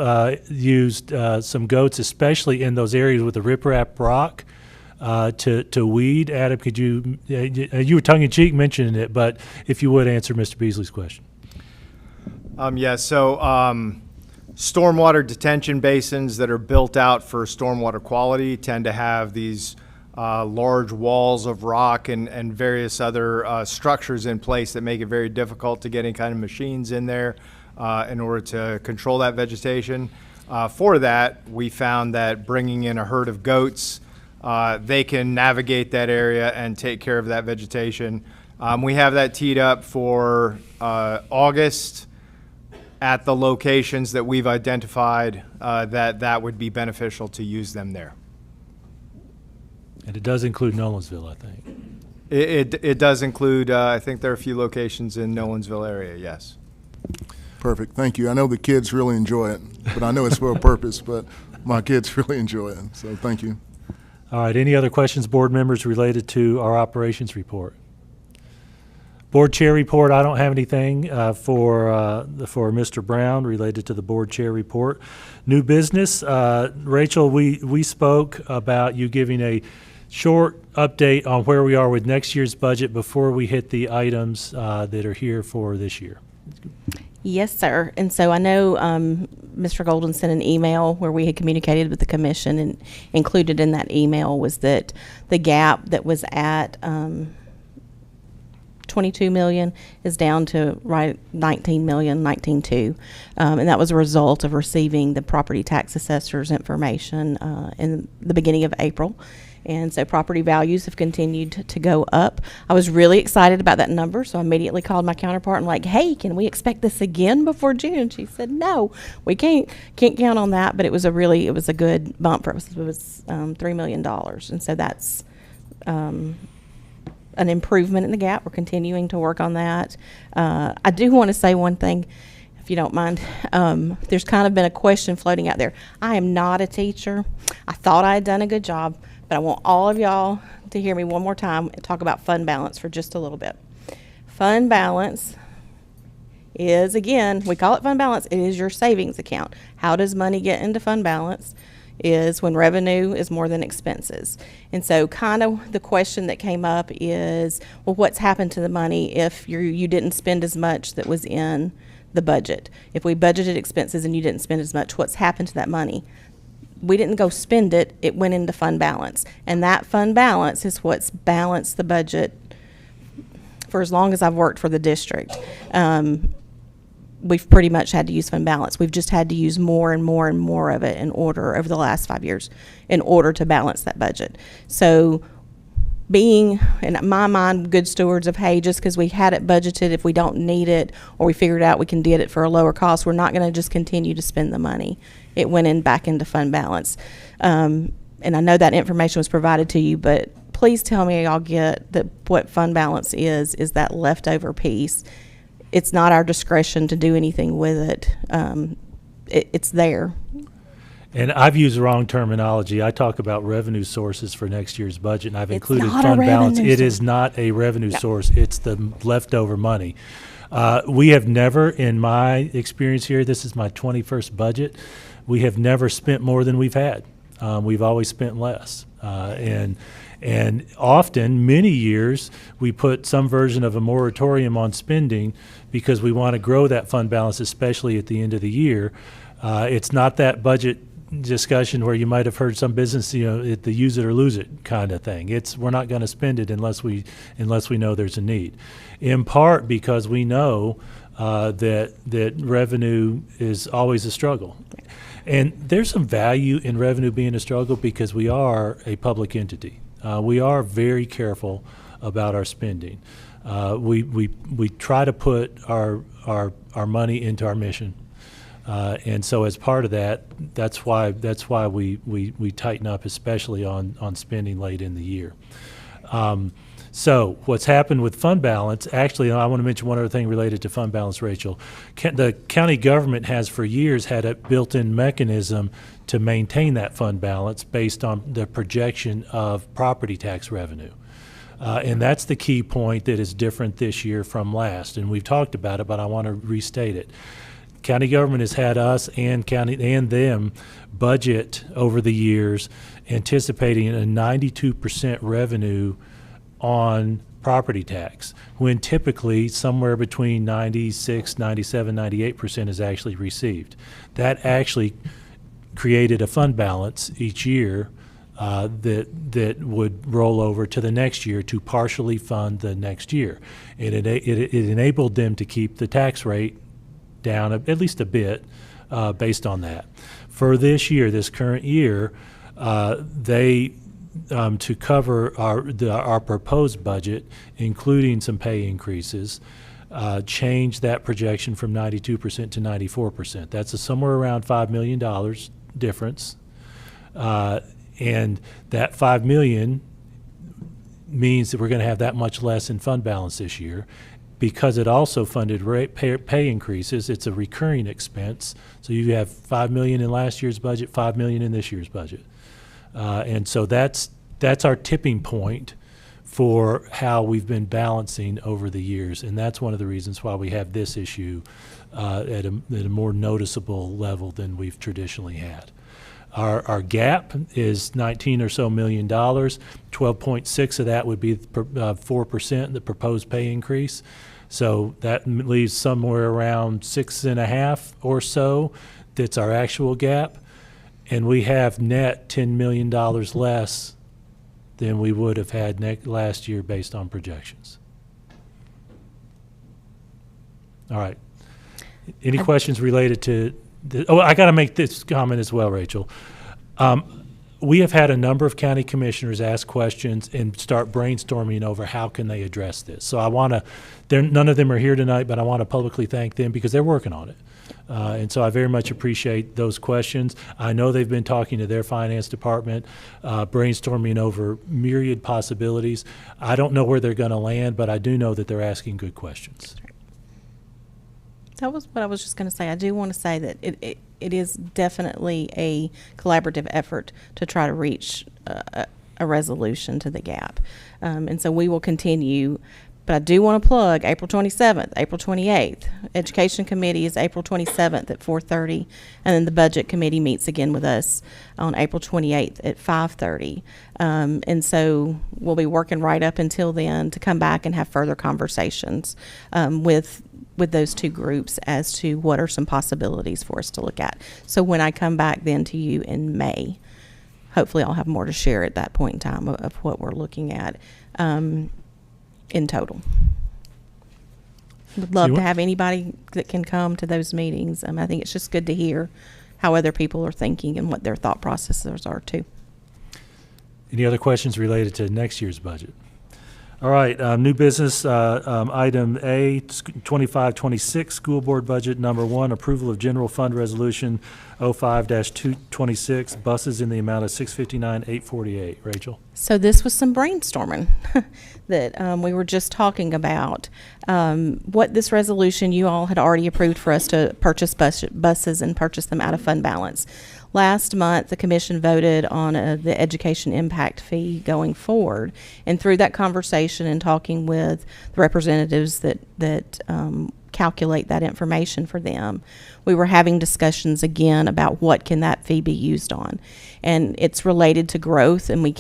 used some goats, especially in those areas with the riprap rock, to weed. Adam, could you were tongue-in-cheek mentioning it, but if you would answer Mr. Beasley's question. Stormwater detention basins that are built out for stormwater quality tend to have these large walls of rock and various other structures in place that make it very difficult to get any kind of machines in there in order to control that vegetation. For that, we found that bringing in a herd of goats, they can navigate that area and take care of that vegetation. We have that teed up for August at the locations that we've identified that would be beneficial to use them there. And it does include Nolensville, I think. It does include, I think there are a few locations in Nolensville area, yes. Perfect, thank you. I know the kids really enjoy it, but I know it's for a purpose, but my kids really enjoy it, so thank you. All right, any other questions, board members, related to our operations report? Board chair report, I don't have anything for Mr. Brown related to the board chair report. New business, Rachel, we spoke about you giving a short update on where we are with next year's budget before we hit the items that are here for this year. Yes, sir. And so I know Mr. Golden sent an email where we had communicated with the commission, and included in that email was that the gap that was at 22 million is down to right 19 million, 19.2. And that was a result of receiving the property tax assessor's information in the beginning of April. And so property values have continued to go up. I was really excited about that number, so I immediately called my counterpart and like, hey, can we expect this again before June? She said, no, we can't count on that. But it was a good bump for us. It was $3 million. And so that's an improvement in the gap. We're continuing to work on that. I do want to say one thing, if you don't mind. There's kind of been a question floating out there. I am not a teacher. I thought I had done a good job, but I want all of y'all to hear me one more time and talk about fund balance for just a little bit. Fund balance is, again, we call it fund balance. It is your savings account. How does money get into fund balance? Is when revenue is more than expenses. And so kind of the question that came up is, well, what's happened to the money if you didn't spend as much that was in the budget? If we budgeted expenses and you didn't spend as much, what's happened to that money? We didn't go spend it, it went into fund balance. And that fund balance is what's balanced the budget for as long as I've worked for the district. We've pretty much had to use fund balance. We've just had to use more and more and more of it in order over the last 5 years in order to balance that budget. So being, in my mind, good stewards of, hey, just because we had it budgeted, if we don't need it or we figured out we can get it for a lower cost, we're not going to just continue to spend the money. It went back into fund balance. And I know that information was provided to you, but please tell me y'all get that what fund balance is that leftover piece. It's not our discretion to do anything with it. It's there. And I've used the wrong terminology. I talk about revenue sources for next year's budget, and I've included not a fund balance. revenue It is source. not a revenue source. It's the leftover money. We have never, in my experience here, this is my 21st budget, we have never spent more than we've had. We've always spent less. And often, many years, we put some version of a moratorium on spending because we want to grow that fund balance, especially at the end of the year. It's not that budget discussion where you might have heard some business, the use it or lose it kind of thing. We're not going to spend it unless we know there's a need. In part because we know that revenue is always a struggle. And there's some value in revenue being a struggle because we are a public entity. We are very careful about our spending. We try to put our money into our mission. And so as part of that, that's why we tighten up, especially on spending late in the year. So what's happened with fund balance, actually, I want to mention one other thing related to fund balance, Rachel. The county government has for years had a built-in mechanism to maintain that fund balance based on the projection of property tax revenue. And that's the key point that is different this year from last. And we've talked about it, but I want to restate it. County government has had us and them budget over the years anticipating a 92% revenue on property tax, when typically somewhere between 96, 97, 98% is actually received. That actually created a fund balance each year that would roll over to the next year to partially fund the next year. And it enabled them to keep the tax rate down at least a bit based on that. For this year, this current year, they to cover our proposed budget, including some pay increases, changed that projection from 92% to 94%. That's somewhere around $5 million difference. And that $5 million means that we're going to have that much less in fund balance this year. Because it also funded pay increases, it's a recurring expense. So you have $5 million in last year's budget, $5 million in this year's budget. And so that's our tipping point for how we've been balancing over the years. And that's one of the reasons why we have this issue at a more noticeable level than we've traditionally had. Our gap is $19 or so million. 12.6 of that would be 4%, the proposed pay increase. So that leaves somewhere around 6.5 or so that's our actual gap. And we have net $10 million less than we would have had last year based on projections. All right. Any questions related to I got to make this comment as well, Rachel. We have had a number of county commissioners ask questions and start brainstorming over how can they address this. So I want to, none of them are here tonight, but I want to publicly thank them because they're working on it. And so I very much appreciate those questions. I know they've been talking to their finance department, brainstorming over myriad possibilities. I don't know where they're going to land, but I do know that they're asking good questions. That was what I was just going to say. I do want to say that it is definitely a collaborative effort to try to reach a resolution to the gap. And so we will continue. But I do want to plug April 27th, April 28th. Education Committee is April 27th at 4:30. And then the Budget Committee meets again with us on April 28th at 5:30. And so we'll be working right up until then to come back and have further conversations with those two groups as to what are some possibilities for us to look at. So when I come back then to you in May, hopefully I'll have more to share at that point in time of what we're looking at in total. Would love to have anybody that can come to those meetings. I think it's just good to hear how other people are thinking and what their thought processes are too. Any other questions related to next year's budget? All right, new business, item A, 25-26, school board budget number 1, approval of general fund resolution 05-226, buses in the amount of $659,848. Rachel? So this was some brainstorming that we were just talking about. What this resolution, you all had already approved for us to purchase buses and purchase them out of fund balance. Last month, the commission voted on the education impact fee going forward. And through that conversation and talking with the representatives that calculate that information for them, we were having discussions again about what can that fee be used on. And it's related to growth, and we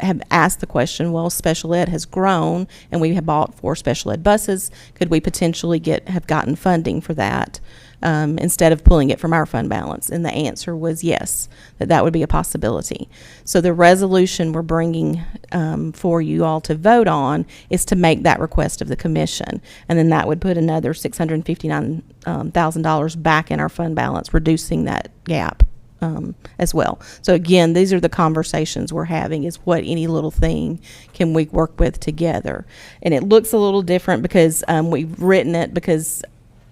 have asked the question, well, special ed has grown and we have bought 4 special ed buses. Could we potentially have gotten funding for that instead of pulling it from our fund balance? And the answer was yes, that would be a possibility. So the resolution we're bringing for you all to vote on is to make that request of the commission. And then that would put another $659,000 back in our fund balance, reducing that gap as well. So again, these are the conversations we're having, is what any little thing can we work with together. And it looks a little different because we've written it because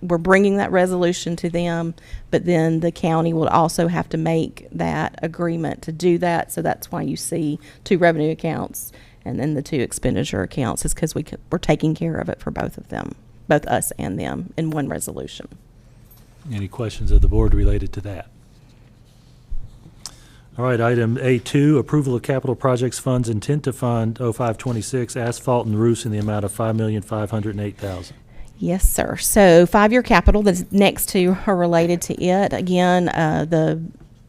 we're bringing that resolution to them, but then the county will also have to make that agreement to do that. So that's why you see 2 revenue accounts and then the 2 expenditure accounts, is because we're taking care of it for both of them, both us and them, in one resolution. Any questions of the board related to that? All right, item A2, approval of capital projects funds intent to fund 0526 asphalt and roofs in the amount of $5,508,000. Yes, sir. So 5-year capital, the next 2 are related to it. Again, the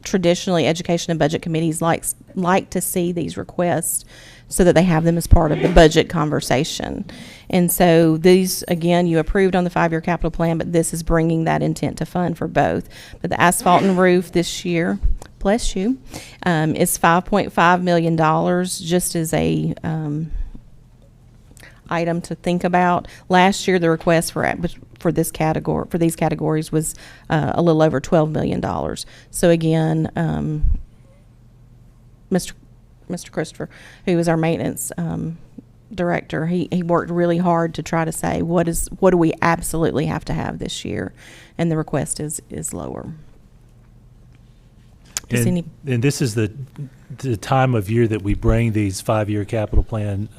traditionally education and budget committees like to see these requests so that they have them as part of the budget conversation. And so these, again, you approved on the 5-year capital plan, but this is bringing that intent to fund for both. But the asphalt and roof this year, bless you, is $5.5 million, just as a item to think about. Last year, the request for this category, for these categories, was a little over $12 million. So again, Mr. Christopher, who is our maintenance director, he worked really hard to try to say what do we absolutely have to have this year, and the request is lower. And this is the time of year that we bring these 5-year capital plan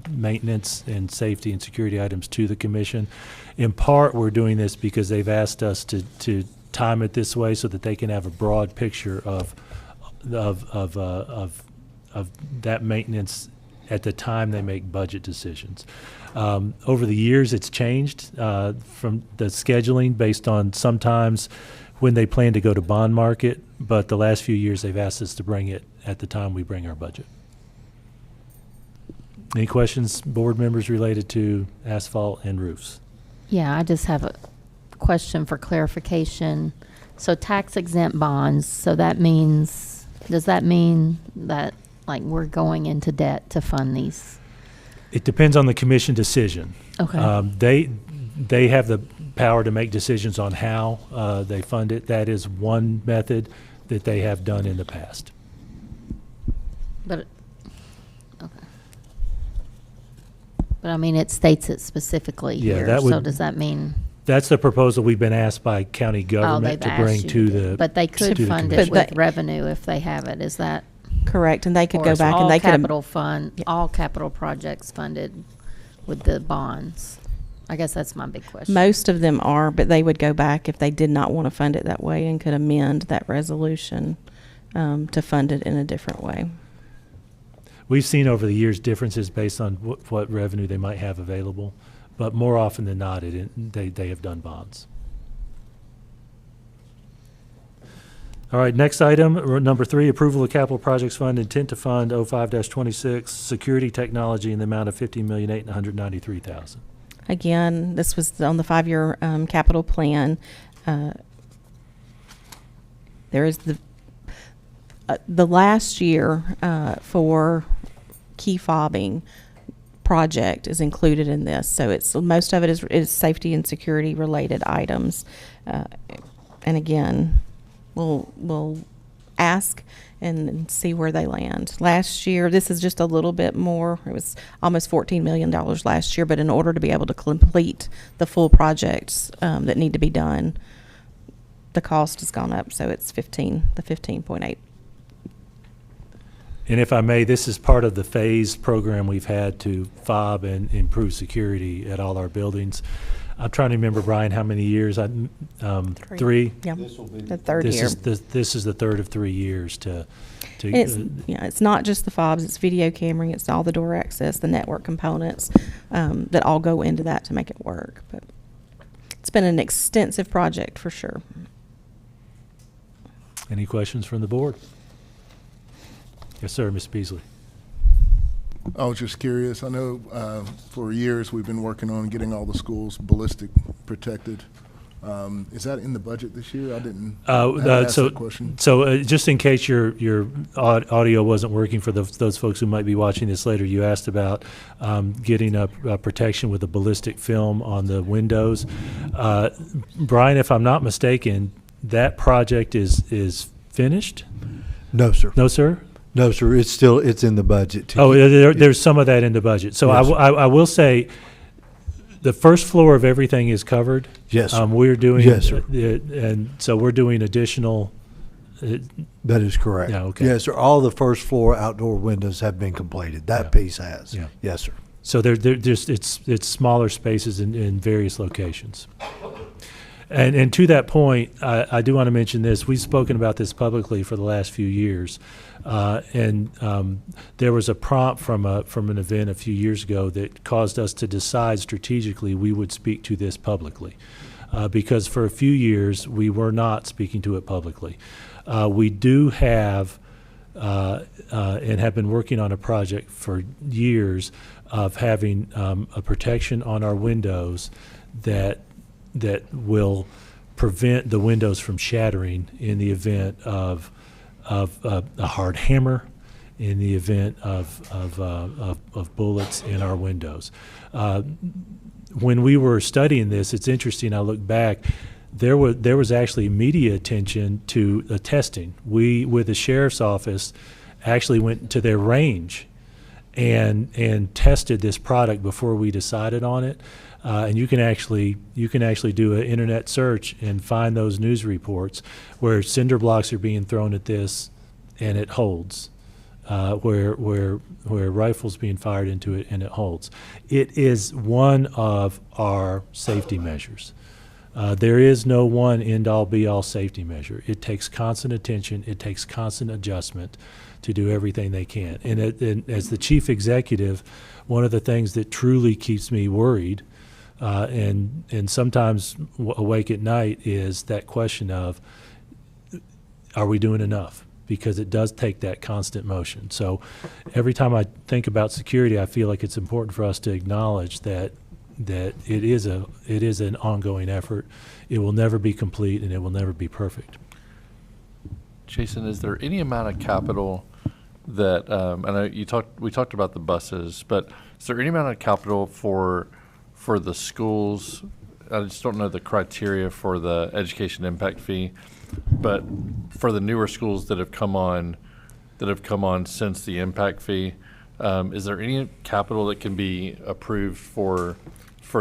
maintenance and safety and security items to the commission. In part, we're doing this because they've asked us to time it this way so that they can have a broad picture of that maintenance at the time they make budget decisions. Over the years, it's changed from the scheduling based on sometimes when they plan to go to bond market, but the last few years they've asked us to bring it at the time we bring our budget. Any questions, board members, related to asphalt and roofs? Yeah, I just have a question for clarification. So tax exempt bonds, so that means, does that mean that, like, we're going into debt to fund these? It depends on the commission decision. Okay. They have the power to make decisions on how they fund it. That is one method that they have done in the past. But, okay. But I mean, it states it specifically Yeah, here, that so would- does that mean? That's the proposal we've been asked by county Oh, government they've to bring asked you to do it. the. But they could to the fund commission. it with revenue if they have it, is that? Correct, and they could Or go is back all and they could. capital fund, all capital projects funded with the bonds? I guess that's my big question. Most of them are, but they would go back if they did not want to fund it that way and could amend that resolution to fund it in a different way. We've seen over the years differences based on what revenue they might have available, but more often than not, they have done bonds. All right, next item, number 3, approval of capital projects fund, intent to fund 05-26, security technology in the amount of $50,893,000. Again, this was on the 5-year capital plan. There is the last year for key fobbing project is included in this. So it's most of it is safety and security related items. And again, we'll ask and see where they land. Last year, this is just a little bit more. It was almost $14 million last year, but in order to be able to complete the full projects that need to be done, the cost has gone up. So it's the 15.8. And if I may, this is part of the phased program we've had to fob and improve security at all our buildings. I'm trying to remember, Brian, how many years? 3? Yeah, the third year. This is the third of 3 years to And it's not just the fobs, it's video camera, it's all the door access, the network components that all go into that to make it work. But it's been an extensive project for sure. Any questions from the board? Yes, sir, Ms. Beasley. I was just curious. I know for years we've been working on getting all the schools ballistic protected. Is that in the budget this year? I didn't ask that question. So just in case your audio wasn't working for those folks who might be watching this later, you asked about getting a protection with a ballistic film on the windows. Brian, if I'm not mistaken, that project is finished? No, sir. No, sir? No, sir. It's in the budget. There's some of that in the budget. So Yes, I will say, the first floor of everything is covered. Yes, sir. We're doing. Yes, sir. And so we're doing additional. That is correct. Yeah, okay. Yes, sir. All the first floor outdoor windows have been completed. That piece has. Yeah. Yes, sir. So they're just it's smaller spaces in various locations. And to that point, I do want to mention this. We've spoken about this publicly for the last few years, and there was a prompt from an event a few years ago that caused us to decide strategically we would speak to this publicly, because for a few years we were not speaking to it publicly. We do have and have been working on a project for years of having a protection on our windows that will prevent the windows from shattering in the event of a hard hammer, in the event of bullets in our windows. When we were studying this, it's interesting, I look back, there was actually media attention to the testing. We, with the sheriff's office, actually went to their range and tested this product before we decided on it. And you can actually do an internet search and find those news reports where cinder blocks are being thrown at this, and it holds. Where rifles being fired into it, and it holds. It is one of our safety measures. There is no one end-all be-all safety measure. It takes constant attention. It takes constant adjustment to do everything they can. And as the chief executive, one of the things that truly keeps me worried and sometimes awake at night is that question of, are we doing enough? Because it does take that constant motion. So every time I think about security, I feel like it's important for us to acknowledge that that it is an ongoing effort. It will never be complete and it will never be perfect. Jason, is there any amount of capital that, I know we talked about the buses, but is there any amount of capital for the schools? I just don't know the criteria for the education impact fee, but for the newer schools that have come on since the impact fee, is there any capital that can be approved for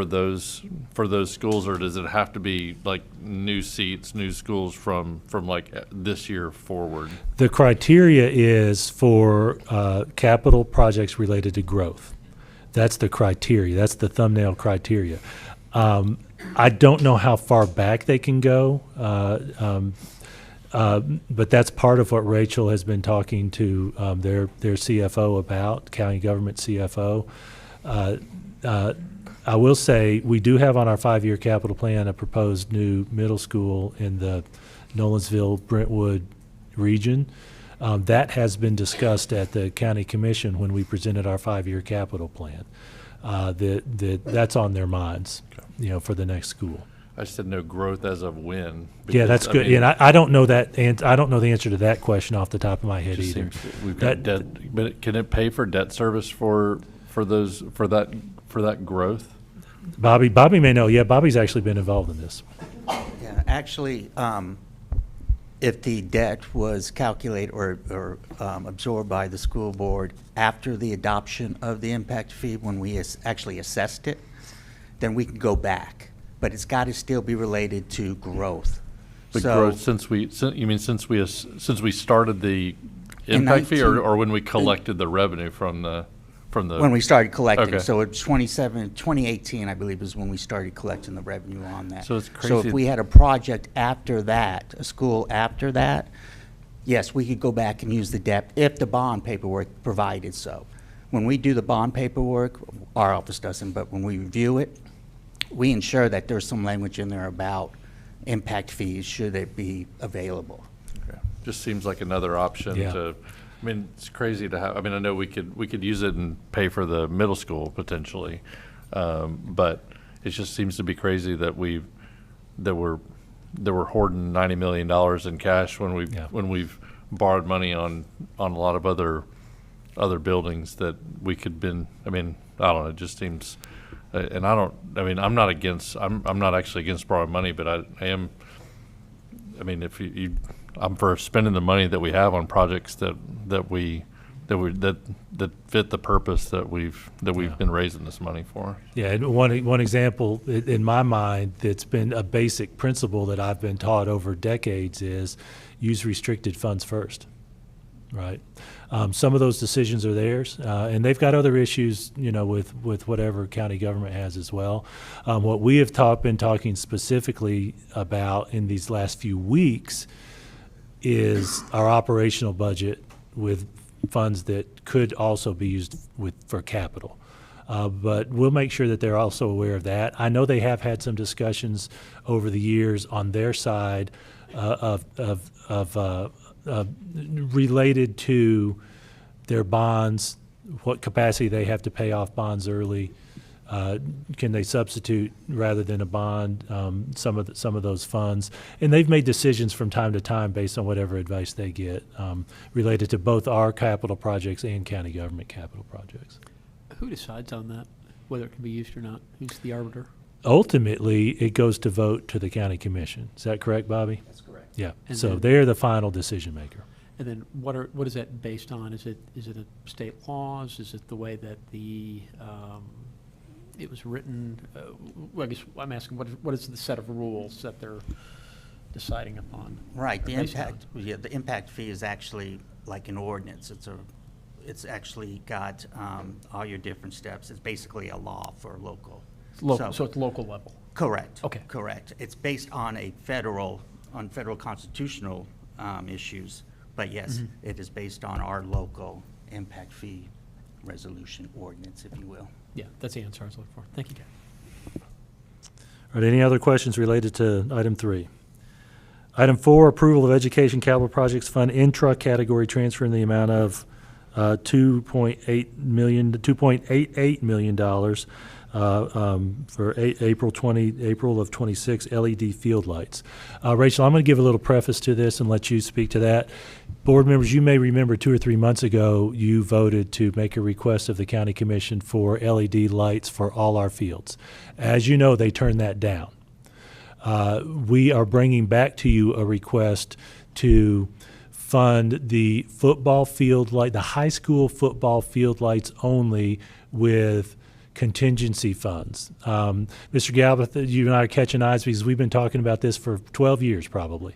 those schools, or does it have to be like new seats, new schools from like this year forward? The criteria is for capital projects related to growth. That's the criteria. That's the thumbnail criteria. I don't know how far back they can go, but that's part of what Rachel has been talking to their CFO about, county government CFO. I will say we do have on our 5-year capital plan a proposed new middle school in the Nolensville-Brentwood region. That has been discussed at the county commission when we presented our 5-year capital plan. That's on their minds, for the next school. I said no growth as of when. Yeah, that's good. And I don't know that, and I don't know the answer to that question off the top of my head Just either. We've got debt, but can it pay for debt service for that growth? Bobby may know. Yeah, Bobby's actually been involved in this. Yeah, actually, if the debt was calculated or absorbed by the school board after the adoption of the impact fee, when we actually assessed it, then we can go back. But it's got to still be related to growth. The growth since we started the impact fee, or when we collected the revenue from the when we started collecting. Okay. So it's 2018, I believe, is when we started collecting the revenue on that. So it's crazy. So if we had a project after that, a school after that, yes, we could go back and use the debt if the bond paperwork provided so. When we do the bond paperwork, our office doesn't, but when we review it, we ensure that there's some language in there about impact fees should it be available. Okay. Just seems like another option to. I mean, it's crazy to have. I mean, I know we could use it and pay for the middle school potentially, but it just seems to be crazy that we're hoarding $90 million in cash when we've borrowed money on a lot of other buildings that we could been. I mean, I don't know. It just seems, and I don't. I mean, I'm not actually against borrowing money, but I am. I mean, if I'm for spending the money that we have on projects that fit the purpose that we've been raising this money for. Yeah, and one example in my mind that's been a basic principle that I've been taught over decades is use restricted funds first, right? Some of those decisions are theirs, and they've got other issues, with whatever county government has as well. What we have been talking specifically about in these last few weeks is our operational budget with funds that could also be used for capital. But we'll make sure that they're also aware of that. I know they have had some discussions over the years on their side related to their bonds, what capacity they have to pay off bonds early. Can they substitute rather than a bond some of those funds? And they've made decisions from time to time based on whatever advice they get related to both our capital projects and county government capital projects. Who decides on that, whether it can be used or not? Who's the arbiter? Ultimately, it goes to vote to the county commission. Is that correct, Bobby? That's correct. Yeah. And So then- they're the final decision maker. And then what is that based on? Is it a state laws? Is it the way that it was written? Well, I guess I'm asking what is the set of rules that they're deciding upon? Right. The based on? impact. Yeah, the impact fee is actually like an ordinance. It's actually got all your different steps. It's basically a law for local. So it's local level. Correct. Okay. Correct. It's based on federal constitutional issues, but yes, it is based on our local impact fee resolution ordinance, if you will. Yeah, that's the answer I was looking for. Thank you, Gary. All right, any other questions related to item 3? Item 4, approval of education capital projects fund intra-category transfer in the amount of $2.88 million for April of '26 LED field lights. Rachel, I'm going to give a little preface to this and let you speak to that. Board members, you may remember 2 or 3 months ago, you voted to make a request of the county commission for LED lights for all our fields. As you know, they turned that down. We are bringing back to you a request to fund the football field light, the high school football field lights only with contingency funds. Mr. Galbraith, you and I are catching eyes because we've been talking about this for 12 years probably.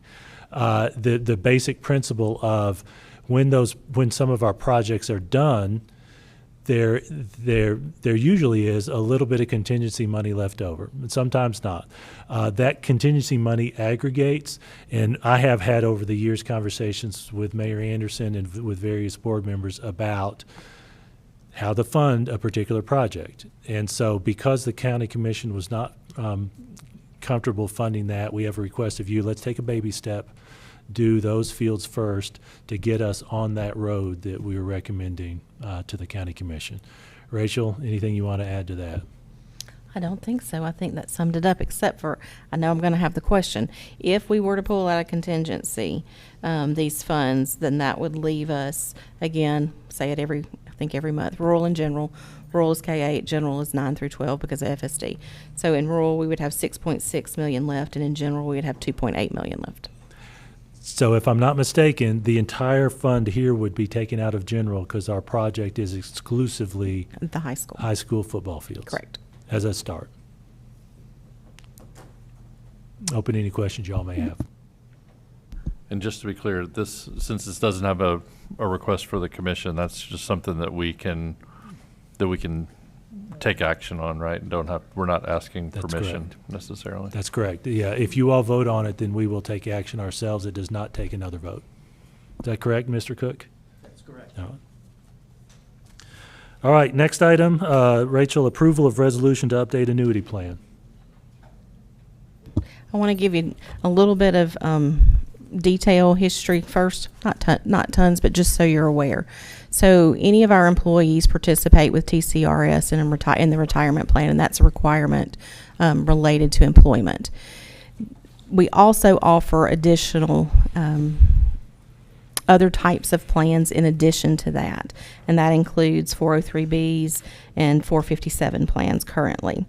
The basic principle of when some of our projects are done, there usually is a little bit of contingency money left over, and sometimes not. That contingency money aggregates, and I have had over the years conversations with Mayor Anderson and with various board members about how to fund a particular project. And so because the county commission was not comfortable funding that, we have a request of you, let's take a baby step, do those fields first to get us on that road that we were recommending to the county commission. Rachel, anything you want to add to that? I don't think so. I think that summed it up, except for, I know I'm going to have the question. If we were to pull out a contingency, these funds, then that would leave us, again, say it every month, rural and general. Rural is K-8, general is 9 through 12 because of FSD. So in rural, we would have 6.6 million left, and in general, we would have 2.8 million left. So if I'm not mistaken, the entire fund here would be taken out of general because our project is exclusively the high school football fields. Correct. As a start. Open any questions y'all may have. And just to be clear, since this doesn't have a request for the commission, that's just something that we can take action on, right? We're not asking That's permission correct. necessarily. That's correct. Yeah, if you all vote on it, then we will take action ourselves. It does not take another vote. Is that correct, Mr. Cook? That's correct. All right, next item, Rachel, approval of resolution to update annuity plan. I want to give you a little bit of detail history first, not tons, but just so you're aware. So any of our employees participate with TCRS in the retirement plan, and that's a requirement related to employment. We also offer additional other types of plans in addition to that, and that includes 403Bs and 457 plans currently.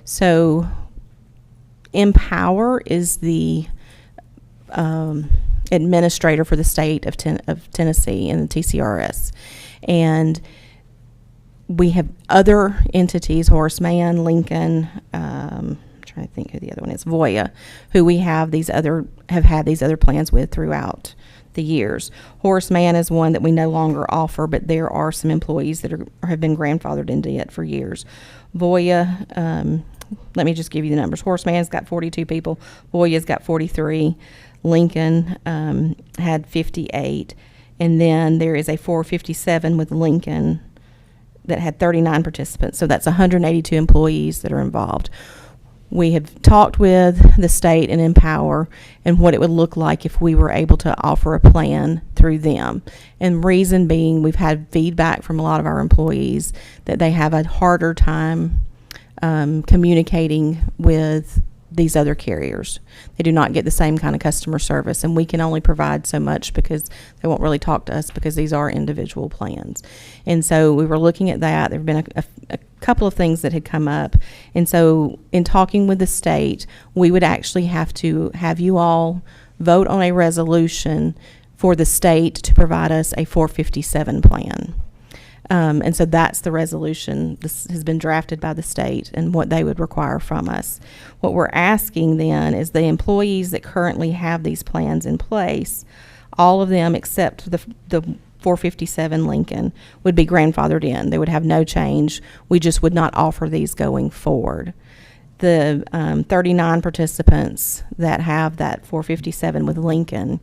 So Empower is the administrator for the state of Tennessee and the TCRS. And we have other entities, Horace Mann, Lincoln, I'm trying to think who the other one is, Voya, who we have had these other plans with throughout the years. Horace Mann is one that we no longer offer, but there are some employees that have been grandfathered into it for years. Voya, let me just give you the numbers. Horace Mann's got 42 people. Voya's got 43. Lincoln had 58. And then there is a 457 with Lincoln that had 39 participants. So that's 182 employees that are involved. We have talked with the state and Empower and what it would look like if we were able to offer a plan through them. And reason being, we've had feedback from a lot of our employees that they have a harder time communicating with these other carriers. They do not get the same kind of customer service, and we can only provide so much because they won't really talk to us because these are individual plans. And so we were looking at that. There have been a couple of things that had come up. And so in talking with the state, we would actually have to have you all vote on a resolution for the state to provide us a 457 plan. And so that's the resolution. This has been drafted by the state and what they would require from us. What we're asking then is the employees that currently have these plans in place, all of them except the 457 Lincoln would be grandfathered in. They would have no change. We just would not offer these going forward. The 39 participants that have that 457 with Lincoln,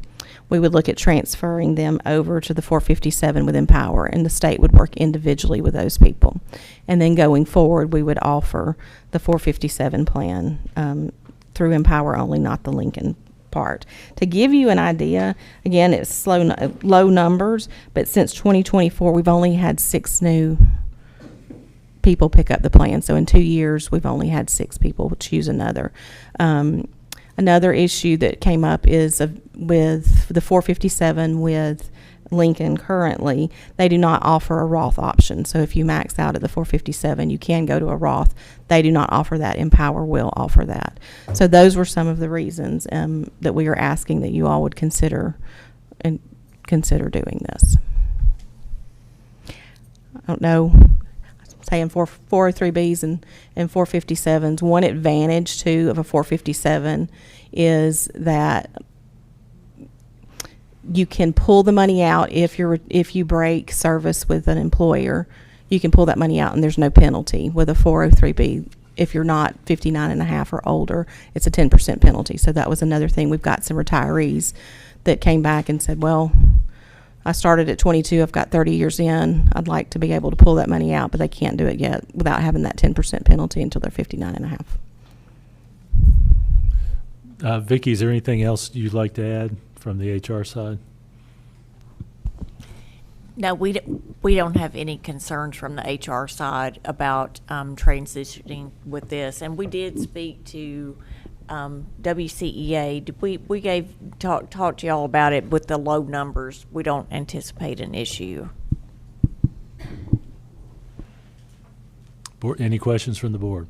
we would look at transferring them over to the 457 with Empower, and the state would work individually with those people. And then going forward, we would offer the 457 plan through Empower only, not the Lincoln part. To give you an idea, again, it's low numbers, but since 2024, we've only had 6 new people pick up the plan. So in 2 years, we've only had 6 people choose another. Another issue that came up is with the 457 with Lincoln currently, they do not offer a Roth option. So if you max out at the 457, you can go to a Roth. They do not offer that. Empower will offer that. So those were some of the reasons that we are asking that you all would consider doing this. I don't know. Saying 403Bs and 457s. One advantage too of a 457 is that you can pull the money out if you break service with an employer. You can pull that money out and there's no penalty. With a 403B, if you're not 59 and a half or older, it's a 10% penalty. So that was another thing. We've got some retirees that came back and said, well, I started at 22, I've got 30 years in, I'd like to be able to pull that money out, but they can't do it yet without having that 10% penalty until they're 59 and a half. Vicki, is there anything else you'd like to add from the HR side? No, we don't have any concerns from the HR side about transitioning with this. And we did speak to WCEA. We talked to y'all about it with the low numbers. We don't anticipate an issue. Any questions from the board?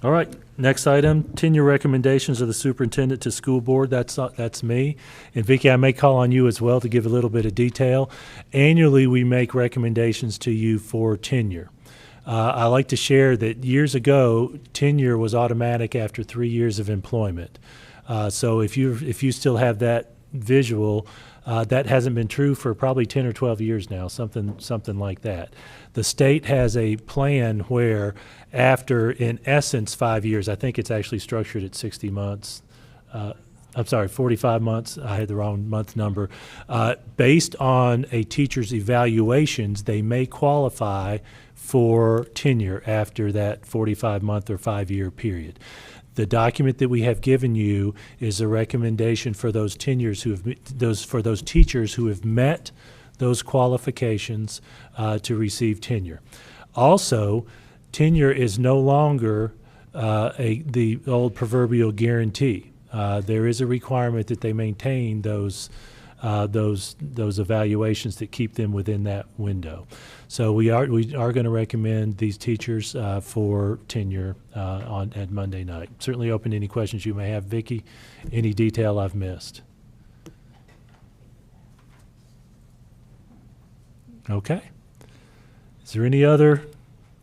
All right, next item, tenure recommendations of the superintendent to school board. That's me. And Vicki, I may call on you as well to give a little bit of detail. Annually, we make recommendations to you for tenure. I like to share that years ago, tenure was automatic after 3 years of employment. So if you still have that visual, that hasn't been true for probably 10 or 12 years now, something like that. The state has a plan where after, in essence, 5 years, I think it's actually structured at 60 months. I'm sorry, 45 months. I had the wrong month number. Based on a teacher's evaluations, they may qualify for tenure after that 45-month or 5-year period. The document that we have given you is a recommendation for those teachers who have met those qualifications to receive tenure. Also, tenure is no longer the old proverbial guarantee. There is a requirement that they maintain those evaluations that keep them within that window. So we are going to recommend these teachers for tenure at Monday night. Certainly open to any questions you may have. Vicki, any detail I've missed? Okay. Is there any other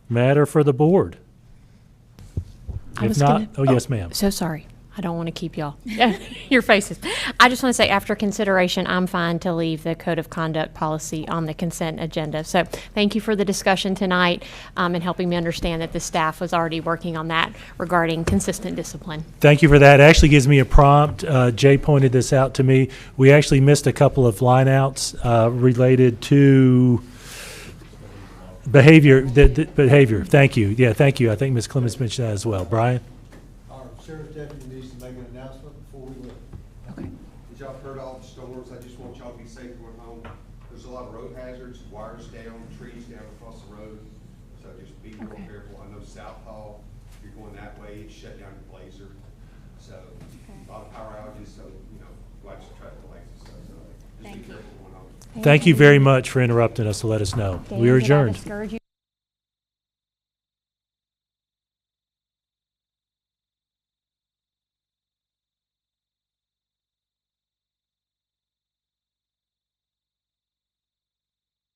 matter for the board? If not, yes, ma'am. So sorry. I don't want to keep y'all. Your faces. I just want to say, after consideration, I'm fine to leave the code of conduct policy on the consent agenda. So thank you for the discussion tonight and helping me understand that the staff was already working on that regarding consistent discipline. Thank you for that. It actually gives me a prompt. Jay pointed this out to me. We actually missed a couple of lineouts related to behavior. Behavior. Thank you. Yeah, thank you. I think Ms. Clemens mentioned that as well. Brian? Our sheriff's deputy needs to make an announcement before we leave. Okay. As y'all heard all the stores, I just want y'all to be safe going home. There's a lot of road hazards, wires down, trees down across the road, so just be more careful. I know South Hall, if you're going that way, it's shut down in Blazer. So a lot of power outages, so, watch the traffic lights and stuff. So just be careful going home. Thank you very much for interrupting us to let us know. We are adjourned.